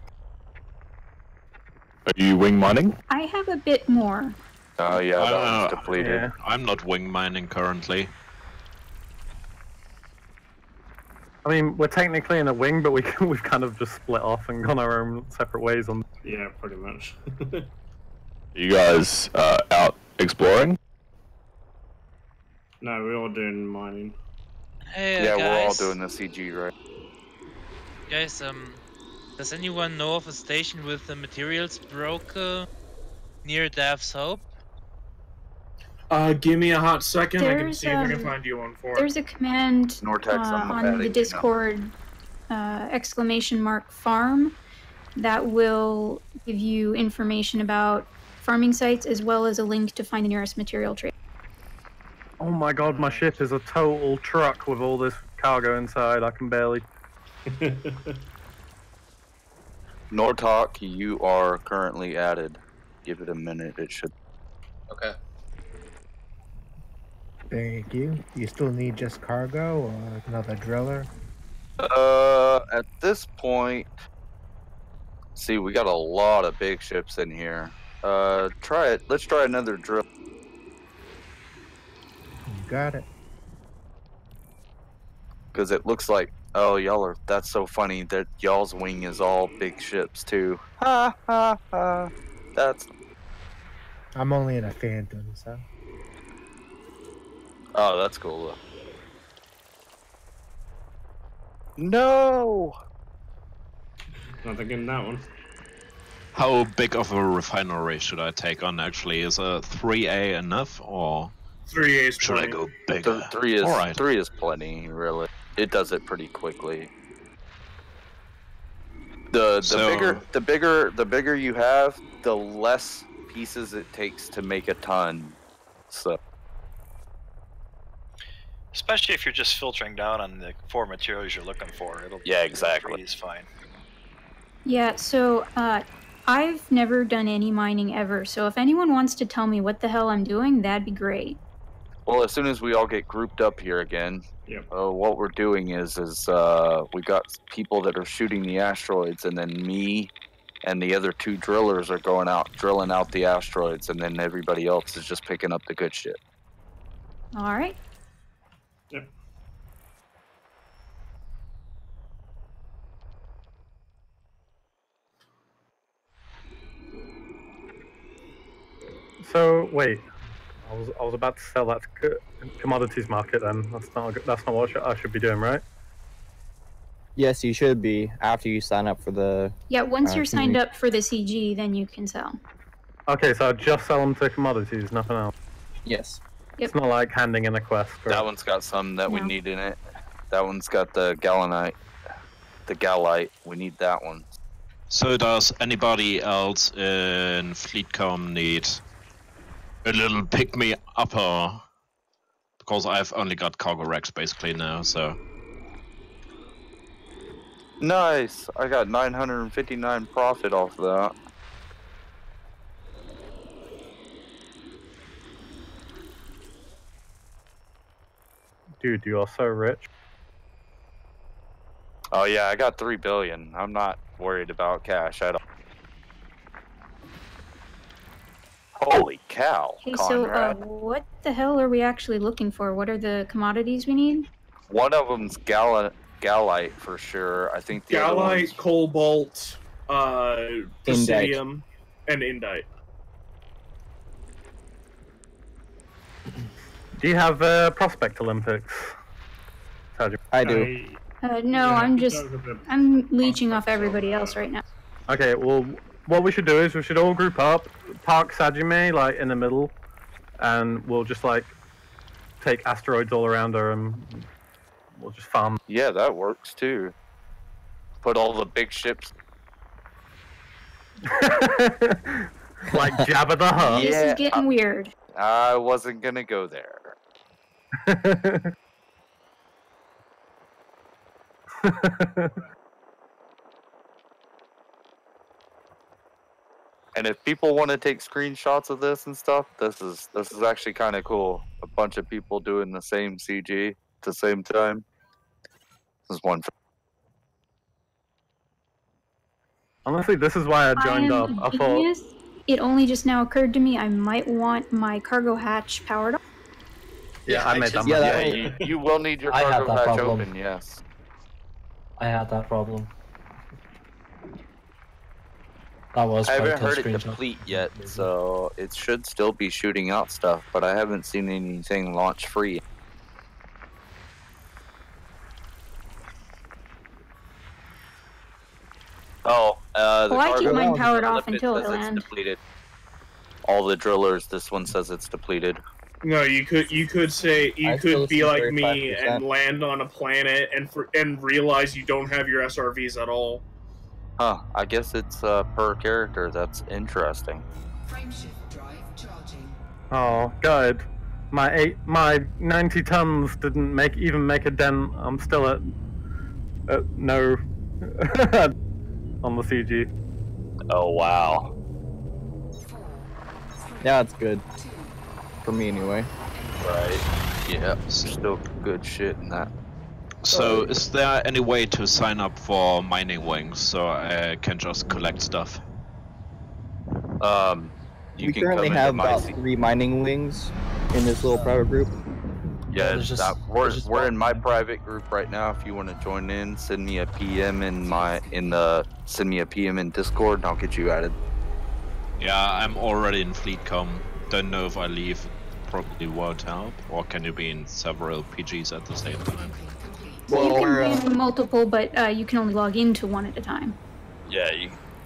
Are you wing mining? I have a bit more. Oh yeah, that one's depleted. Yeah. I'm not wing mining currently. I mean, we're technically in a wing, but we've kind of just split off and gone our own separate ways on. Yeah, pretty much. You guys out exploring? No, we're all doing mining. Hey, Yeah, guys. we're all doing the CG, right? Guys, does anyone know of a station with the materials broker near Dav's Hope? Give me a hot second. I can There's, see if I can find you one for it. There's a command Nortex, on the Discord ! farm that will give you information about farming sites as well as a link to find the nearest material trade. Oh my god, my ship is a total truck with all this cargo inside. I can barely. Nortok, you are currently added. Give it a minute, it should. Okay. Thank you. You still need just cargo or another driller? At this point, see, we got a lot of big ships in here. Try it. Let's try another drill. You got it. Because it looks like, oh, y'all are, that's so funny that y'all's wing is all big ships too. Ha ha ha. That's, I'm only in a Phantom, so. oh, that's cool though. No! Nothing in that one. How big of a refinery should I take on actually? Is a 3A enough or 3A is should I plenty. go bigger? Three is, Alright. 3 is plenty, really. It does it pretty quickly. The bigger you have, the less pieces it takes to make a ton. So Especially if you're just filtering down on the 4 materials you're looking for. It'll, yeah, exactly. 3 is fine. Yeah, so I've never done any mining ever, so if anyone wants to tell me what the hell I'm doing, that'd be great. well, as soon as we all get grouped up here again, Yep. what we're doing is we got people that are shooting the asteroids, and then me and the other 2 drillers are going out drilling out the asteroids, and then everybody else is just picking up the good shit. All right. Yep. So wait, I was about to sell that to commodities market. Then that's not what I should be doing, right? Yes, you should be after you sign up for the. Yeah, once you're signed community. up for the CG, then you can sell. Okay, so I just sell them to commodities, nothing else. Yes. Yep. It's not like handing in a quest. That one's got some that we No. need in it. That one's got the galanite, the galite. We need that one. So does anybody else in Fleetcom need a little pick-me-upper? Because I've only got cargo racks basically now, so... Nice! I got 959 profit off that. Dude, you are so rich. Oh yeah, I got 3 billion. I'm not worried about cash at all. Holy cow, Hey, Conrad. so what the hell are we actually looking for? What are the commodities we need? One of them's galite for sure. I think the other one's... Galite, cobalt, Presidium, and Indite. Do you have Prospect Olympics? I do. No, I'm leeching off everybody else right now. Okay, well, what we should do is we should all group up, park Sajime like in the middle, and we'll just like take asteroids all around her and we'll just farm. Yeah, that works too. Put all the big ships. Like Jabba the Hutt. This is getting weird. I wasn't gonna go there. And if people want to take screenshots of this and stuff, this is actually kind of cool. A bunch of people doing the same CG at the same time. This is one. Honestly, this is why I joined up. I thought. Genius. It only just now occurred to me I might want my cargo hatch powered up. Yeah, I made that. Yeah, you will need your I had cargo that hatch problem. open. Yes. I had that problem. That was I quite haven't a heard it screenshot. deplete yet, so it should still be shooting out stuff, but I haven't seen anything launch free. Oh, the Well, I keep cargo mine hatch powered off limit until I says it's land. depleted. All the drillers, this one says it's depleted. No, you could say you I could still be see like me 35%. and land on a planet and realize you don't have your SRVs at all. Huh, I guess it's per character. That's interesting. Frameshift drive charging. Oh, God. My 90 tons didn't even make a dent. I'm still at no on the CG. Oh wow. Yeah, it's good. For me, anyway. Right. Yeah, still good shit in that. So, is there any way to sign up for mining wings so I can just collect stuff? You we can currently come have into my about 3 mining wings in this little private group. Yeah, there's just- we're there's just in one. my private group right now. If you want to join in, send me a PM send me a PM in Discord, and I'll get you added. Yeah, I'm already in FleetCom. Don't know if I leave. Probably won't help. Or can you be in several PGs at the same time? So you Well, can be in multiple, but you can only log into one at a time. Yeah,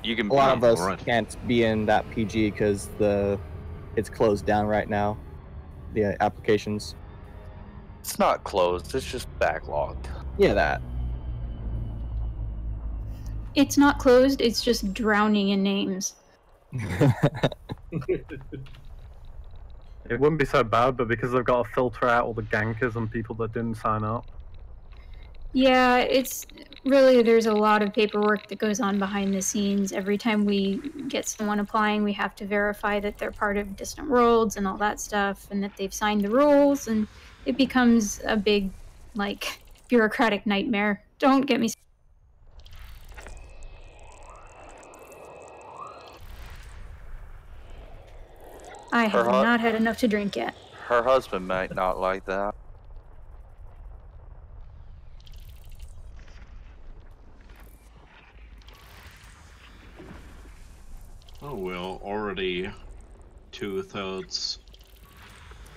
you can. A lot of us alright. can't be in that PG because it's closed down right now. The applications. It's not closed. It's just backlogged. Yeah, that. It's not closed, it's just drowning in names. It wouldn't be so bad, but because they've got to filter out all the gankers and people that didn't sign up. Yeah, it's really, there's a lot of paperwork that goes on behind the scenes. Every time we get someone applying, we have to verify that they're part of Distant Worlds and all that stuff, and that they've signed the rules, and it becomes a big, like, bureaucratic nightmare. Don't get me. I have Her hu- not had enough to drink yet. Her husband might not like that. Oh, we're already 2/3.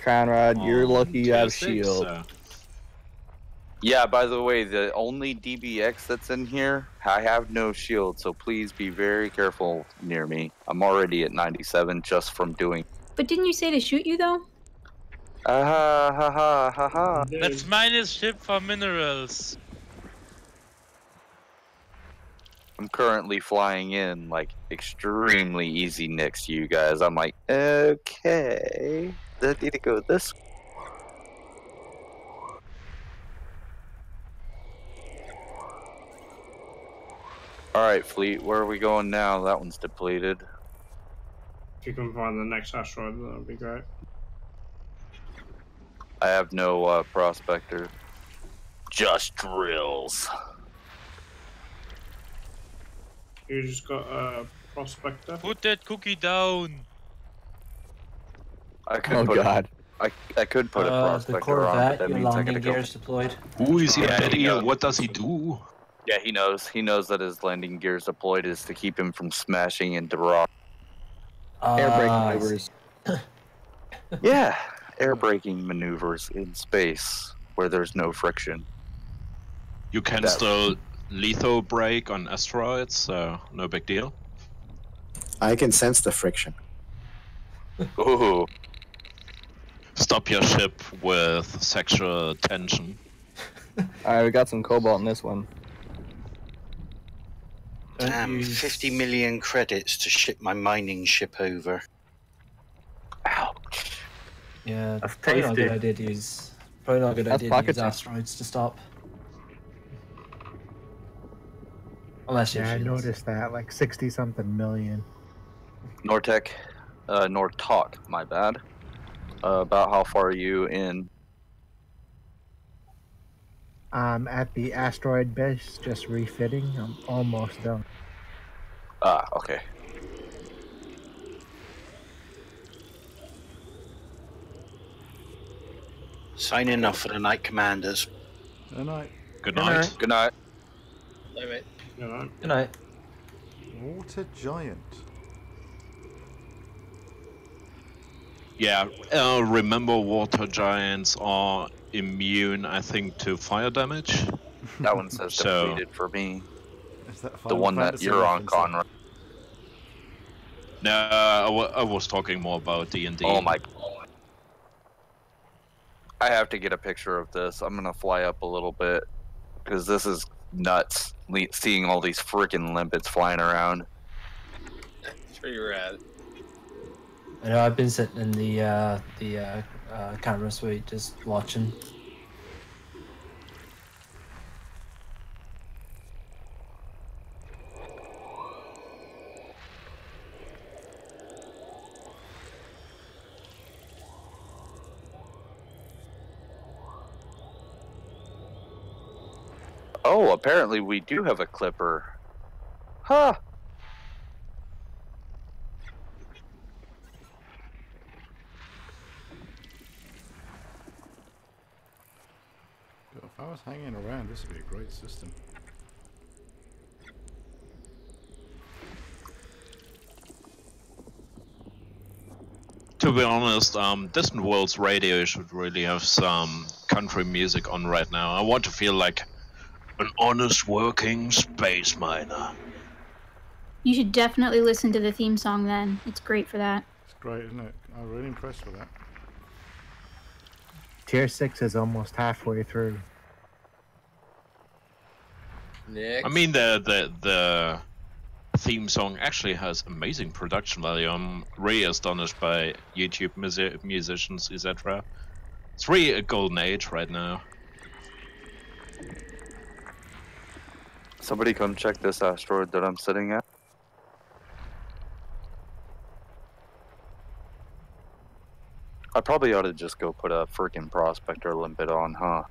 Conrad, you're lucky you have tier 6, shield. so- Yeah, by the way, the only DBX that's in here, I have no shield, so please be very careful near me. I'm already at 97 just from doing. But didn't you say to shoot you, though? Ha ha ha ha ha. Let's mine his ship for minerals. I'm currently flying in like extremely easy next to you guys. I'm like, okay, I need to go this way. Alright, fleet, where are we going now? That one's depleted. If you can find the next asteroid, that would be great. I have no prospector. Just drills. You just got a prospector. Put that cookie down. I could Oh put god. I could put a The prospector on, but Corvette, that your means I landing gotta go. gears deployed. Who is he? Yeah, he Daddy? knows. What does he do? Yeah, he knows. He knows that his landing gears deployed is to keep him from smashing into rock. Air brake I maneuvers. Yeah, air braking maneuvers in space where there's no friction. You can That- still litho brake on asteroids, so no big deal. I can sense the friction. Ooh. Stop your ship with sexual tension. Alright, we got some cobalt in this one. Damn, 50 million credits to ship my mining ship over. Ouch. Yeah, That's probably not a good tasty. idea to use. Probably not a good That's idea to use pocket asteroids to stop. Unless you Yeah, I have shields. noticed that, like 60-something million. Nortec, Nortalk, my bad. About how far are you in? At the asteroid base, just refitting. I'm almost done. Ah, okay. Signing off for the night, commanders. Good night. Good Good night. night. Good night. Limit. You know. Good night. Water giant. Yeah, remember water giants are immune, I think, to fire damage. That one says So- depleted for me. Is that The Final one that Fantasy you're on, reference? Conrad. No, I was talking more about D&D. Oh my. I have to get a picture of this. I'm gonna fly up a little bit because this is nuts. Seeing all these freaking limpets flying around. That's where you're at. I know I've been sitting in the camera suite just watching. Oh, apparently we do have a clipper. Huh. I was hanging around. This would be a great system. To be honest, Distant Worlds Radio should really have some country music on right now. I want to feel like an honest working space miner. You should definitely listen to the theme song then. It's great for that. It's great, isn't it? I'm really impressed with that. Tier 6 is almost halfway through. Next. I mean, the theme song actually has amazing production value. I'm really astonished by YouTube musicians, etc. It's really a golden age right now. Somebody come check this asteroid that I'm sitting at. I probably ought to just go put a freaking prospector limpet on, huh?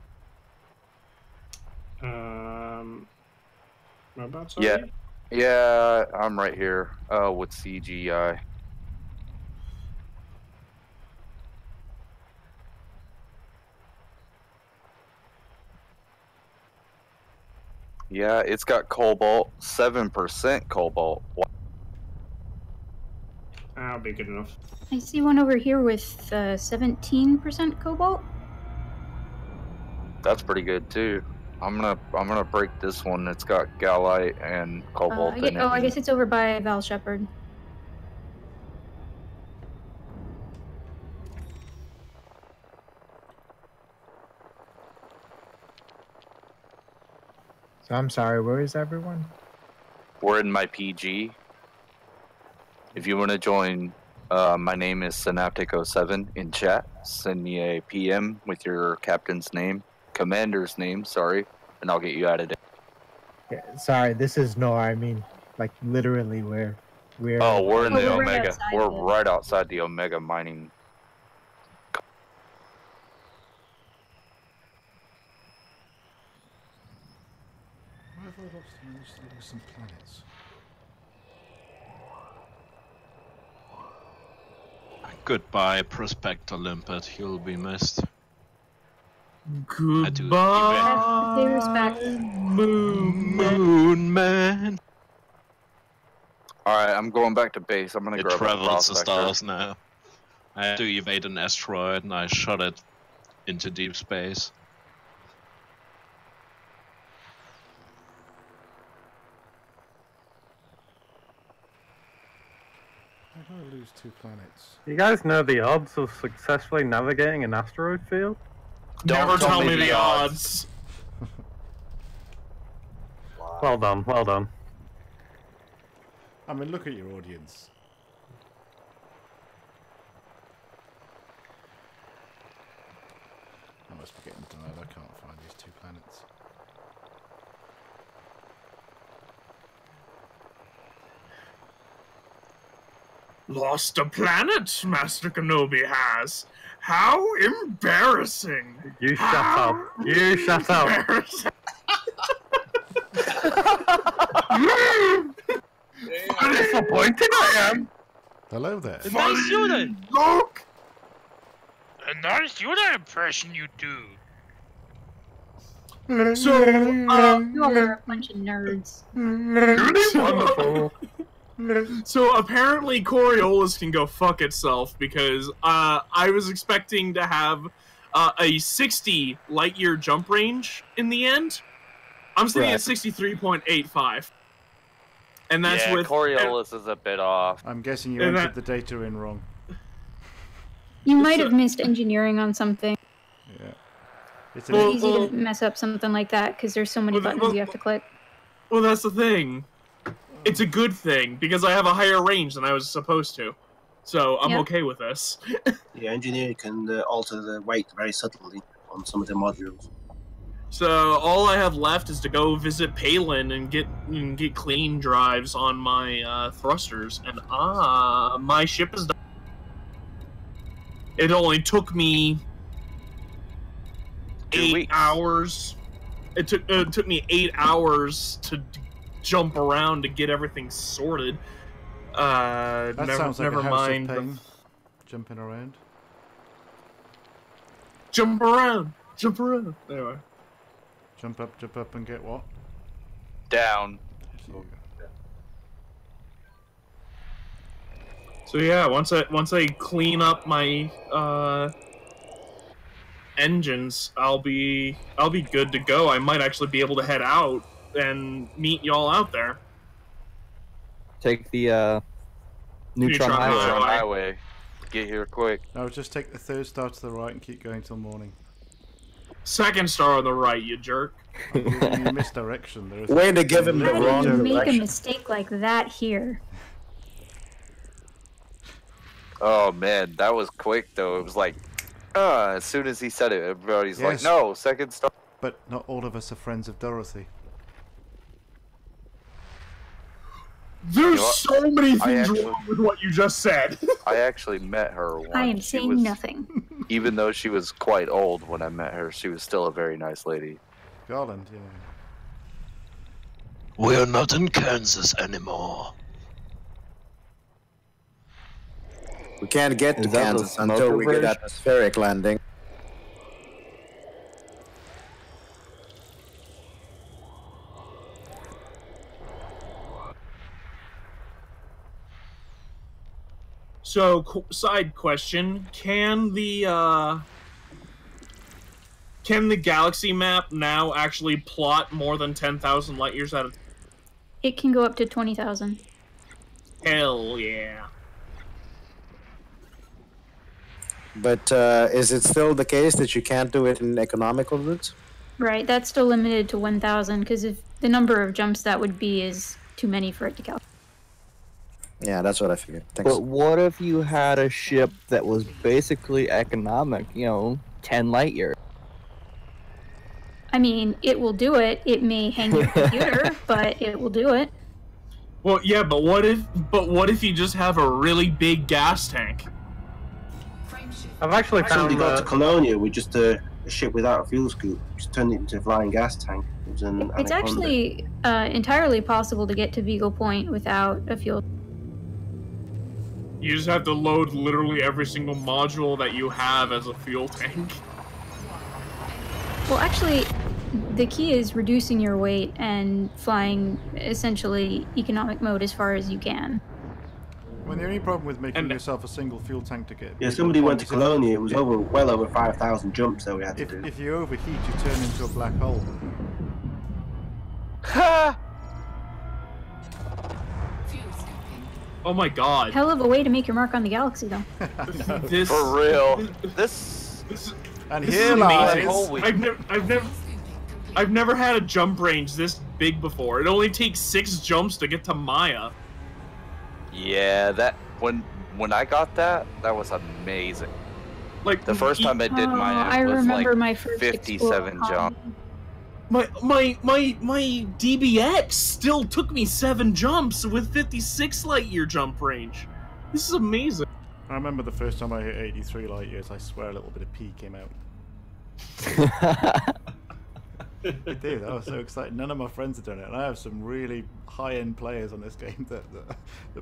Whereabouts are Yeah. you? Yeah, I'm right here. With CGI. Yeah, it's got cobalt, 7% cobalt. That'll be good enough. I see one over here with 17% cobalt. That's pretty good too. I'm gonna break this one. It's got galite and cobalt in it. I guess it's over by Val Shepherd. So I'm sorry, where is everyone? We're in my PG. If you want to join, my name is Synaptic07 in chat. Send me a PM with your captain's name, commander's name, sorry, and I'll get you added in. Yeah, sorry, this is I mean, like literally where we're. Oh, we're in the we're right Omega. outside We're the- right outside the Omega mining. Why have I lost some planets? Goodbye, Prospector Limpet. You'll be missed. Goodbye, Pay respect. Moon Man. Alright, I'm going back to base. I'm gonna It grab a travels the prospector. stars now. I had to evade an asteroid and I shot it into deep space. How do I lose 2 planets? You guys know the odds of successfully navigating an asteroid field? Never tell me the odds. Well done, well done. I mean, look at your audience. I must be getting tired. I can't find these 2 planets. Lost a planet, Master Kenobi has. How embarrassing! You shut up. You shut up. How disappointed I am! Hello there. A nice Yoda! Look! A nice Yoda impression you do. So, You all are a bunch of nerds. wonderful. So apparently Coriolis can go fuck itself because I was expecting to have a 60 light year jump range in the end. I'm sitting at 63.85. And that's yeah, with Coriolis is a bit off. I'm guessing you And entered the data in wrong. You might have missed engineering on something. Yeah. It's easy to mess up something like that because there's so many buttons you have to click. Well, that's the thing. It's a good thing because I have a higher range than I was supposed to. So I'm okay with this. The engineer can alter the weight very subtly on some of the modules. So all I have left is to go visit Palin and get clean drives on my thrusters, and my ship is done. It only took me 8 hours. It took me 8 hours to jump around to get everything sorted. That sounds like never a house mind. of pain. Jumping around. Jump around. Jump around. Anyway. Jump up and get what? Down. So yeah, once I clean up my engines, I'll be good to go. I might actually be able to head out and meet y'all out there. Take the Neutron Highway. Get here quick. No, just take the third star to the right and keep going till morning. Second star on the right, you jerk. I'm giving you misdirection. There is Way to give him the How wrong do you make a direction. mistake like that here? Oh man, that was quick though. It was like, as soon as he said it, everybody's like, Yes. no, second star. But not all of us are friends of Dorothy. There's so many I things actually- wrong with what you just said. I actually met her once. I am She saying was- nothing. Even though she was quite old when I met her, she was still a very nice lady. Garland, yeah. We're not in Kansas anymore. We can't get to Is that the Kansas until we smoker get bridge? atmospheric landing. So, side question: Can the galaxy map now actually plot more than 10,000 light years at a It can go up to 20,000. Hell yeah! But is it still the case that you can't do it in economical routes? Right, that's still limited to 1,000 because if the number of jumps that would be is too many for it to count. Yeah, that's what I figured. Thanks. But what if you had a ship that was basically economic, 10 light years? I mean, it will do it. It may hang your computer, but it will do it. Well, yeah, but what if you just have a really big gas tank? I've actually Somebody found got to Colonia with just a ship without a fuel scoop, just turned it into a flying gas tank. It was an It's Anaconda. actually entirely possible to get to Beagle Point without a fuel. You just have to load literally every single module that you have as a fuel tank. Well, actually, the key is reducing your weight and flying essentially economic mode as far as you can. Well, the only problem with making yourself a single fuel tank to get... Yeah, somebody went to is if- Colonia. It was well over 5,000 jumps that we had to do. If you overheat, you turn into a black hole. Oh my god. Hell of a way to make your mark on the galaxy, though. This, For real. This And this here is lies... amazing. I've never had a jump range this big before. It only takes 6 jumps to get to Maya. Yeah, that when I got that was amazing. Like the first time I did mine, I it was remember like my first 57 Explorer. jump. My DBX still took me 7 jumps with 56 light year jump range. This is amazing. I remember the first time I hit 83 light years, I swear a little bit of pee came out. I did, I was so excited. None of my friends had done it, and I have some really high-end players on this game that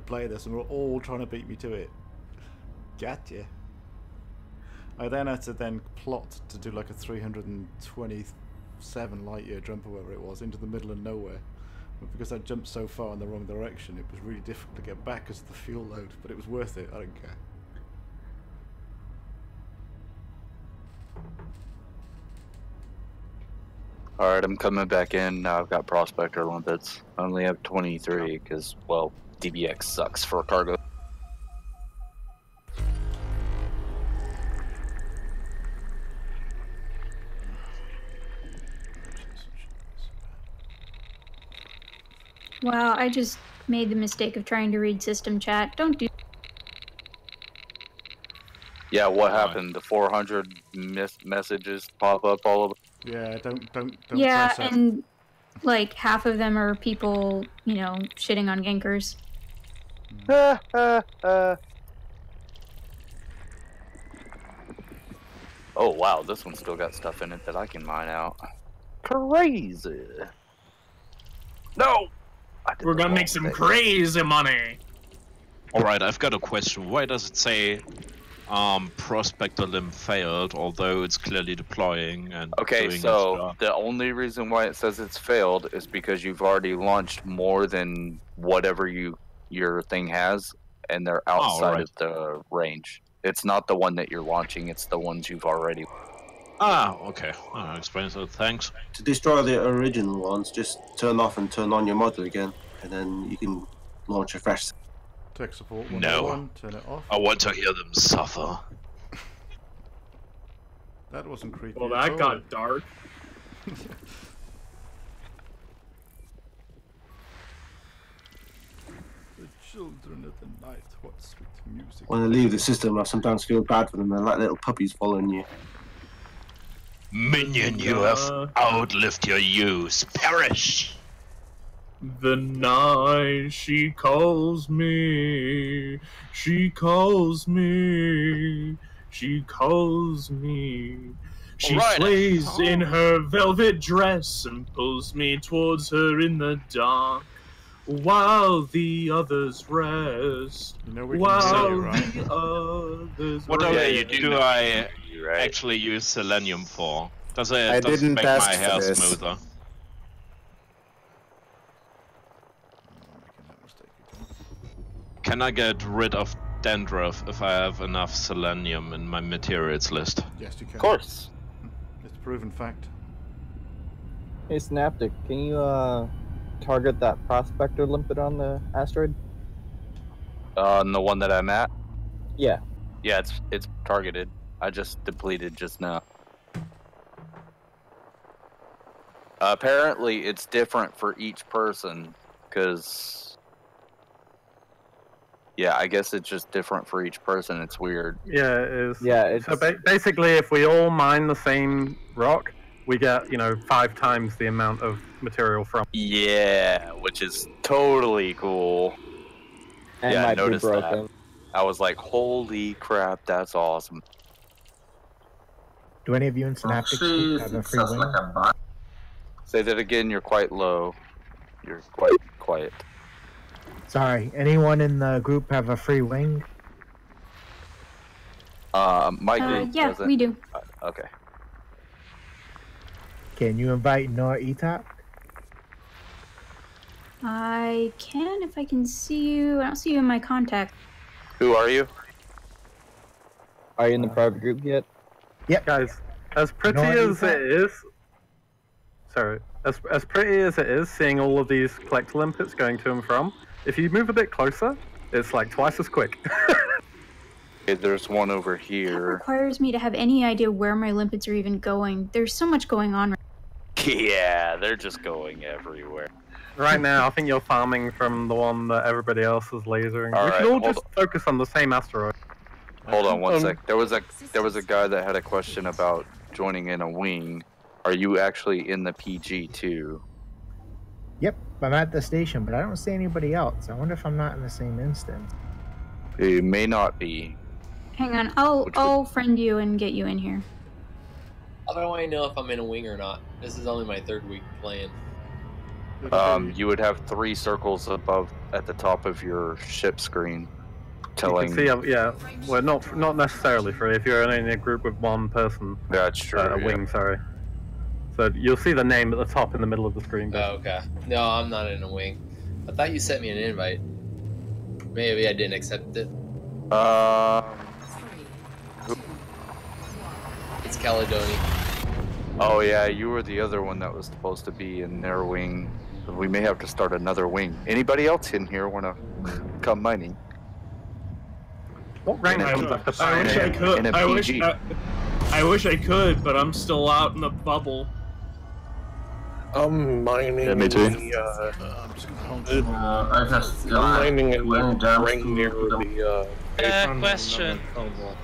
play this, and we're all trying to beat me to it. Gotcha. I then had to plot to do like a 327 light year jump or whatever it was into the middle of nowhere. But because I jumped so far in the wrong direction, it was really difficult to get back because of the fuel load, but it was worth it, I don't care. Alright, I'm coming back in. Now I've got Prospector limpets. I only have 23 because, well, DBX sucks for cargo. Wow, I just made the mistake of trying to read system chat. Don't do. Yeah, what happened? The 400 messages pop up all over. Yeah, don't Yeah, press it. and like half of them are people, shitting on gankers. Oh wow, this one's still got stuff in it that I can mine out. Crazy. No! We're gonna make some crazy money. Alright, I've got a question. Why does it say Prospector Limb failed, although it's clearly deploying and Okay, doing its so job. the only reason why it says it's failed is because you've already launched more than whatever your thing has, and they're outside right. of the range. It's not the one that you're launching; it's the ones you've already. Ah, okay. Explains it. Thanks. To destroy the original ones, just turn off and turn on your model again, and then you can launch a fresh. Tech support No. 101, turn it off. I want to hear them suffer. That wasn't creepy. Well, at that all. got dark. The children of the night, what sweet music. When they leave the system, I sometimes feel bad for them. They're like little puppies following you. Minion, you have outlived your use. Perish! The night she calls me, she calls me, she calls me. She sways in her velvet dress and pulls me towards her in the dark, while the others rest. You know we while can hear you, right? the others What rest. do I actually use selenium for? Does I it didn't make ask my for hair this. smoother? Can I get rid of dandruff if I have enough selenium in my materials list? Yes, you can. Of course. It's proven fact. Hey, Synaptic, can you target that prospector limpet on the asteroid? On the one that I'm at. Yeah. Yeah, it's targeted. I just depleted just now. Apparently, it's different for each person, because... Yeah, I guess it's just different for each person. It's weird. Yeah, it is. Yeah, it's... So basically, if we all mine the same rock, we get, 5 times the amount of material from. Yeah, which is totally cool. And yeah, I might be noticed broken. that. I was like, holy crap, that's awesome. Do any of you in Synaptic Speak have a free wing? Say that again, you're quite low. You're quite quiet. Sorry, anyone in the group have a free wing? My group Yeah, doesn't. we do. Okay. Can you invite Nor Etop? I can if I can see you. I don't see you in my contact. Who are you? Are you in the private group yet? Yep. Guys, as pretty as it is... Sorry. As pretty as it is, seeing all of these collector limpets going to and from, if you move a bit closer, it's like twice as quick. Okay, there's one over That here. requires me to have any idea where my limpets are even going. There's so much going on. Yeah, they're just going everywhere. Right now, I think you're farming from the one that everybody else is lasering. All We right, should all hold just focus on the same asteroid. Hold on one sec. There was a guy that had a question about joining in a wing. Are you actually in the PG too? Yep, I'm at the station, but I don't see anybody else. I wonder if I'm not in the same instance. It may not be. Hang on, I'll friend you and get you in here. How do I know if I'm in a wing or not? This is only my 3rd week playing. You would have 3 circles above at the top of your ship screen, telling. You can see, yeah, well, not necessarily free. If you're in a group with one person, That's true. a wing, sorry. So you'll see the name at the top in the middle of the screen. Oh, okay. No, I'm not in a wing. I thought you sent me an invite. Maybe I didn't accept it. It's Caledonia. Oh yeah, you were the other one that was supposed to be in their wing. We may have to start another wing. Anybody else in here want to come mining? What rank I comes after wish I could. In a I wish, PG. I wish I could, but I'm still out in the bubble. I'm mining Yeah, me too. I'm mining in the ring near the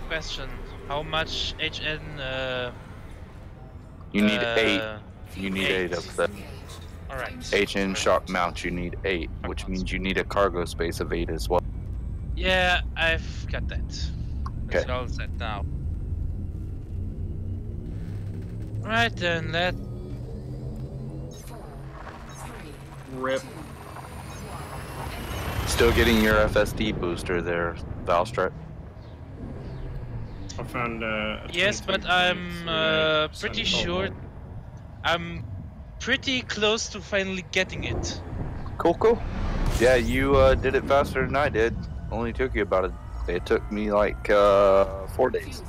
Question. How much HN? You need 8. You need 8 of them. All right. HN shock mount. You need 8, which means you need a cargo space of 8 as well. Yeah, I've got that. That's Okay. all set now. Right then, let. Rip. Still getting your FSD booster there, Valstrat. I found a Yes, but I'm pretty sure I'm pretty close to finally getting it. Cool. Yeah, you did it faster than I did. Only took you about it took me like 4 days.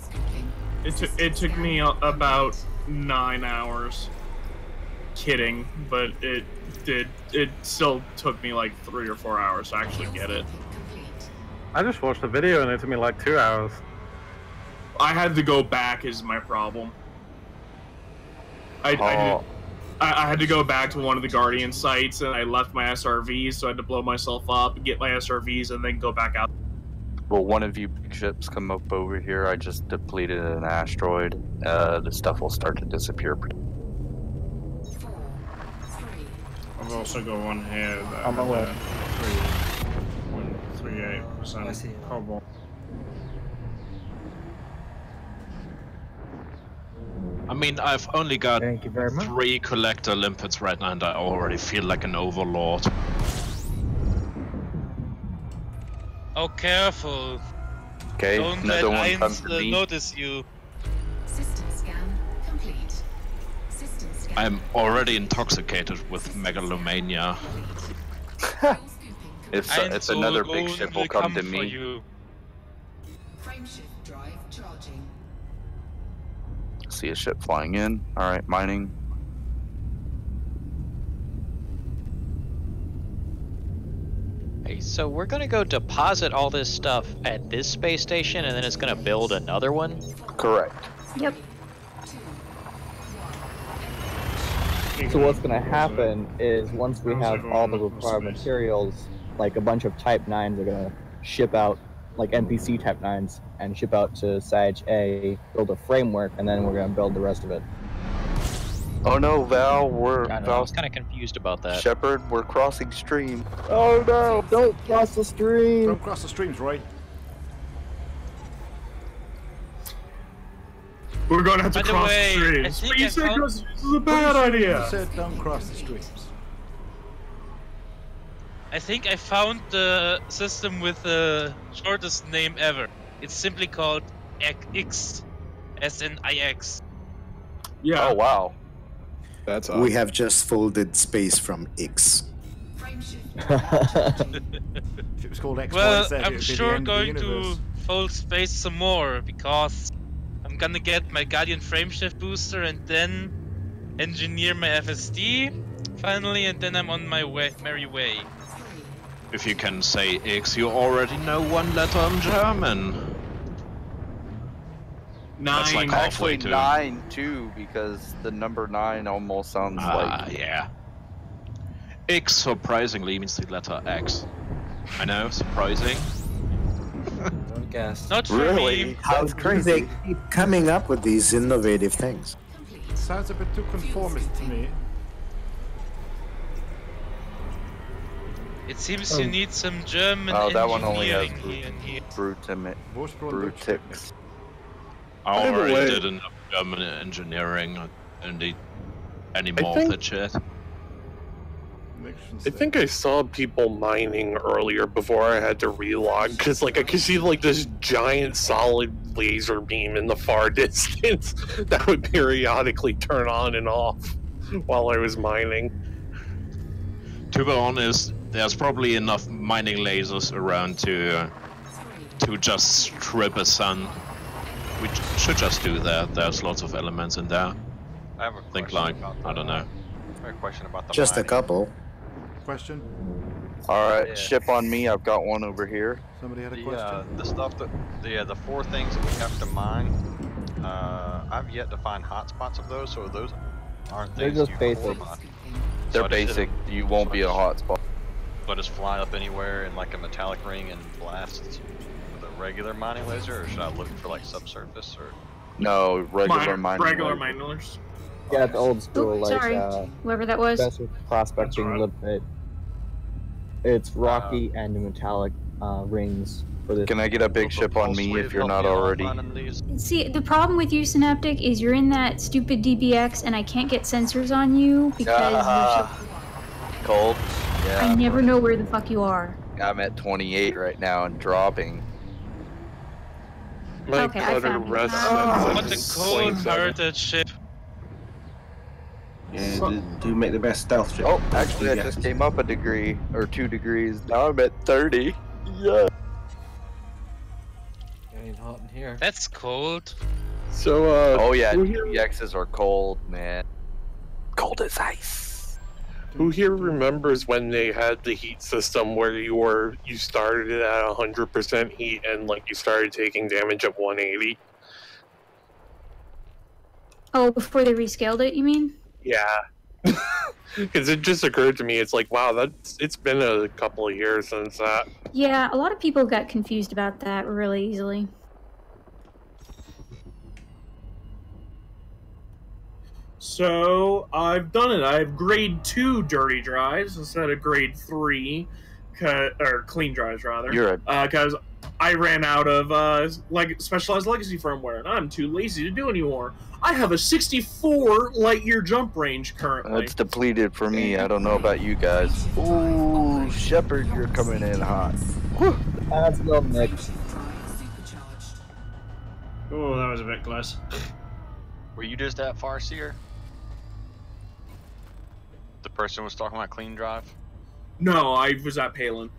It took me about 9 hours. Kidding, but it still took me like 3 or 4 hours to actually get it. I just watched the video and it took me like 2 hours. I had to go back is my problem. I had to go back to one of the Guardian sites and I left my SRVs, so I had to blow myself up, get my SRVs, and then go back out. Will one of you big ships come up over here? I just depleted an asteroid. The stuff will start to disappear. I've also got one here that On my way. 3.38% cobalt. I mean, I've only got Thank you very much. 3 collector limpets right now, and I already feel like an overlord. Oh, careful. Okay, Don't another let one comes Ainz to me. notice you. System scan complete. System scan. I'm already intoxicated with megalomania. If another big ship will come to me. Frameshift drive charging. See a ship flying in. Alright, mining. Hey, so we're gonna go deposit all this stuff at this space station, and then it's gonna build another one? Correct. Yep. So what's going to happen is once we have all the required materials, like a bunch of Type 9s are going to ship out, like NPC Type 9s, and ship out to Sag A, build a framework, and then we're going to build the rest of it. Oh no, Val, I was kind of confused about that. Shepard, we're crossing stream. Oh no, don't cross the stream! Don't cross the streams, right? We're gonna have to By the cross way, the I streams. think But you I said found- this is a bad idea. You said don't cross the streams. I think I found the system with the shortest name ever. It's simply called X, SNIX. Yeah. Oh wow. That's awesome. We have just folded space from X. If it was called X, Well, Y, Z, it I'm would be the sure end of the going universe. to fold space some more because I'm gonna get my Guardian frameshift booster and then engineer my FSD finally, and then I'm on my merry way. If you can say X, you already know one letter in German. That's like halfway Actually, to 9 too, because the number 9 almost sounds like. Yeah. X surprisingly means the letter X. I know, surprising. Don't guess. Not for Really? me. That's crazy. They keep coming up with these innovative things. Sounds a bit too conformist to me. It seems you need some German Oh, that one only has engineering here. brutix. I By the already way- did enough German engineering and need any I more think- of that shit. I think I saw people mining earlier before I had to relog because, like, I could see like this giant solid laser beam in the far distance that would periodically turn on and off while I was mining. To be honest, there's probably enough mining lasers around to just strip a sun. We should just do that. There's lots of elements in there. I have a Think question like, about I don't know. I have a question about the Just a mining. couple. Question? Alright, Yeah. ship on me. I've got one over here. Somebody had a The, question? the stuff that the 4 things that we have to mine. I've yet to find hotspots of those, so those aren't They're things just you basic. core mine. They're So I just basic. hit You won't be a hotspot. So I just fly up anywhere in like a metallic ring and blast with a regular mining laser, or should I look for like subsurface or? No, regular mining. Regular laser. miners. Yeah, the old school, Oh, like, sorry. Whoever that was. best with prospecting limit. It's rocky and metallic rings for this. Can I get a big ship on me if you're not already? See, the problem with you, Synaptic, is you're in that stupid DBX and I can't get sensors on you because you're Cold? so, Yeah. I never know where the fuck you are. I'm at 28 right now and dropping. My Okay, I cutter found it. rests What at a 6.7. cold-hearted ship. Yeah, do make the best stealth ship. Oh, actually, I just came up a degree or 2 degrees. Now I'm at 30. Yeah. Getting hot in here. That's cold. So, oh yeah, who here, DBXs are cold, man. Cold as ice. who here remembers when they had the heat system where you started it at 100% heat and like you started taking damage at 180? Oh, before they rescaled it, you mean? Yeah. Because it just occurred to me, it's like, wow, it's been a couple of years since that. Yeah, a lot of people got confused about that really easily. So I've done it. I have grade 2 dirty drives instead of grade 3, or clean drives rather. You're because I ran out of specialized legacy firmware, and I'm too lazy to do anymore. I have a 64 light year jump range currently. It's depleted for me. I don't know about you guys. Ooh, Shepard, you're coming in hot. Whew. That's no mix. Oh, that was a bit close. Were you just at Farseer? The person was talking about clean drive? No, I was at Palin.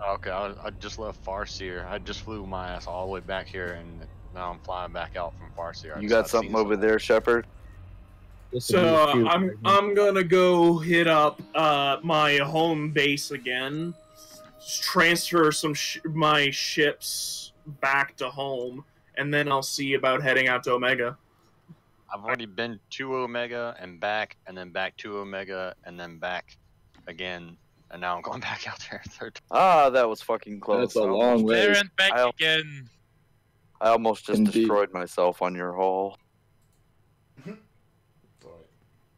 Okay, I just left Farseer. I just flew my ass all the way back here, and now I'm flying back out from Farseer. You got something over there, Shepard? So I'm gonna go hit up my home base again, transfer some my ships back to home, and then I'll see about heading out to Omega. I've already been to Omega and back, and then back to Omega, and then back again, and now I'm going back out there a third time. Ah, that was fucking close. That's a long way. There and back again. I almost just destroyed myself on your hull.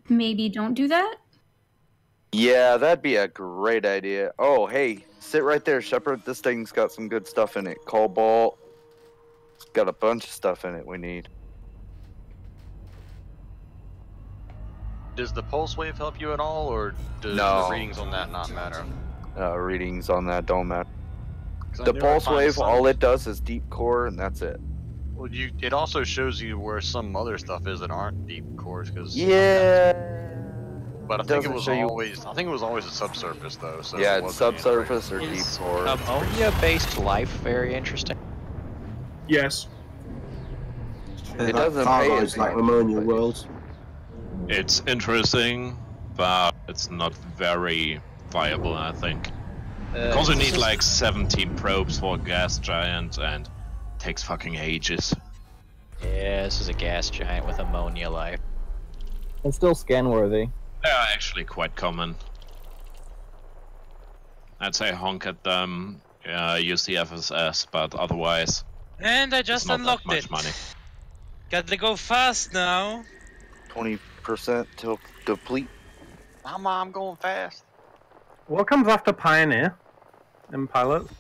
Maybe don't do that? Yeah, that'd be a great idea. Oh, hey, sit right there, Shepard. This thing's got some good stuff in it. Cobalt. It's got a bunch of stuff in it we need. Does the pulse wave help you at all, or does No. the readings on that not matter? Readings on that don't matter. 'Cause I The knew I'd pulse find wave, some- all it does is deep core, and that's it. Well, it also shows you where some other stuff is that aren't deep cores, because Yeah. But I It think doesn't it was show you- always a subsurface though. So Yeah, it it's wasn't subsurface or deep Is core. ammonia-based life very interesting? Yes. It doesn't pay Cargo is like ammonia worlds. It's interesting, but it's not very viable, I think. Because you need like 17 probes for a gas giant, and it takes fucking ages. Yeah, this is a gas giant with ammonia life. It's still scan worthy. They are actually quite common. I'd say honk at them, use the FSS, but otherwise, And I it's just not that unlocked much it. money. Gotta go fast now. 20% till deplete. I'm going fast. What comes after Pioneer in pilots?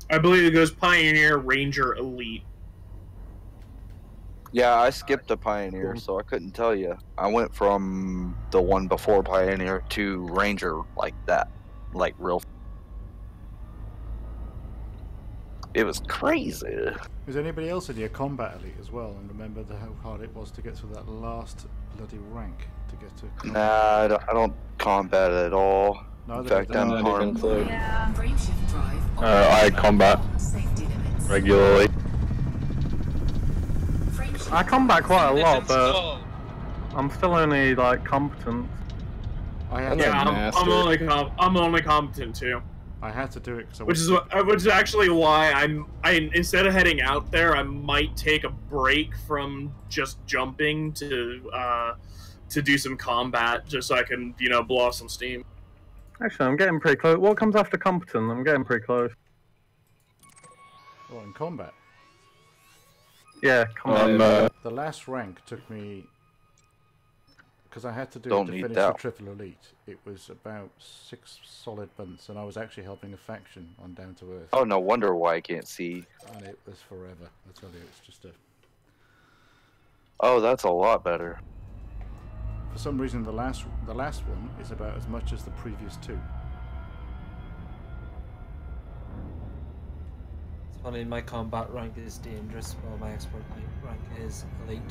I believe it goes Pioneer, Ranger, Elite. Yeah, I skipped the Pioneer, so I couldn't tell you. I went from the one before Pioneer to Ranger like that. Like real. It was crazy. Was anybody else in your combat elite as well? And remember how hard it was to get to that last bloody rank to get to. Nah, I don't combat at all. No, In they fact, don't. I'm No, harmed. I combat regularly. I combat quite a lot, but I'm still only like competent. I had Yeah, I'm only competent too. I had to do it because I Which is actually why I instead of heading out there, I might take a break from just jumping to do some combat, just so I can blow off some steam. Actually, I'm getting pretty close. What comes after competent? I'm getting pretty close. Well, in combat. Yeah, combat. The last rank took me, because I had to do Don't it to need finish that. the triple elite. It was about 6 solid months, and I was actually helping a faction on Down to Earth. Oh, no wonder why I can't see. And it was forever. I tell you, it's just a. Oh, that's a lot better. For some reason, the last one is about as much as the previous 2. I mean, my combat rank is dangerous, while my expert rank is elite.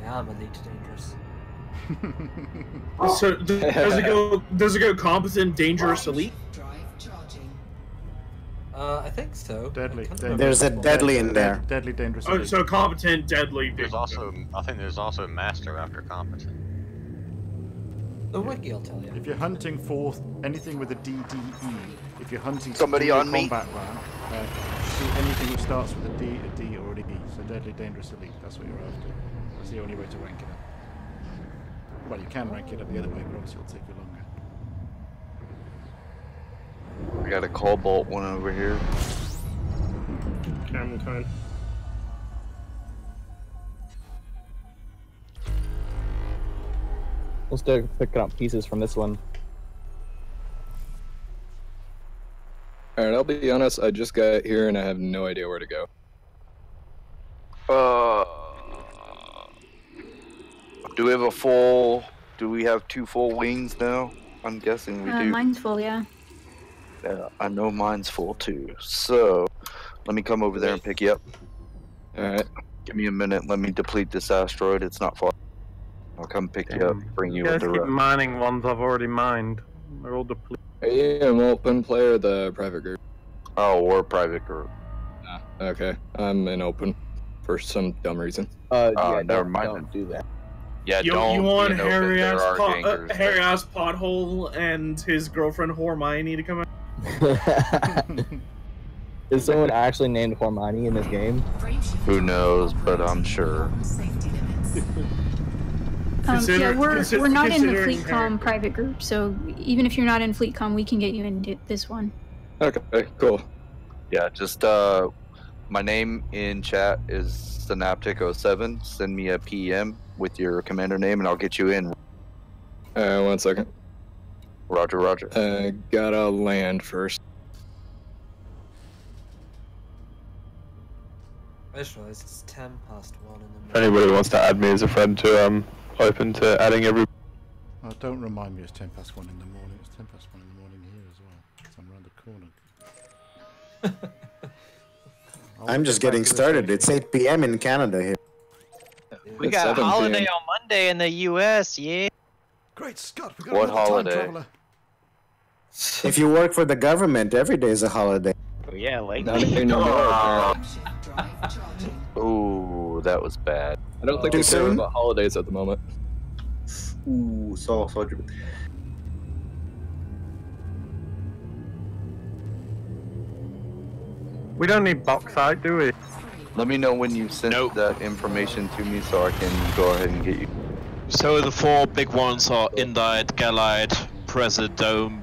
I am elite dangerous. So does it go competent, dangerous, elite? I think so. Deadly. There's a deadly in there. Deadly, dangerous. Oh, so competent, deadly. There's also, I think there's also master after competent. The wiki will tell you. If you're hunting for anything with a DDE, if you're hunting Somebody for on me. combat rank, do anything which starts with a D, a D, or an E. So deadly, dangerous, elite. That's what you're after. That's the only way to rank it up. Well, you can rank it up the other way, but obviously it'll take you longer. I got a cobalt one over here. Camel kind. We'll start picking up pieces from this one. Alright, I'll be honest, I just got here and I have no idea where to go. Do we have 2 full wings now? I'm guessing we do. Mine's full, yeah. Yeah, I know mine's full too. So, let me come over there and pick you up. Alright. Give me a minute, let me deplete this asteroid, it's not far. I'll come pick you up, bring you guys with the keep rest. mining ones I've already mined. They're all depleted. Are you an open player or the private group? Oh, we're a private group. Okay, I'm in open for some dumb reason. Yeah, never mind. Don't do that. Yeah, You want Harry ass pothole and his girlfriend Hermione to come out? Is someone actually named Hermione in this game? Who knows, but I'm sure. We're not in the FleetCom private group, so even if you're not in FleetCom, we can get you into this one. Okay, cool. Yeah, just my name in chat is Synaptic07. Send me a PM with your commander name and I'll get you in. 1 second. Roger, roger. Gotta land first. I just realized it's 10 past 1 in the morning. If anybody wants to add me as a friend to open to adding every. Oh, don't remind me it's 10 past 1 in the morning. It's 10 past 1 in the morning here as well. 'Cause I'm around the corner. I'm just getting started. It's 8 p.m. in Canada here. We got a holiday on Monday in the U.S., yeah. Great Scott, we got What another time holiday? traveler. If you work for the government, every day is a holiday. Oh, yeah, like Not in New York. Ooh, that was bad. I don't think Too we care soon? about holidays at the moment. Ooh, so. We don't need bauxite, do we? Let me know when you send that information to me so I can go ahead and get you. So the 4 big ones are Indite, Galite, Presidome,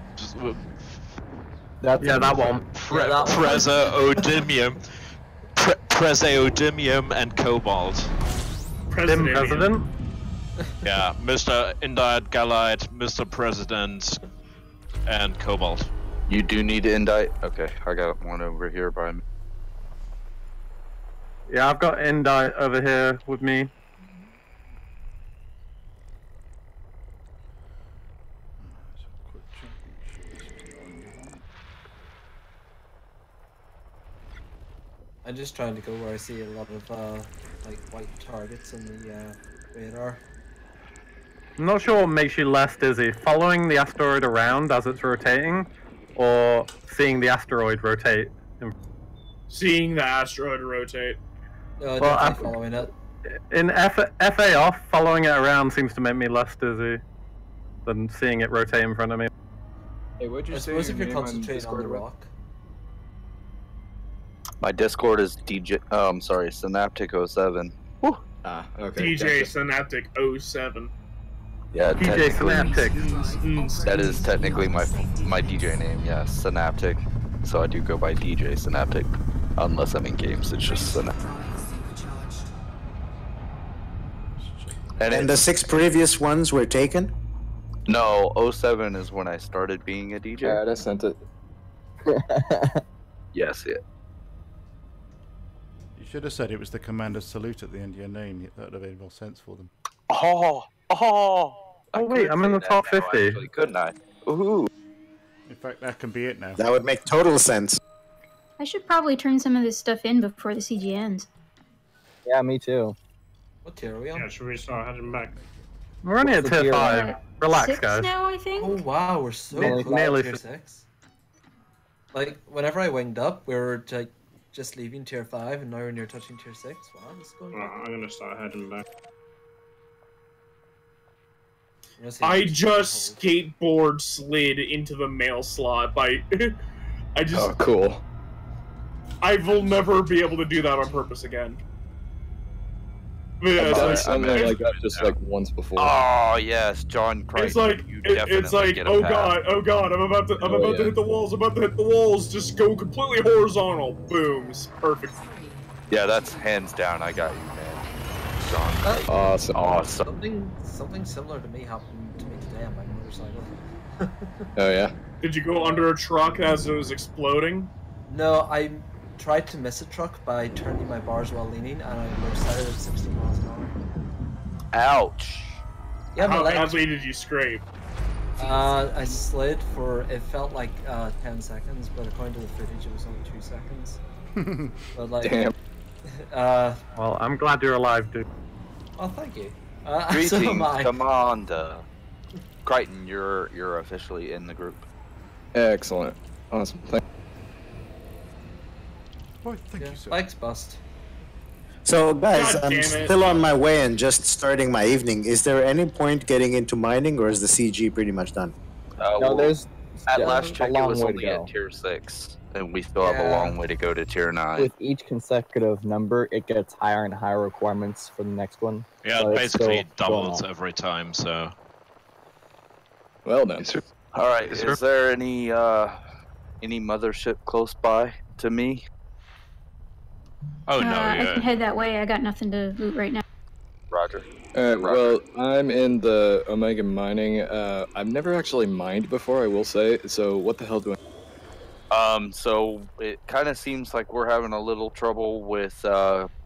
that one. Presidimium, Presidimium, and Cobalt. President? Yeah, Mr. Indite, Galite, Mr. President, and Cobalt. You do need to indict? Okay, I got one over here by me. Yeah, I've got Indite over here with me. I'm just trying to go where I see a lot of like white targets in the radar. I'm not sure what makes you less dizzy, following the asteroid around as it's rotating, or seeing the asteroid rotate. Seeing the asteroid rotate. Well, I'm following it. In FA off, following it around seems to make me less dizzy than seeing it rotate in front of me. Hey, what'd you I say suppose your if you're name on concentrating on the Discord was? rock. My Discord is Synaptic07. Ah, okay. DJ gotcha. Synaptic 07. Yeah, DJ technically- Synaptic. That is technically my DJ name, yeah, Synaptic. So I do go by DJ Synaptic. Unless I'm in games, it's just Synaptic. And the 6 previous ones were taken? No, 07 is when I started being a DJ. Alright, I sent it. Yes, yeah. You should have said it was the commander's salute at the end of your name. That would have made more sense for them. Oh, wait, I'm in the top 50. Couldn't I? Ooh. In fact, that can be it now. That would make total sense. I should probably turn some of this stuff in before the CG ends. Yeah, me too. What tier are we on? Yeah, should we start heading back? We're only at tier 5. Relax, 6 guys. now, I think. Oh wow, we're so Nearly- close nearly to tier s- 6. Like, whenever I winged up, we were like, just leaving tier 5, and now we're near touching tier 6. Wow, this is going I'm gonna start heading back. I just skateboard slid into the mail slot by. I just. Oh, cool. I will never be able to do that on purpose again. Yeah, I've done it's something like that just like once before. Oh yes, John Crichton. It's like you it's definitely like get a oh pass. god, I'm about to hit the walls, just go completely horizontal. Booms, perfect. Yeah, that's hands down. I got you, man. John. Awesome. Something similar to me happened to me today on my motorcycle. Oh yeah. Did you go under a truck as it was exploding? No, I tried to miss a truck by turning my bars while leaning, and I low-sided at 60 miles an hour. Ouch. Yeah, my How legs. badly did you scrape? I slid for, it felt like 10 seconds, but according to the footage, it was only 2 seconds. But like, Damn. Well, I'm glad you're alive, dude. Oh, thank you. So Greetings, am I. Commander. Crichton, you're officially in the group. Excellent. Awesome. Thank you, sir. Bike's bust. So, guys, God I'm damn it. still on my way and just starting my evening. Is there any point getting into mining, or is the CG pretty much done? Well, there's at still last a check, it long was way to only go. at tier 6, and we still have a Yeah. long way to go to tier 9. With each consecutive number, it gets higher and higher requirements for the next one. Yeah, So it it's basically still going doubles on. every time, so. Well done. All right, is there any mothership close by to me? Oh no, I yeah. can head that way. I got nothing to loot right now. Roger. Well, I'm in the Omega mining. I've never actually mined before, I will say. So what the hell do I? So it kind of seems like we're having a little trouble with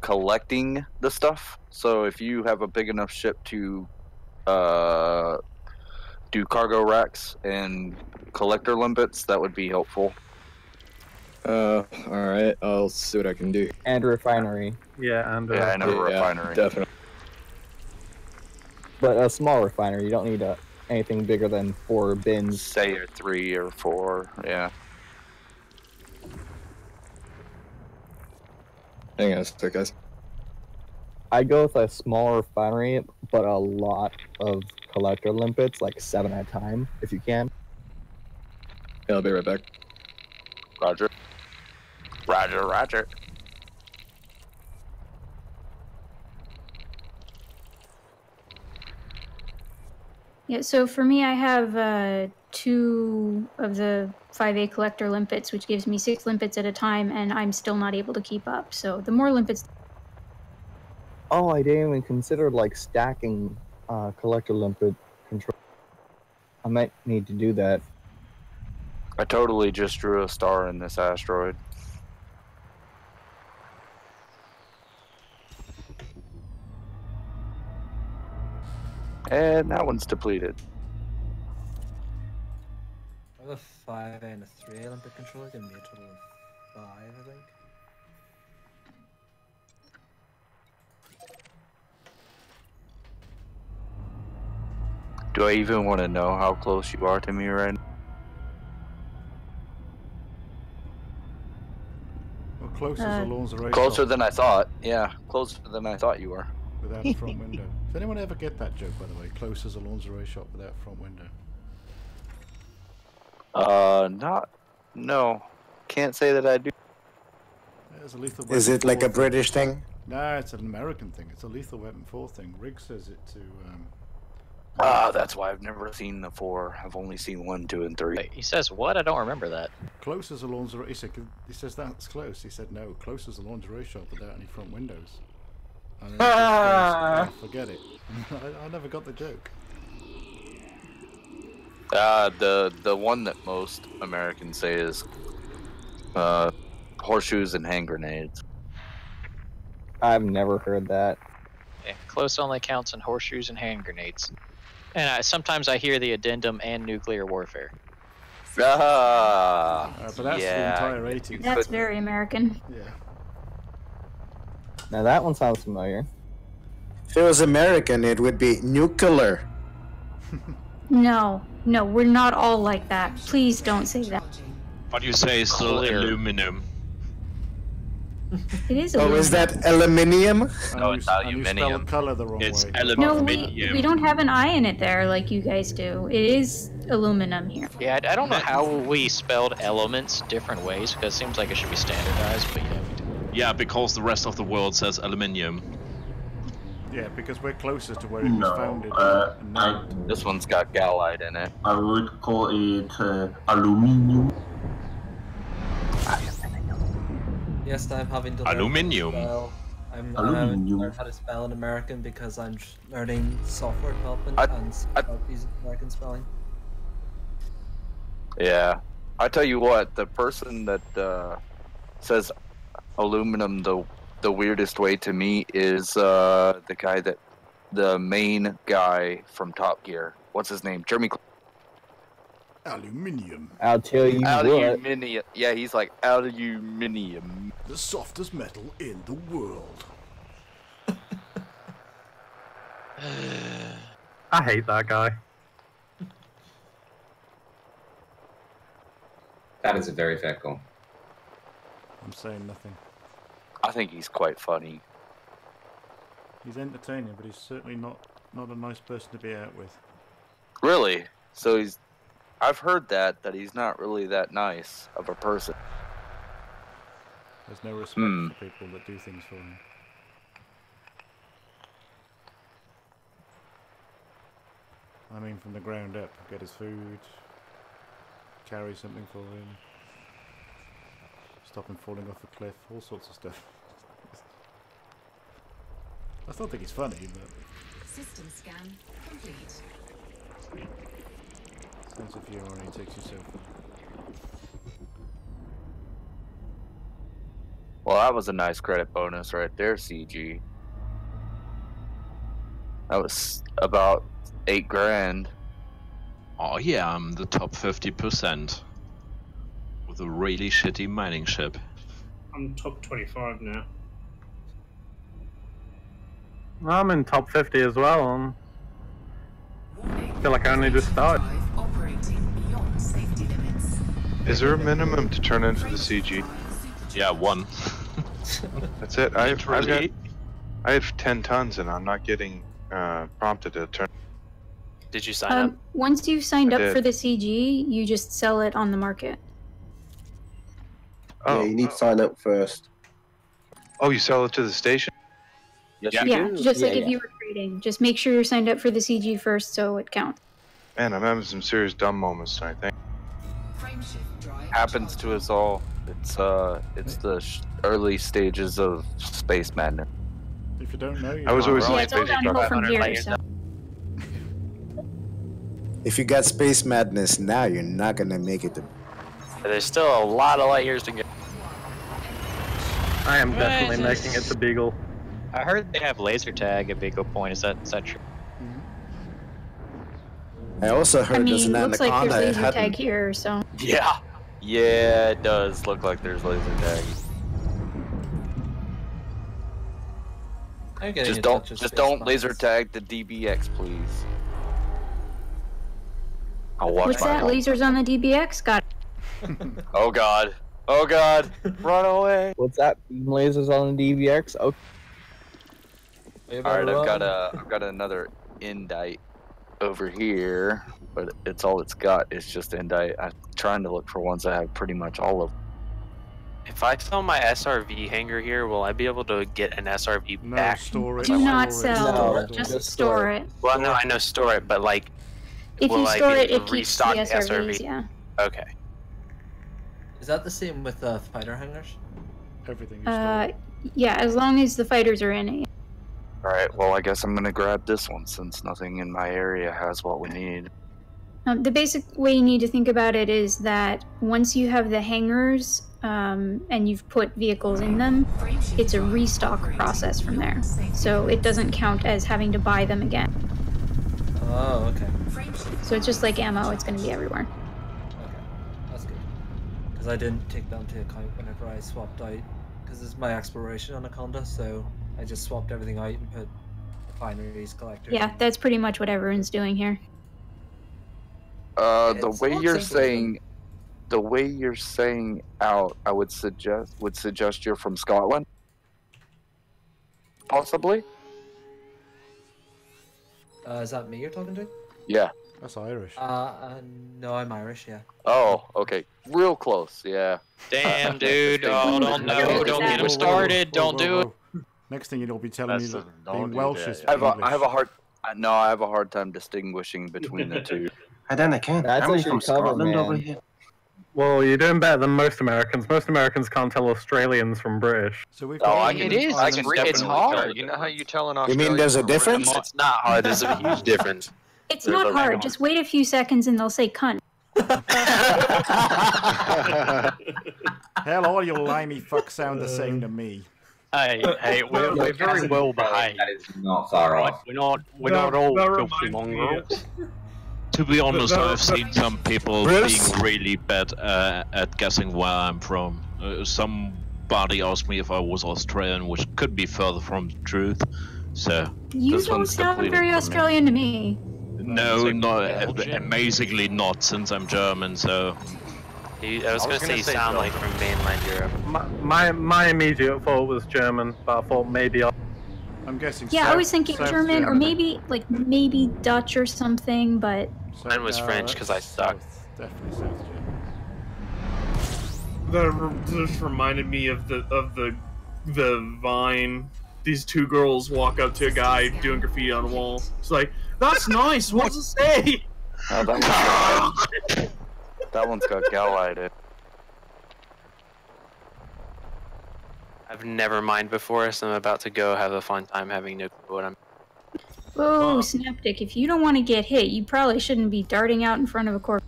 collecting the stuff. So if you have a big enough ship to do cargo racks and collector limpets, that would be helpful. All right. I'll see what I can do. And refinery. Yeah, and Yeah, and a refinery. Definitely. But a small refinery. You don't need anything bigger than 4 bins. Say or 3 or 4, yeah. Hang on a sec, guys. I go with a small refinery, but a lot of collector limpets, like 7 at a time, if you can. Yeah, I'll be right back. Roger. Roger, roger. Yeah, so for me, I have 2 of the 5A collector limpets, which gives me 6 limpets at a time, and I'm still not able to keep up. So the more limpets. Oh, I didn't even consider like stacking collector limpet control. I might need to do that. I totally just drew a star in this asteroid. And that one's depleted. I have a 5A and a 3A Olympic controller, giving me a total of 5, I think. Do I even want to know how close you are to me right now? Well, close as a lingerie Closer shop than I thought. Yeah, closer than I thought you were. without a front window. Does anyone ever get that joke, by the way? Close as a lingerie shop without a front window. No. Can't say that I do. There's a lethal Is weapon it like 4 a British thing? No, it's an American thing. It's a lethal weapon 4 thing. Riggs says it to. That's why I've never seen the 4. I've only seen 1, 2, and 3. Wait, he says what? I don't remember that. Close as a lingerie. He says that's close. He said no. Close as a lingerie shop without any front windows. And then he just goes, forget it. I never got the joke. The one that most Americans say is horseshoes and hand grenades. I've never heard that. Yeah, close only counts in horseshoes and hand grenades. And sometimes I hear the addendum and nuclear warfare. But that's the entire 80s. That's very American. Yeah. Now that one sounds familiar. If it was American, it would be nuclear. No, we're not all like that. Please don't say that. What you say is still aluminum. It is Oh, aluminum. is that aluminium? No, it's aluminium. Color the wrong It's way. No, we don't have an I in it there like you guys do. It is aluminum here. Yeah, I don't know how we spelled elements different ways because it seems like it should be standardized, but yeah, we do. Yeah, because the rest of the world says aluminium. Yeah, because we're closer to where it was founded. This one's got galite in it. I would call it aluminium. Yes, I'm having to learn Aluminium. How to spell. I'm having to learn how to spell in American because I'm learning software development and using American spelling. Yeah, I tell you what, the person that says aluminum the weirdest way to me is the guy the main guy from Top Gear. What's his name? Jeremy. Aluminium. I'll tell you what. Aluminium. Yeah, he's like aluminium. The softest metal in the world. I hate that guy. That is a very fair call. I'm saying nothing. I think he's quite funny. He's entertaining, but he's certainly not a nice person to be out with. Really? So I've heard that he's not really that nice of a person. There's no respect for people that do things for him. I mean, from the ground up, get his food, carry something for him, stop him falling off a cliff, all sorts of stuff. I still think he's funny, but... System scan complete. Sense of humor only takes you so far. Well, that was a nice credit bonus right there, CG. That was about $8,000. Oh yeah, I'm the top 50% with a really shitty mining ship. I'm top 25 now. I'm in top 50 as well. I feel like I only just started. Is there a minimum to turn into the CG? Yeah, 1. That's it. I have 10 tons and I'm not getting prompted to turn. Did you sign up? Once you've signed I up did. for the CG, you just sell it on the market. Oh, Yeah, you need to sign up first. Oh, you sell it to the station? Yes, Yeah, just like if you were trading. Just make sure you're signed up for the CG first so it counts. Man, I'm having some serious dumb moments tonight. Thank Happens to us all. It's the early stages of space madness. If you don't know, I was always Yeah, it's all downhill from here, so... If you got space madness now, you're not gonna make it to. There's still a lot of light years to go. I am definitely making it to Beagle. I heard they have laser tag at Beagle Point. Is that true? I also heard I mean, there's an looks like anaconda. there's It laser hadn't- tag here, so... Yeah. Yeah, it does look like there's laser tag. I'm getting Just don't laser tag the DBX, please. I'll watch What's my that? home. Lasers on the DBX? Got Oh god. Oh god. Run away. What's that? Beam lasers on the DVX? Okay. Alright, I've got another indite over here, but it's all it's got is just indite. I'm trying to look for ones that have pretty much all of them. If I sell my SRV hangar here, will I be able to get an SRV back? Store it. Do not sell. Just store it. Well, no, I know store it, but like, If will you I store be it, able it to keeps the restock SRVs, yeah. Okay. Is that the same with fighter hangars? Everything Yeah, as long as the fighters are in it. Alright, well I guess I'm gonna grab this one since nothing in my area has what we need. The basic way you need to think about it is that once you have the hangars and you've put vehicles in them, it's a restock process from there. So it doesn't count as having to buy them again. Oh, okay. So it's just like ammo, it's going to be everywhere. because I didn't take that into account whenever I swapped out, because it's my exploration anaconda, so I just swapped everything out and put refineries, collectors. Yeah, that's pretty much what everyone's doing here. The It's way not you're simple, saying, the way you're saying out, I would suggest you're from Scotland, possibly. Is that me you're talking to? Yeah. That's Irish. No, I'm Irish, yeah. Oh, okay. Real close, yeah. Damn, dude. Oh, don't get him started. Don't do it. Next thing you'll be telling me that don't being do Welsh that, is yeah. I have a hard. No, I have a hard time distinguishing between the two. And then I can't. That's I'm a from good cover, Scotland man. over here. Well, you're doing better than most Americans. Most Americans can't tell Australians from British. So we've It is. I can It's definitely hard. tell. You know how you tell an You Australian? mean there's a from British? difference? It's not hard. There's a huge difference. It's not hard. Just wait a few seconds and they'll say cunt. Hell, all you limey fucks sound the same to me. Hey, we're very well behaved. That is not far off. We're not all filthy mongrels. To be honest, that- I've seen some people Bruce? being really bad at guessing where I'm from. Somebody asked me if I was Australian, which could be further from the truth. So You this don't one's sound completely very from me. Australian to me. No, not Belgian? amazingly not, since I'm German. So I was gonna say you sound like from mainland Europe. My immediate thought was German, but I thought maybe I'm guessing. Yeah, I was thinking South German or Germany. maybe Dutch or something, but Mine was French because I suck. Definitely South Germany. That just reminded me of the Vine. These two girls walk up to a guy doing graffiti on a wall. It's like, that's nice. What's it say? Oh, that one's got gal-eyed. I've never mined before, so I'm about to go have a fun time having no clue what I'm. whoa, Snapdick, if you don't want to get hit, you probably shouldn't be darting out in front of a corpse.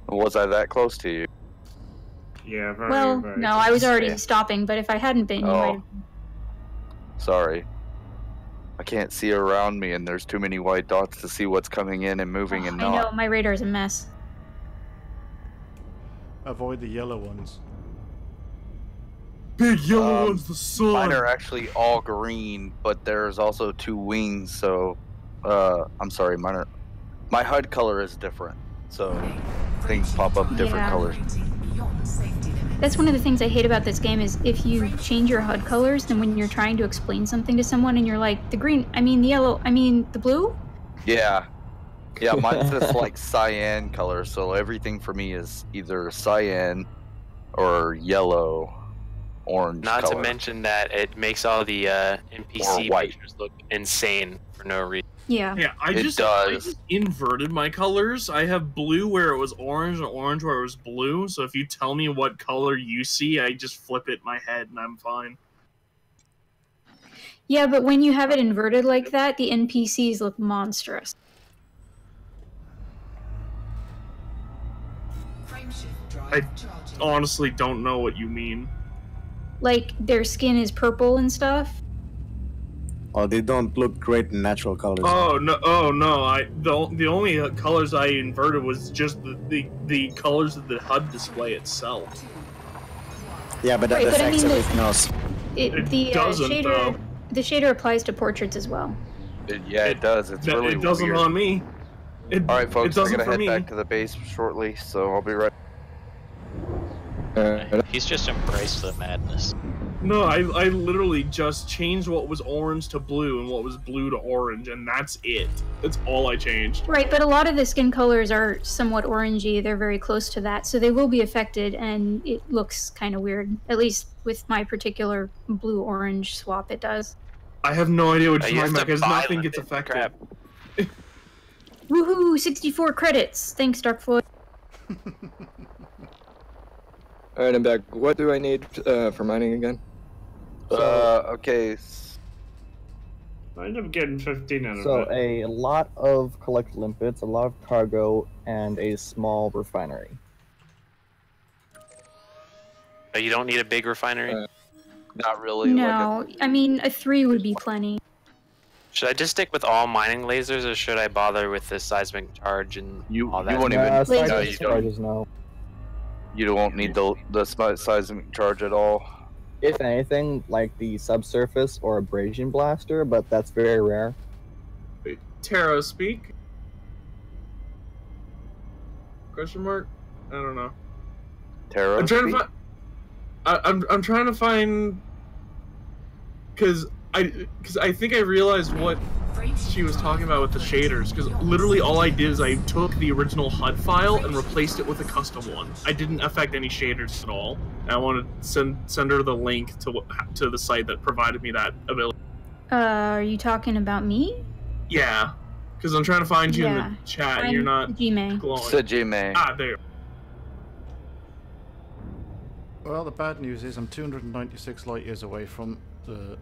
Was I that close to you? Yeah, very, Well, very no, I was already Yeah. stopping, but if I hadn't been, you might Oh, have. sorry. I can't see around me, and there's too many white dots to see what's coming in and moving and I know, not. my radar's a mess. Avoid the yellow ones. Big yellow one's the sun. Mine are actually all green, but there's also two wings, so I'm sorry, my HUD color is different, so things pop up different Yeah. colors. That's one of the things I hate about this game is if you change your HUD colors, then when you're trying to explain something to someone and you're like, the green, I mean the yellow, I mean the blue? Yeah, mine's this like cyan color, so everything for me is either cyan or yellow, orange. Not color. to mention that it makes all the NPC Or white. pictures look insane for no reason. Yeah. Yeah, I It just does. inverted my colors. I have blue where it was orange and orange where it was blue. So if you tell me what color you see, I just flip it in my head and I'm fine. Yeah, but when you have it inverted like that, the NPCs look monstrous. I honestly don't know what you mean. Like, their skin is purple and stuff. Oh, they don't look great in natural colors. Oh no! The only colors I inverted was just the colors of the HUD display itself. Yeah, but that Right, but I affects mean, everything else. It The doesn't, shader, though. the shader applies to portraits as well. It does. It's really It doesn't weird. on me. All right, folks, it I doesn't gotta for head me. back to the base shortly, so I'll be right. He's just embraced the madness. No, I literally just changed what was orange to blue and what was blue to orange, and that's it. That's all I changed. Right, but a lot of the skin colors are somewhat orangey. They're very close to that, so they will be affected, and it looks kind of weird. At least with my particular blue-orange swap, it does. I have no idea what You you're have talking about to because buy nothing them, gets affected. Woohoo! 64 credits. Thanks, Dark Floyd. Alright, I'm back. What do I need for mining again? Okay. I end up getting 15 out of So it. a lot of collected limpets, a lot of cargo, and a small refinery. But you don't need a big refinery. Not really. No, I mean, a 3 would be plenty. Should I just stick with all mining lasers, or should I bother with the seismic charge and all that? won't even. Seismic No, you don't. charges, no. You won't need the seismic charge at all. If anything, like the subsurface or abrasion blaster, but that's very rare. Taro, speak? Question mark? I don't know. Taro, I'm trying to find. I'm trying to find. Because I think I realized what she was talking about with the shaders. Because literally all I did is I took the original HUD file and replaced it with a custom one. I didn't affect any shaders at all. And I want to send her the link to the site that provided me that ability. Are you talking about me? Yeah, because I'm trying to find you in the chat and you're not Sajime. glowing. Sajime. Ah, there. Well, the bad news is I'm 296 light years away from the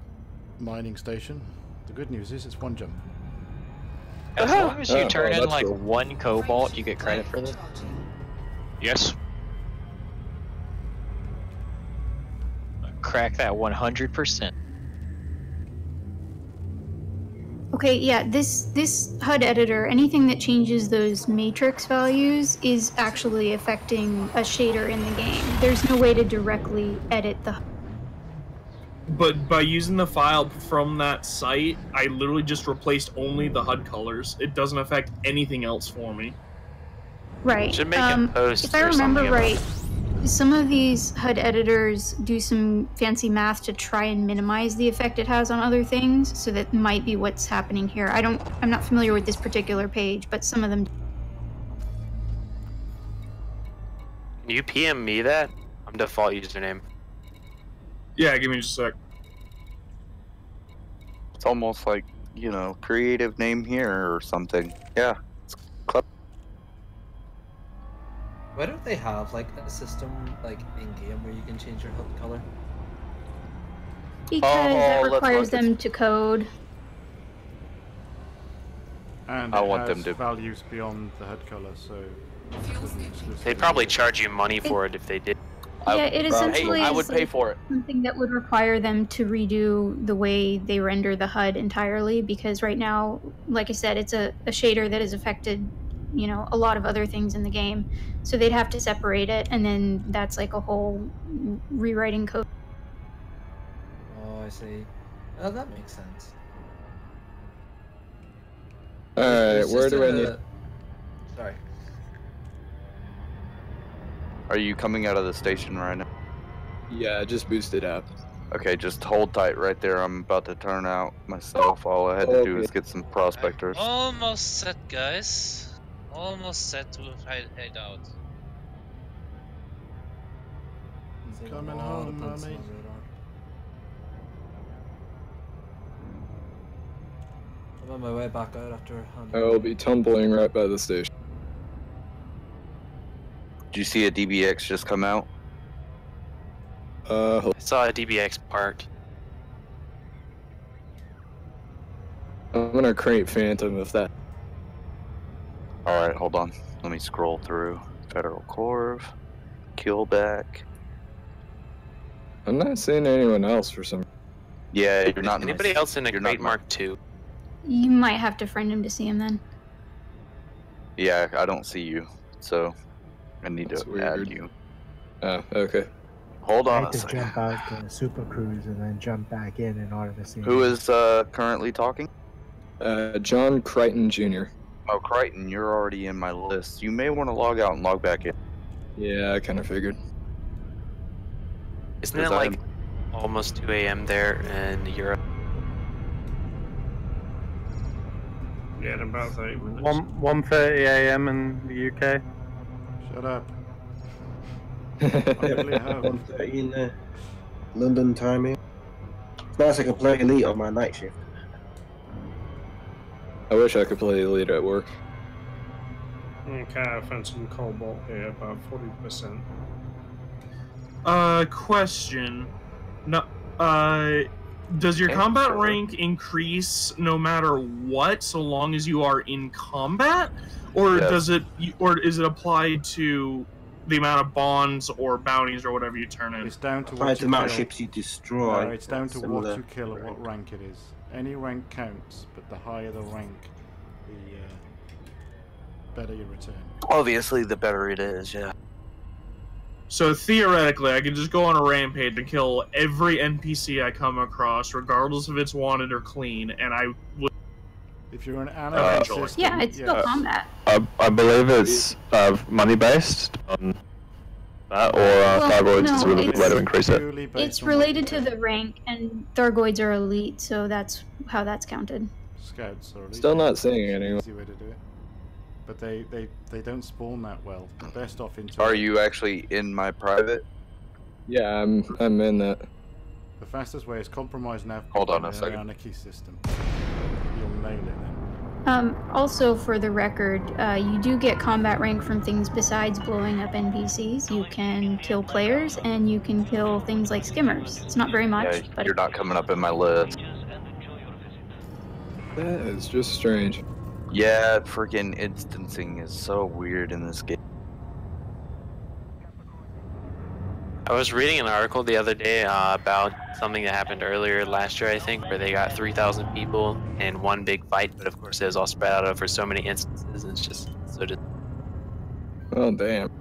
mining station. The good news is it's one jump. As long as you turn in like cool. 1 cobalt, you get credit for this. Yes. Crack that 100%. Okay, yeah, this HUD editor, anything that changes those matrix values is actually affecting a shader in the game. There's no way to directly edit the HUD. But by using the file from that site, I literally just replaced only the HUD colors. It doesn't affect anything else for me. Right. Should make a post if I or remember something right, about some of these HUD editors do some fancy math to try and minimize the effect it has on other things, so that might be what's happening here. I'm not familiar with this particular page, but some of them. Can you PM me that? I'm default username. Yeah, give me just a sec. It's almost like, you know, creative name here or something. Yeah, it's clever. Why don't they have like a system like in game where you can change your HUD color? Because that requires them to code. And I it want has them to values beyond the HUD color, so They'd probably charge you money for it if they did. Yeah, it essentially I would is pay like for it. something that would require them to redo the way they render the HUD entirely, because right now, like I said, it's a shader that has affected, you know, a lot of other things in the game. So they'd have to separate it, and then that's like a whole rewriting code. Oh, I see. Oh, that makes sense. Alright, where do I need... Sorry. Are you coming out of the station right now? Yeah, just boosted up. Okay, just hold tight right there. I'm about to turn out myself. All I had to do is get some prospectors. Almost set, guys. Almost set to head out. Coming home, mummy. I'm on my way back out after. I will be tumbling right by the station. Did you see a DBX just come out? I saw a DBX parked. I'm gonna create Phantom if that. Alright, hold on. Let me scroll through. Federal Corv, Killback. I'm not seeing anyone else for some. Yeah, you're not. Anybody else in a Great Mark II? You might have to friend him to see him then. Yeah, I don't see you, so I need to add you. Oh, okay. Hold I on had a to second. jump out the Super Cruise and then jump back in order to see Who him. is currently talking? John Crichton Jr. Oh, Crichton, you're already in my list. You may want to log out and log back in. Yeah, I kind of figured. Isn't it like almost 2 a.m. there in Europe? Yeah, in about 30 minutes. 1:30 a.m. in the UK. Shut up. Yeah, 1:30 in London time here. It's nice I can play Elite on my night shift. I wish I could play Elite at work. Okay, I found some cobalt here, about 40%. Question. No, does your combat rank increase no matter what, so long as you are in combat, or does it, or is it applied to the amount of bonds or bounties or whatever you turn in? It's down to Applied what to you the amount of kill. ships you destroy. No, it's down to what Similar you kill and what rank it is. Any rank counts, but the higher the rank, the better your return. Obviously, the better it is, yeah. So theoretically, I could just go on a rampage and kill every NPC I come across, regardless if it's wanted or clean, and I would. If you're an anime system, Yeah, it's still combat. I believe it's money based on that, or Thargoids is a really good way to increase it. It's related to the rank, and Thargoids are elite, so that's how that's counted. Scouts are elite. Still not seeing anyone. Easy way to do it. But they don't spawn that well. The best off into. Are you actually in my private? Yeah, I'm in that. The fastest way is compromise nav. Hold on a second. Anarchy system. You'll nail it then. Also, for the record, you do get combat rank from things besides blowing up NPCs. You can kill players, and you can kill things like skimmers. It's not very much, Yeah, but you're not coming up in my list. That is just strange. Yeah, freaking instancing is so weird in this game. I was reading an article the other day about something that happened earlier last year, I think, where they got 3,000 people in one big fight, but of course it was all spread out over so many instances, and it's just so just. Oh damn.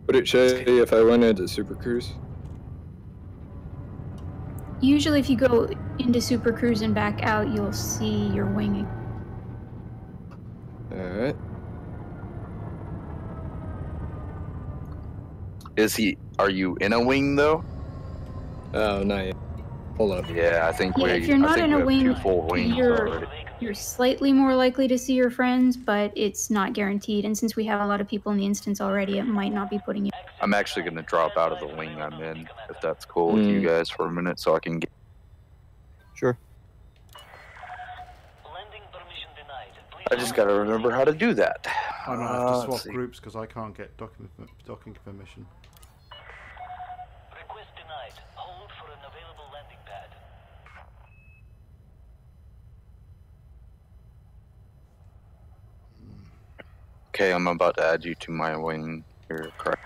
Would it show you if I went into Super Cruise? usually if you go into Super Cruise and back out, you'll see your winging. Alright. Are you in a wing though? Oh, not yet. Hold up. Yeah, I think Yeah, we. if you're not I think in a we have wing, two full wings already. you're slightly more likely to see your friends, but it's not guaranteed. And since we have a lot of people in the instance already, it might not be putting you. I'm actually going to drop out of the wing I'm in, if that's cool with you guys for a minute, so I can get. Sure. I just got to remember how to do that. I might have to swap Let's see. groups because I can't get docking permission. Okay, I'm about to add you to my wing here, correct?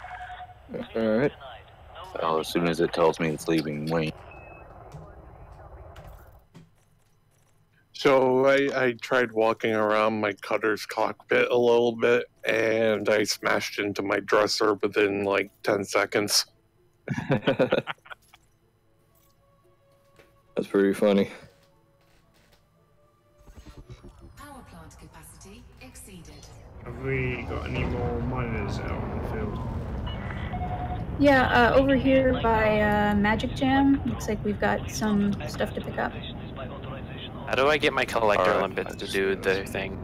Alright. Oh, as soon as it tells me it's leaving wing. So I tried walking around my cutter's cockpit a little bit, and I smashed into my dresser within like 10 seconds. That's pretty funny. Power plant capacity exceeded. Have we got any more miners out in the field? Yeah, over here by Magic Jam, looks like we've got some stuff to pick up. How do I get my collector limpets to do the thing?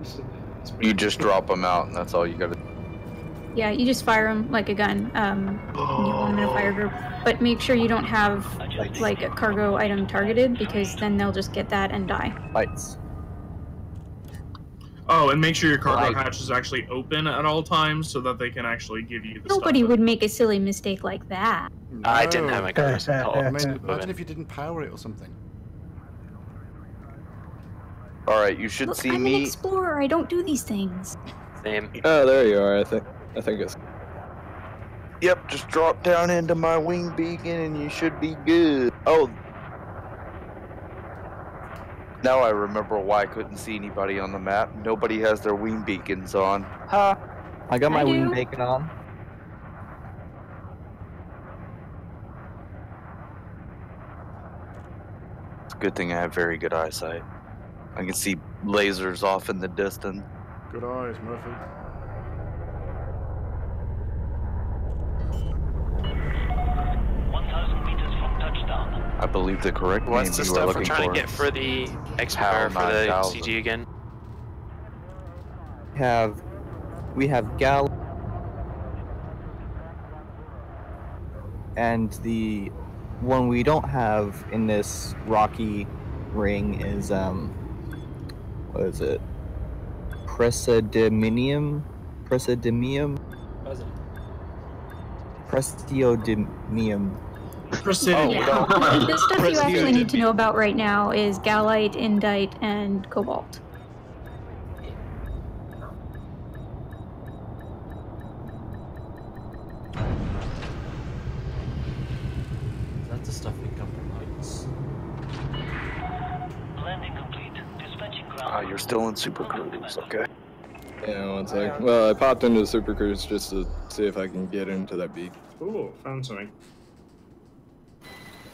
You just drop them out, and that's all you gotta do. Yeah, you just fire them like a gun. You want them in a fire group, but make sure you don't have like a cargo item targeted, because then they'll just get that and die. Lights. Oh, and make sure your cargo hatch is actually open at all times so that they can actually give you the Nobody would make a silly mistake like that. I didn't have my cargo set. I mean, imagine if you didn't power it or something. Alright, you should Look, see I'm an me. explorer. I don't do these things. Same. Oh, there you are. I think it's. Yep, just drop down into my wing beacon and you should be good. Oh. Now I remember why I couldn't see anybody on the map. Nobody has their wing beacons on. Ha! I got my I wing do. bacon on. It's a good thing I have very good eyesight. I can see lasers off in the distance. Good eyes, Murphy. I believe the correct What's name the you are stuff we're looking trying for. to get for the PAL XPR for the 9000. CG again? We have Gal, and the one we don't have in this rocky ring is what is it? Presidium? Prestiodimium. Yeah. The stuff you actually need to know about right now is Galite, Indite, and Cobalt. That's the stuff we compromise. Ah, you're still in Super Cruise, okay. Yeah, one sec. Well, I popped into the Super Cruise just to see if I can get into that beak. Ooh, found something.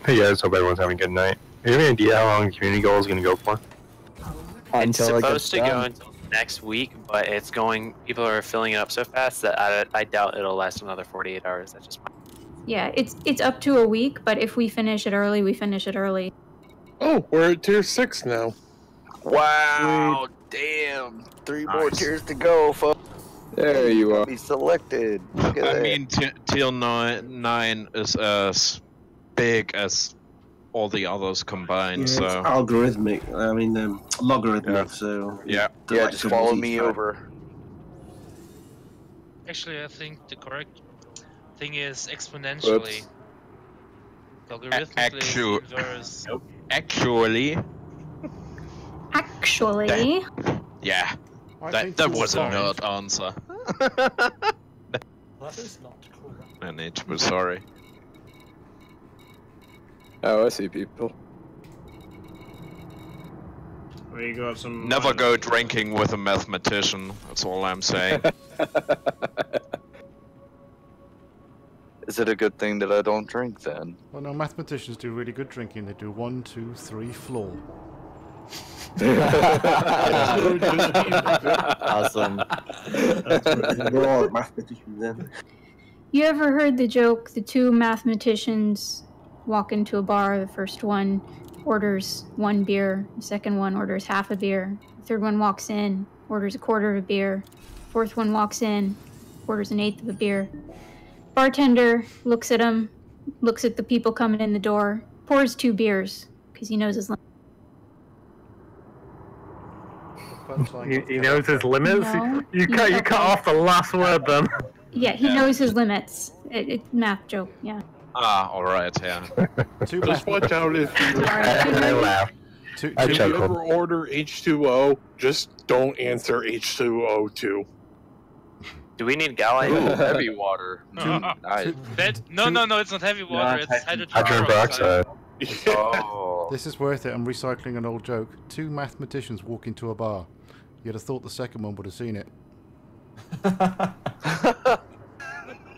Hey guys, hope everyone's having a good night. Do you have any idea how long the community goal is going to go for? It's supposed to go until next week, but it's going. People are filling it up so fast that I doubt it'll last another 48 hours. That's just my. Yeah, it's up to a week, but if we finish it early, we finish it early. Oh, we're at tier 6 now. Wow, damn. 3 more tiers to go, folks. There you are. Be selected. Look at I that. mean, tier 9 is as big as all the others combined, Yeah, so... it's algorithmic. I mean, logarithmic, so... Yeah. Yeah, like just doubles follow each me time. over. Actually, I think the correct thing is exponentially. Logarithmically, inverse. Actually... Actually... Yeah. I That think that you'll was a find- nerd answer. That is not correct. I need to be sorry. Oh, I see people. Well, you got some. Never go drinking with a mathematician, that's all I'm saying. Is it a good thing that I don't drink then? Well, no, mathematicians do really good drinking. They do 1, 2, 3, floor. Awesome. We're all mathematicians then. You ever heard the joke, the two mathematicians walk into a bar, the first one orders 1 beer, the second one orders half a beer, the third one walks in, orders a quarter of a beer, fourth one walks in, orders an eighth of a beer. Bartender looks at him, looks at the people coming in the door, pours 2 beers, because he knows his limit. He knows his limits? No, You cut off the last word then. Yeah, he knows his limits. Math joke, yeah. Ah, alright, yeah. Just watch out if you, I laughed. If you ever order H2O, just don't answer H2O2. Do we need galley? Ooh, heavy water. Nice. No, it's not heavy water. It's hydrogen peroxide. Oh. This is worth it. I'm recycling an old joke. 2 mathematicians walk into a bar. You'd have thought the second one would have seen it.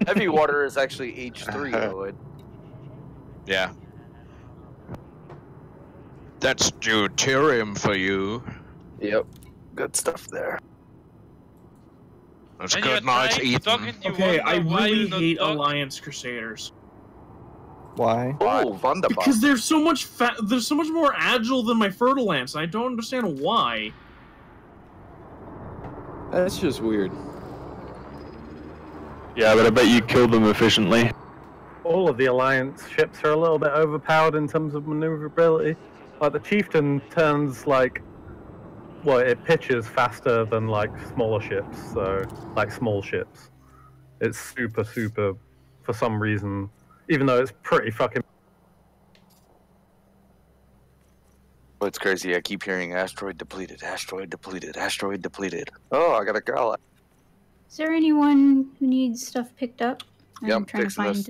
Heavy water is actually H3, Lloyd. Yeah. That's deuterium for you. Yep. Good stuff there. That's When good you're night, trying to Ethan. talk and you Okay, I wonder why really you don't hate talk. Alliance Crusaders. Why? Oh, Wunderbar. Because they're so much they're so much more agile than my Fertile Ants, and I don't understand why. That's just weird. Yeah, but I bet you killed them efficiently. All of the Alliance ships are a little bit overpowered in terms of maneuverability. Like the Chieftain turns it pitches faster than like smaller ships, so like small ships. It's super for some reason, even though it's pretty fucking. Oh, it's crazy. I keep hearing asteroid depleted, asteroid depleted, asteroid depleted. Oh, I got a galley. Is there anyone who needs stuff picked up? Yeah, I'm I'm trying to fixing find.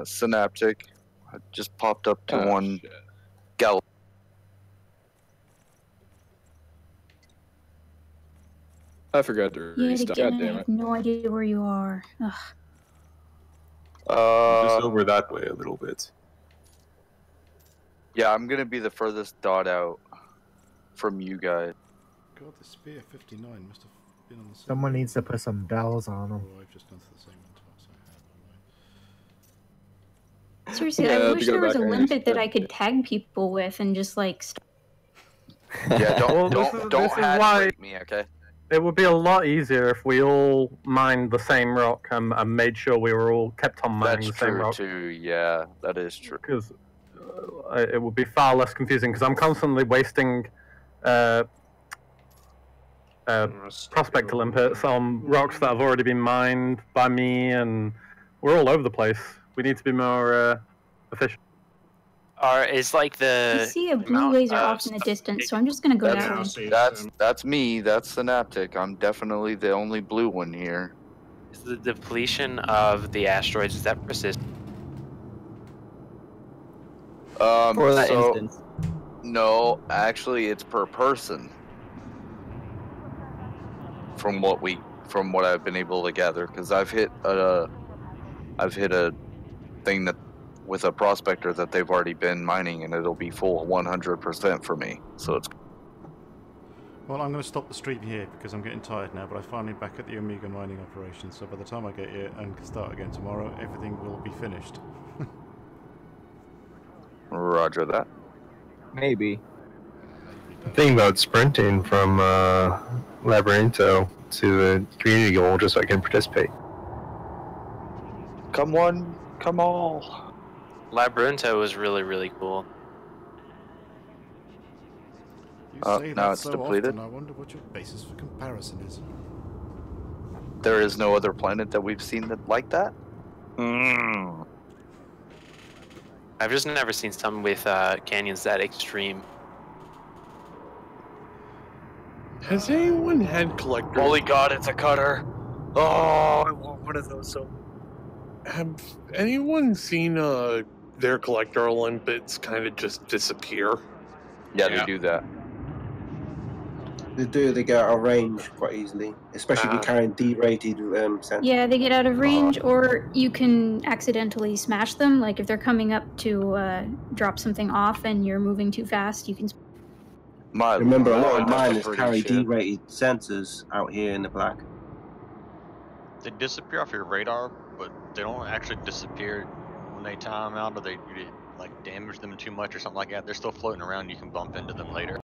this. Synaptic. I just popped up to one galley. I forgot to Yet restart. again, God I damn have it. no idea where you are. Ugh. Just over that way a little bit. Yeah, I'm gonna be the furthest dot out from you guys. God, the Spear 59 must have been on the same. Someone needs to put some bells on them. Oh, I've just gone to the same one twice. I have, Seriously, Yeah, I to wish go there was back a on your limpet that ship. I could tag people with and just like. Yeah, Well, don't this is hatch why rate me, okay? it would be a lot easier if we all mined the same rock and made sure we were all kept on mining That's the same true rock. too. Yeah, that is true. Because it would be far less confusing. Because I'm constantly wasting prospect limpets on rocks that have already been mined by me, and we're all over the place. We need to be more efficient. Is like the. I see a blue amount laser of off in the distance, so I'm just gonna go that way. That's me. That's Synaptic. I'm definitely the only blue one here. Is the depletion of the asteroids, is that persistent? For that So, instance. no, actually, it's per person. from what I've been able to gather, because I've hit a thing that with a prospector that they've already been mining, and it'll be full 100% for me. So it's. Well, I'm going to stop the stream here because I'm getting tired now, but I'm finally back at the Omega mining operation, so by the time I get here and can start again tomorrow, everything will be finished. Roger that. Maybe. Thinking about sprinting from Labyrinto to the community goal just so I can participate. Come one, come all. Labyrinto was really, really cool. You Oh, say now that it's so depleted. often, I wonder what your basis for comparison is. There is no other planet that we've seen that like that. I've just never seen some with canyons that extreme. Has anyone had collectors? Holy God, it's a cutter! Oh, I want one of those so. Have anyone seen their collector Olympics kind of just disappear? Yeah, they do that. They do. They get out of range quite easily, especially if you're carrying D-rated sensors. Yeah, they get out of range, or you can accidentally smash them. Like if they're coming up to drop something off and you're moving too fast, you can. Remember, a lot Lord, of that's miners pretty carry shit. D-rated sensors out here in the black. They disappear off your radar, but they don't actually disappear when they time out, or they like damage them too much or something like that. They're still floating around. You can bump into them later.